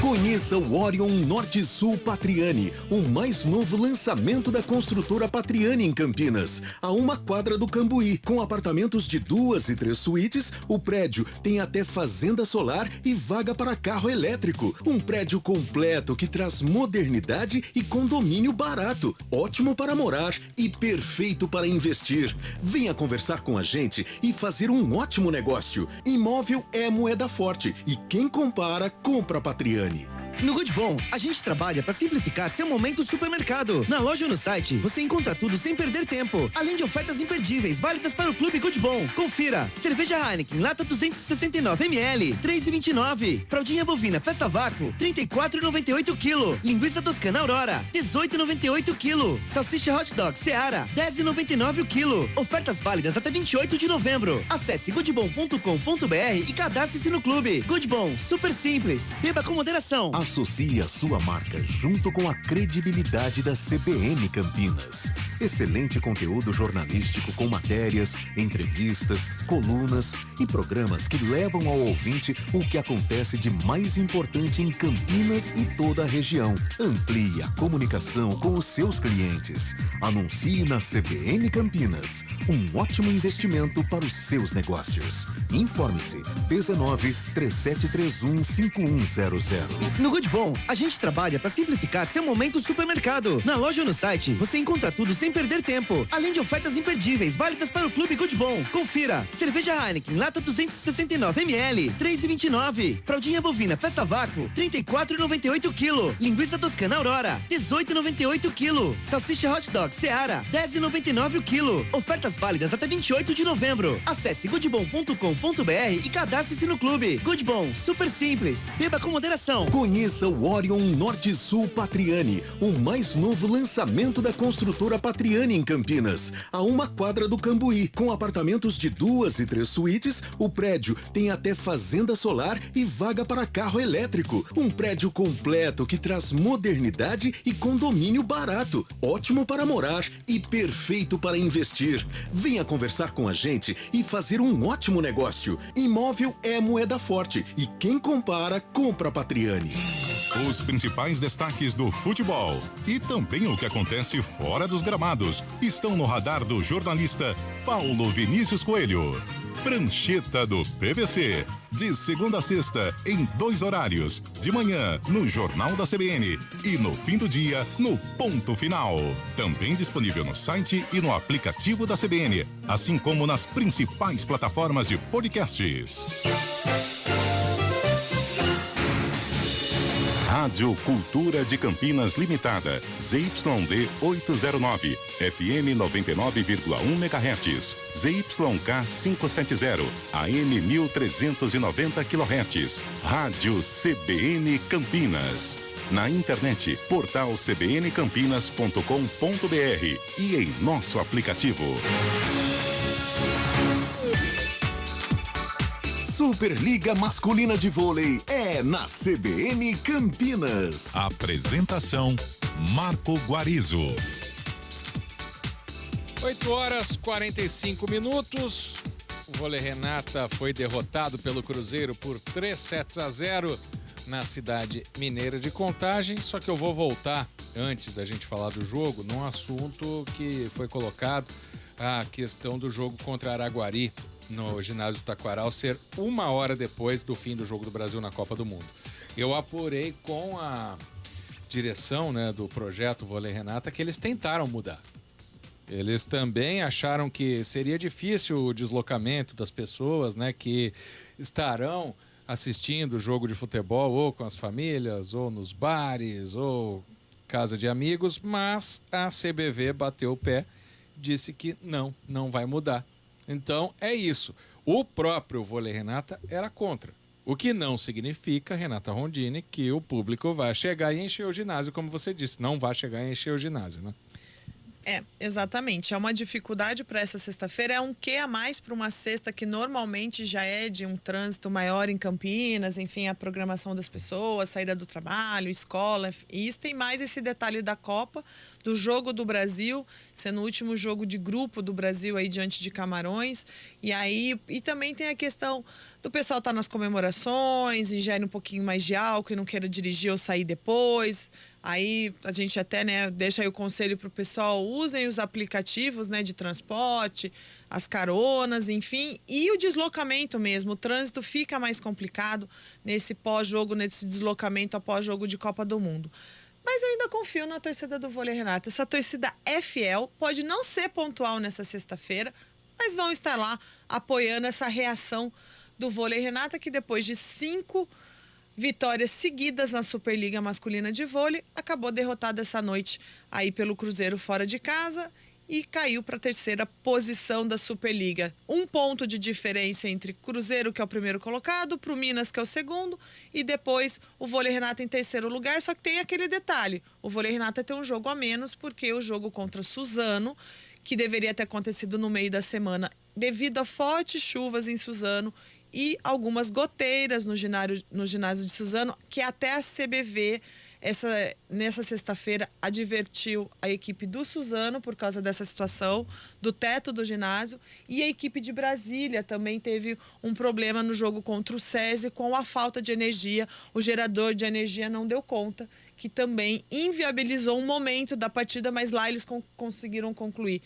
Conheça o Orion Norte Sul Patriani, o mais novo lançamento da construtora Patriani em Campinas, a 1 quadra do Cambuí. Com apartamentos de 2 e 3 suítes, o prédio tem até fazenda solar e vaga para carro elétrico. Um prédio completo que traz modernidade e condomínio barato, ótimo para morar e perfeito para investir. Venha conversar com a gente e fazer um ótimo negócio. Imóvel é moeda forte e quem compara, compra Patriani. No Good Bom, a gente trabalha para simplificar seu momento supermercado. Na loja ou no site, você encontra tudo sem perder tempo. Além de ofertas imperdíveis, válidas para o Clube Good Bom. Confira. Cerveja Heineken, lata 269 ml, 3,29. Fraldinha bovina, peça vácuo, 34,98 kg. Linguiça toscana Aurora, 18,98 kg. Salsicha hot dog Seara, 10,99 kg. Ofertas válidas até 28 de novembro. Acesse goodbom.com.br e cadastre-se no clube. Good Bom, super simples. Beba com moderação. Associe a sua marca junto com a credibilidade da CBN Campinas. Excelente conteúdo jornalístico com matérias, entrevistas, colunas e programas que levam ao ouvinte o que acontece de mais importante em Campinas e toda a região. Amplie a comunicação com os seus clientes. Anuncie na CBN Campinas. Um ótimo investimento para os seus negócios. Informe-se 19 3731 5100. No Good Bom, a gente trabalha para simplificar seu momento supermercado. Na loja ou no site, você encontra tudo sem perder tempo. Além de ofertas imperdíveis, válidas para o Clube Good Bom. Confira. Cerveja Heineken, lata 269 ml, 3,29. Fraldinha bovina, peça vácuo, 34,98 kg. Linguiça toscana Aurora, 18,98 kg. Salsicha hot dog Seara, 10,99 kg. Ofertas válidas até 28 de novembro. Acesse goodbom.com.br e cadastre-se no clube. Good Bom, super simples. Beba com moderação. Conheça o Orion Norte Sul Patriani, o mais novo lançamento da construtora Patriani em Campinas, a 1 quadra do Cambuí. Com apartamentos de 2 e 3 suítes, o prédio tem até fazenda solar e vaga para carro elétrico. Um prédio completo que traz modernidade e condomínio barato, ótimo para morar e perfeito para investir. Venha conversar com a gente e fazer um ótimo negócio. Imóvel é moeda forte e quem compara, compra Patriani. Os principais destaques do futebol e também o que acontece fora dos gramados estão no radar do jornalista Paulo Vinícius Coelho. Prancheta do PVC, de segunda a sexta, em 2 horários. De manhã, no Jornal da CBN e no fim do dia, no Ponto Final. Também disponível no site e no aplicativo da CBN, assim como nas principais plataformas de podcasts. Rádio Cultura de Campinas Limitada, ZYD 809, FM 99,1 MHz, ZYK 570, AM 1390 kHz, Rádio CBN Campinas. Na internet, portal cbncampinas.com.br e em nosso aplicativo. Superliga Masculina de Vôlei é na CBN Campinas. Apresentação Marco Guarizo. 8h45. O Vôlei Renata foi derrotado pelo Cruzeiro por 3-0 na cidade mineira de Contagem. Só que eu vou voltar, antes da gente falar do jogo, num assunto que foi colocado, a questão do jogo contra Araguari no ginásio do Taquaral ser 1 hora depois do fim do Jogo do Brasil na Copa do Mundo. Eu apurei com a direção, né, do projeto Vôlei Renata que eles tentaram mudar. Eles também acharam que seria difícil o deslocamento das pessoas, né, que estarão assistindo o jogo de futebol ou com as famílias, ou nos bares, ou casa de amigos, mas a CBV bateu o pé, disse que não vai mudar. Então, é isso. O próprio Vôlei Renata era contra. O que não significa, Renata Rondini, que o público vai chegar e encher o ginásio, como você disse. Não vai chegar e encher o ginásio, né? Exatamente. É uma dificuldade para essa sexta-feira, é um quê a mais para uma sexta que normalmente já é de um trânsito maior em Campinas, enfim, a programação das pessoas, saída do trabalho, escola, e isso tem mais esse detalhe da Copa, do jogo do Brasil, sendo o último jogo de grupo do Brasil aí diante de Camarões, e também tem a questão do pessoal estar nas comemorações, ingere um pouquinho mais de álcool e não queira dirigir ou sair depois. Aí a gente até, né, deixa aí o conselho para o pessoal, usem os aplicativos, né, de transporte, as caronas, enfim, e o deslocamento mesmo. O trânsito fica mais complicado nesse pós-jogo, nesse deslocamento após jogo de Copa do Mundo. Mas eu ainda confio na torcida do Vôlei Renata. Essa torcida é fiel, pode não ser pontual nessa sexta-feira, mas vão estar lá apoiando essa reação do Vôlei Renata, que depois de 5 vitórias seguidas na Superliga Masculina de Vôlei, acabou derrotada essa noite aí pelo Cruzeiro fora de casa e caiu para a 3ª posição da Superliga. 1 ponto de diferença entre Cruzeiro, que é o primeiro colocado, para o Minas, que é o segundo, e depois o Vôlei Renata em 3º lugar, só que tem aquele detalhe, o Vôlei Renata tem um jogo a menos, porque o jogo contra Suzano, que deveria ter acontecido no meio da semana, devido a fortes chuvas em Suzano, e algumas goteiras no ginásio de Suzano, que até a CBV, nessa sexta-feira, advertiu a equipe do Suzano por causa dessa situação, do teto do ginásio, e a equipe de Brasília também teve um problema no jogo contra o SESI com a falta de energia, o gerador de energia não deu conta, que também inviabilizou um momento da partida, mas lá eles conseguiram concluir.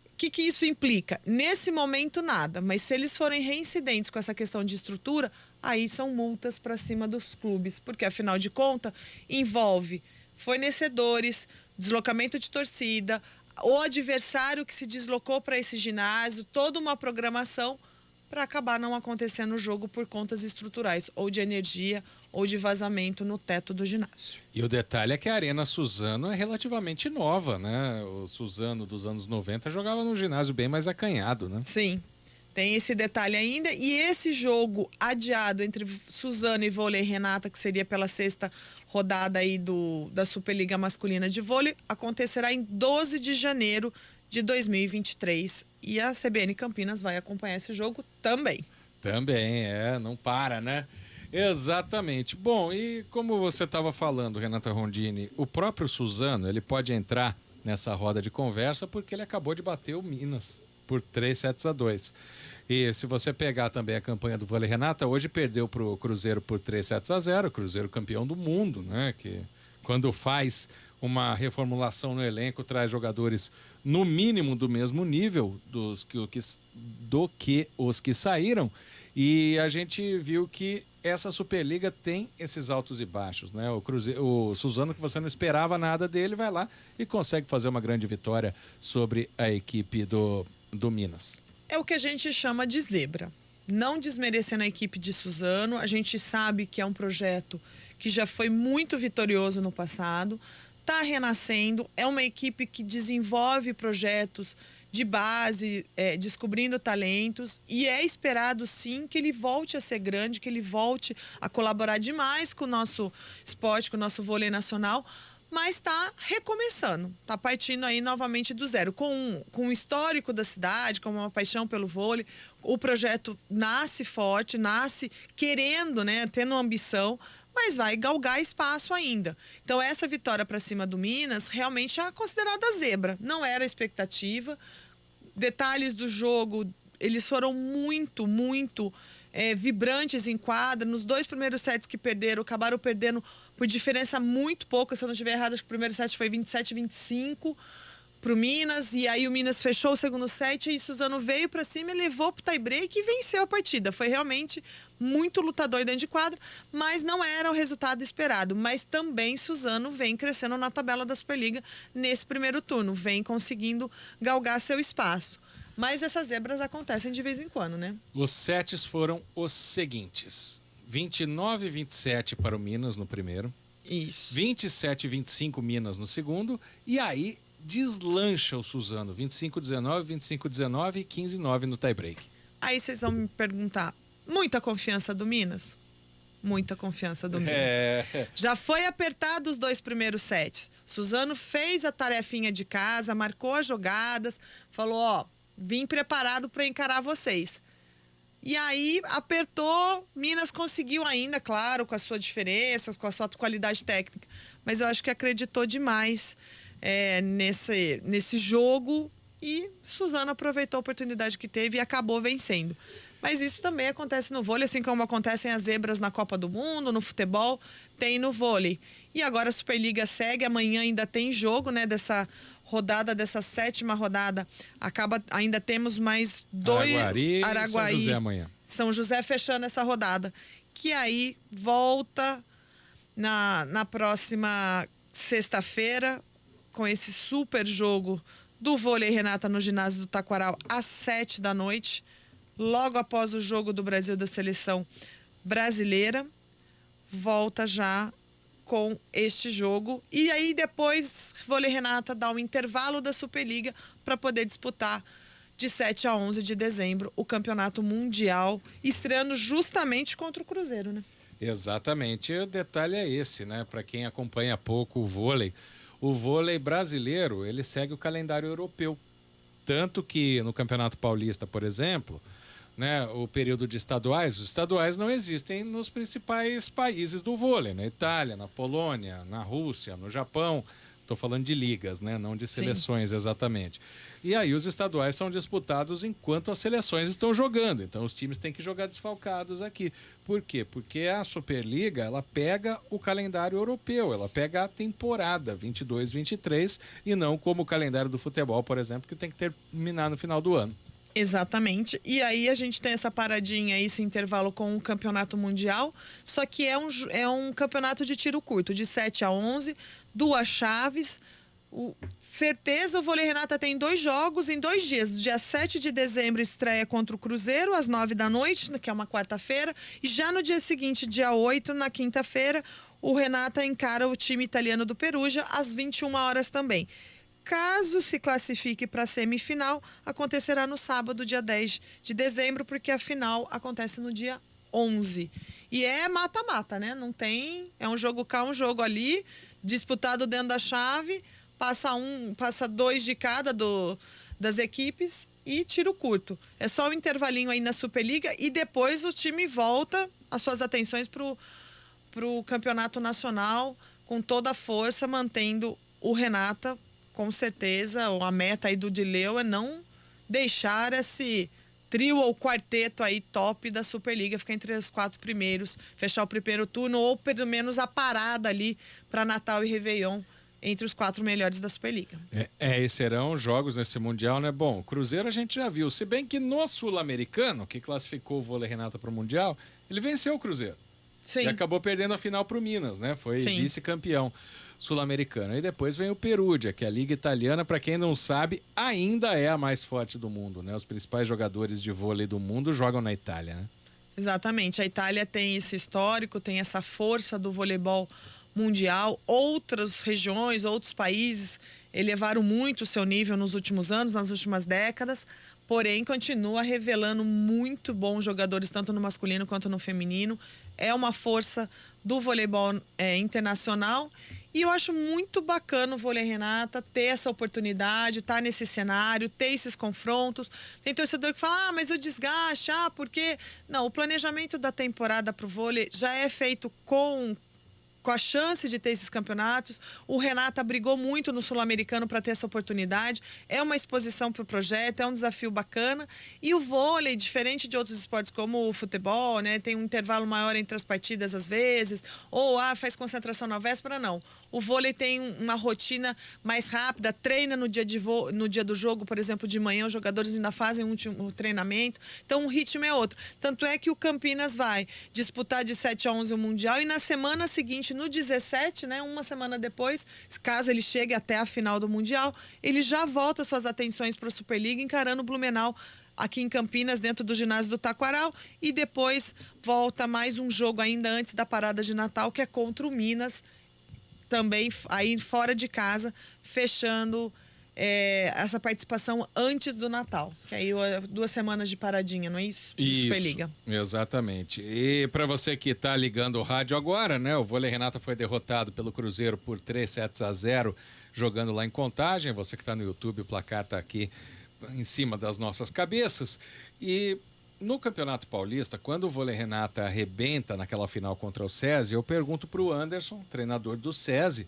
O que isso implica? Nesse momento, nada. Mas se eles forem reincidentes com essa questão de estrutura, aí são multas para cima dos clubes. Porque, afinal de contas, envolve fornecedores, deslocamento de torcida, o adversário que se deslocou para esse ginásio, toda uma programação para acabar não acontecendo o jogo por contas estruturais, ou de energia, ou de vazamento no teto do ginásio. E o detalhe é que a Arena Suzano é relativamente nova, né? O Suzano dos anos 90 jogava num ginásio bem mais acanhado, né? Sim, tem esse detalhe ainda. E esse jogo adiado entre Suzano e Vôlei Renata, que seria pela 6ª rodada aí da Superliga Masculina de Vôlei, acontecerá em 12 de janeiro de 2023. E a CBN Campinas vai acompanhar esse jogo também. Também, não para, né? Exatamente. Bom, e como você estava falando, Renata Rondini, o próprio Suzano, ele pode entrar nessa roda de conversa porque ele acabou de bater o Minas por 3-2. E se você pegar também a campanha do Vôlei Renata, hoje perdeu para o Cruzeiro por 3-0, Cruzeiro campeão do mundo, né? Que quando faz uma reformulação no elenco, traz jogadores no mínimo do mesmo nível do que os que saíram. E a gente viu que essa Superliga tem esses altos e baixos, né? O Suzano, que você não esperava nada dele, vai lá e consegue fazer uma grande vitória sobre a equipe do Minas. É o que a gente chama de zebra. Não desmerecendo a equipe de Suzano, a gente sabe que é um projeto que já foi muito vitorioso no passado, está renascendo, é uma equipe que desenvolve projetos de base, descobrindo talentos, e é esperado sim que ele volte a ser grande, que ele volte a colaborar demais com o nosso esporte, com o nosso vôlei nacional, mas está recomeçando, está partindo aí novamente do zero, com o histórico da cidade, com uma paixão pelo vôlei. O projeto nasce forte, nasce querendo, né, tendo ambição, mas vai galgar espaço ainda. Então essa vitória para cima do Minas realmente é considerada zebra, não era a expectativa. Detalhes do jogo, eles foram muito vibrantes em quadra. Nos 2 primeiros sets que perderam, acabaram perdendo por diferença muito pouca. Se eu não estiver errado, acho que o primeiro set foi 27-25 para o Minas. E aí o Minas fechou o segundo set e Suzano veio para cima e levou para o tie-break e venceu a partida. Foi realmente muito lutador dentro de quadra, mas não era o resultado esperado. Mas também Suzano vem crescendo na tabela da Superliga nesse primeiro turno, vem conseguindo galgar seu espaço. Mas essas zebras acontecem de vez em quando, né? Os sets foram os seguintes: 29-27 para o Minas no primeiro. Isso. 27-25 Minas no segundo. E aí deslancha o Suzano. 25-19, 25-19 e 15-9 no tie-break. Aí vocês vão me perguntar, muita confiança do Minas? Muita confiança do Minas. Já foi apertado os 2 primeiros sets. Suzano fez a tarefinha de casa, marcou as jogadas, falou, ó, vim preparado para encarar vocês. E aí apertou, Minas conseguiu ainda, claro, com a sua diferença, com a sua qualidade técnica. Mas eu acho que acreditou demais nesse jogo e Suzano aproveitou a oportunidade que teve e acabou vencendo. Mas isso também acontece no vôlei, assim como acontecem as zebras na Copa do Mundo, no futebol, tem no vôlei. E agora a Superliga segue, amanhã ainda tem jogo, né, dessa rodada, dessa 7ª rodada. Ainda temos mais 2... Araguari e São José amanhã. São José fechando essa rodada. Que aí volta na próxima sexta-feira, com esse super jogo do vôlei, Renata, no ginásio do Taquaral, às 7 da noite. Logo após o jogo do Brasil da seleção brasileira, volta já com este jogo. E aí depois, Vôlei Renata dá um intervalo da Superliga para poder disputar de 7 a 11 de dezembro o Campeonato Mundial, estreando justamente contra o Cruzeiro, né? Exatamente. O detalhe é esse, né? Para quem acompanha pouco o vôlei brasileiro, ele segue o calendário europeu. Tanto que no Campeonato Paulista, por exemplo, né, o período de estaduais, os estaduais não existem nos principais países do vôlei, na Itália, na Polônia, na Rússia, no Japão. Estou falando de ligas, né, não de seleções. Sim. Exatamente. E aí os estaduais são disputados enquanto as seleções estão jogando. Então os times têm que jogar desfalcados aqui. Por quê? Porque a Superliga, ela pega o calendário europeu, ela pega a temporada 22-23 e não como o calendário do futebol, por exemplo, que tem que terminar no final do ano. Exatamente. E aí a gente tem essa paradinha, esse intervalo com o Campeonato Mundial, só que é um campeonato de tiro curto, de 7 a 11, 2 chaves. Certeza, o Vôlei Renata tem 2 jogos em 2 dias. Dia 7 de dezembro estreia contra o Cruzeiro, às 9 da noite, que é uma quarta-feira. E já no dia seguinte, dia 8, na quinta-feira, o Renata encara o time italiano do Perugia, às 21 horas também. Caso se classifique para a semifinal, acontecerá no sábado, dia 10 de dezembro, porque a final acontece no dia 11. E é mata-mata, né? Não tem... É um jogo cá, um jogo ali, disputado dentro da chave, passa 2 de cada das equipes e tiro curto. É só o intervalinho aí na Superliga e depois o time volta as suas atenções para o campeonato nacional com toda a força, mantendo o Renata. Com certeza, a meta aí do Dileu é não deixar esse trio ou quarteto aí top da Superliga ficar entre os 4 primeiros, fechar o primeiro turno ou pelo menos a parada ali para Natal e Réveillon entre os 4 melhores da Superliga. E serão jogos nesse Mundial, né? Bom, o Cruzeiro a gente já viu, se bem que no Sul-Americano, que classificou o Vôlei Renata para o Mundial, ele venceu o Cruzeiro. Sim. E acabou perdendo a final para o Minas, né? Foi vice-campeão sul-americano. E depois vem o Perugia, que é a liga italiana, para quem não sabe, ainda é a mais forte do mundo, né? Os principais jogadores de vôlei do mundo jogam na Itália, né? Exatamente. A Itália tem esse histórico, tem essa força do voleibol mundial. Outras regiões, outros países elevaram muito o seu nível nos últimos anos, nas últimas décadas, porém continua revelando muito bons jogadores, tanto no masculino quanto no feminino. É uma força do voleibol internacional e eu acho muito bacana o Vôlei Renata ter essa oportunidade, estar nesse cenário, ter esses confrontos. Tem torcedor que fala, mas o desgaste, porque... Não, o planejamento da temporada para o vôlei já é feito com a chance de ter esses campeonatos. O Renata brigou muito no Sul-Americano para ter essa oportunidade. É uma exposição para o projeto, é um desafio bacana. E o vôlei, diferente de outros esportes como o futebol, né, tem um intervalo maior entre as partidas às vezes, ou faz concentração na véspera, não. O vôlei tem uma rotina mais rápida, treina no dia do jogo, por exemplo, de manhã, os jogadores ainda fazem um treinamento. Então o ritmo é outro. Tanto é que o Campinas vai disputar de 7 a 11 o Mundial e na semana seguinte, no 17, né, uma semana depois, caso ele chegue até a final do Mundial, ele já volta suas atenções para a Superliga, encarando o Blumenau aqui em Campinas, dentro do ginásio do Taquaral, e depois volta mais um jogo ainda antes da parada de Natal, que é contra o Minas, também aí fora de casa, fechando essa participação antes do Natal, que aí 2 semanas de paradinha, não é isso? De Superliga. Exatamente. E para você que está ligando o rádio agora, né? O Vôlei Renata foi derrotado pelo Cruzeiro por 3-0, jogando lá em Contagem. Você que está no YouTube, o placar está aqui em cima das nossas cabeças. E no Campeonato Paulista, quando o Vôlei Renata arrebenta naquela final contra o SESI, eu pergunto para o Anderson, treinador do SESI,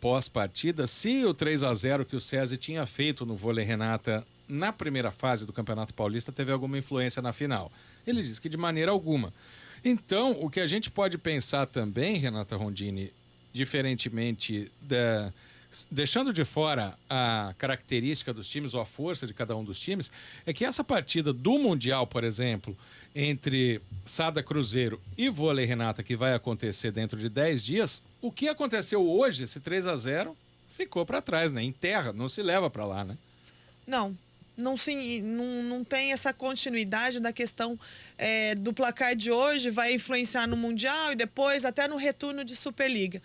pós-partida, se o 3-0 que o SESI tinha feito no Vôlei Renata na primeira fase do Campeonato Paulista teve alguma influência na final. Ele disse que de maneira alguma. Então, o que a gente pode pensar também, Renata Rondini, diferentemente deixando de fora a característica dos times ou a força de cada um dos times, é que essa partida do Mundial, por exemplo, entre Sada Cruzeiro e Vôlei Renata, que vai acontecer dentro de 10 dias, o que aconteceu hoje, esse 3-0, ficou para trás, né? Em terra, não se leva para lá, né? Não tem essa continuidade da questão do placar de hoje, vai influenciar no Mundial e depois até no retorno de Superliga.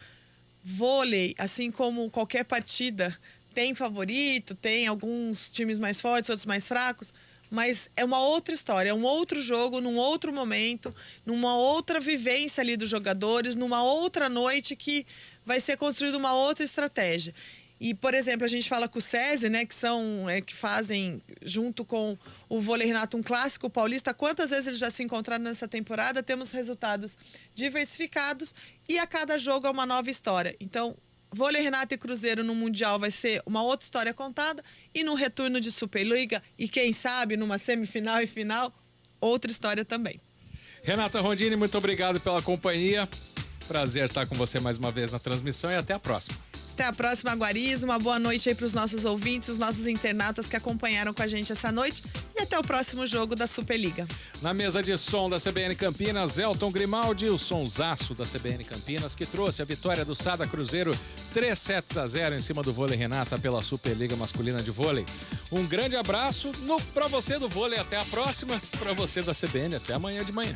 Vôlei, assim como qualquer partida, tem favorito, tem alguns times mais fortes, outros mais fracos, mas é uma outra história, é um outro jogo, num outro momento, numa outra vivência ali dos jogadores, numa outra noite que vai ser construída uma outra estratégia. E, por exemplo, a gente fala com o SESI, né, que fazem, junto com o Vôlei Renato, um clássico paulista. Quantas vezes eles já se encontraram nessa temporada? Temos resultados diversificados e a cada jogo é uma nova história. Então, Vôlei Renato e Cruzeiro no Mundial vai ser uma outra história contada e no retorno de Superliga e, quem sabe, numa semifinal e final, outra história também. Renata Rondini, muito obrigado pela companhia. Prazer estar com você mais uma vez na transmissão e até a próxima. Até a próxima, Guariz. Uma boa noite aí para os nossos ouvintes, os nossos internautas que acompanharam com a gente essa noite. E até o próximo jogo da Superliga. Na mesa de som da CBN Campinas, Elton Grimaldi, o sonsaço da CBN Campinas, que trouxe a vitória do Sada Cruzeiro 3-0 em cima do Vôlei Renata pela Superliga Masculina de Vôlei. Um grande abraço para você do vôlei. Até a próxima. Para você da CBN, até amanhã de manhã.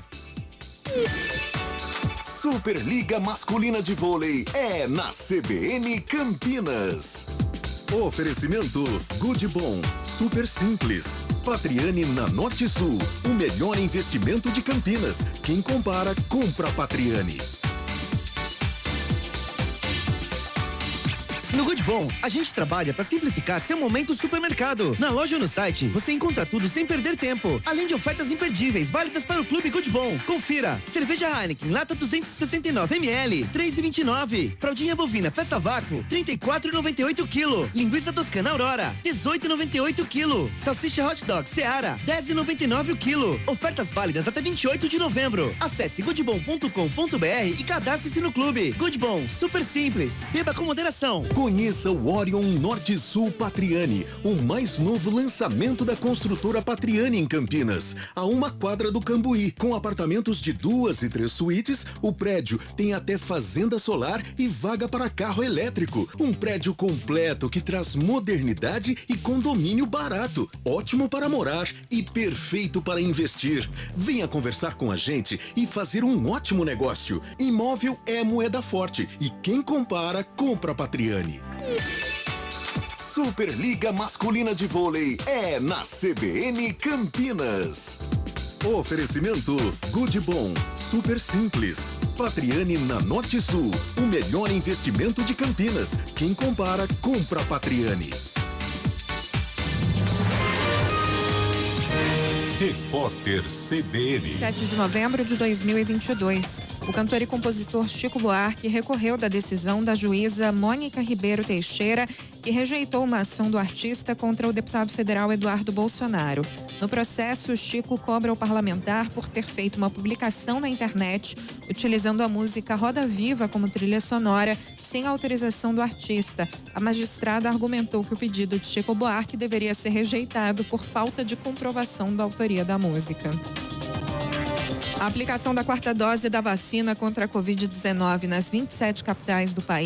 Superliga Masculina de Vôlei é na CBN Campinas. Oferecimento Good Bom, Super Simples. Patriani na Norte Sul, o melhor investimento de Campinas. Quem compara, compra Patriani. No Good Bom, a gente trabalha para simplificar seu momento supermercado. Na loja ou no site, você encontra tudo sem perder tempo. Além de ofertas imperdíveis, válidas para o Clube Good Bom. Confira. Cerveja Heineken, lata 269 ml, 3,29. Fraldinha bovina, peça vácuo, 34,98 kg. Linguiça toscana Aurora, 18,98 kg. Salsicha hot dog Seara, 10,99 kg. Ofertas válidas até 28 de novembro. Acesse goodbom.com.br e cadastre-se no clube. Good Bom, super simples. Beba com moderação. Conheça o Orion Norte Sul Patriani, o mais novo lançamento da construtora Patriani em Campinas, a 1 quadra do Cambuí. Com apartamentos de 2 e 3 suítes, o prédio tem até fazenda solar e vaga para carro elétrico. Um prédio completo que traz modernidade e condomínio barato, ótimo para morar e perfeito para investir. Venha conversar com a gente e fazer um ótimo negócio. Imóvel é moeda forte e quem compara, compra Patriani. Superliga Masculina de Vôlei é na CBN Campinas. Oferecimento Good Bom, Super Simples. Patriani na Norte Sul, o melhor investimento de Campinas. Quem compara, compra Patriani. Repórter CBN. 7 de novembro de 2022. O cantor e compositor Chico Buarque recorreu da decisão da juíza Mônica Ribeiro Teixeira, que rejeitou uma ação do artista contra o deputado federal Eduardo Bolsonaro. No processo, Chico cobra o parlamentar por ter feito uma publicação na internet utilizando a música Roda Viva como trilha sonora, sem autorização do artista. A magistrada argumentou que o pedido de Chico Buarque deveria ser rejeitado por falta de comprovação da autoria da música. A aplicação da 4ª dose da vacina contra a Covid-19 nas 27 capitais do país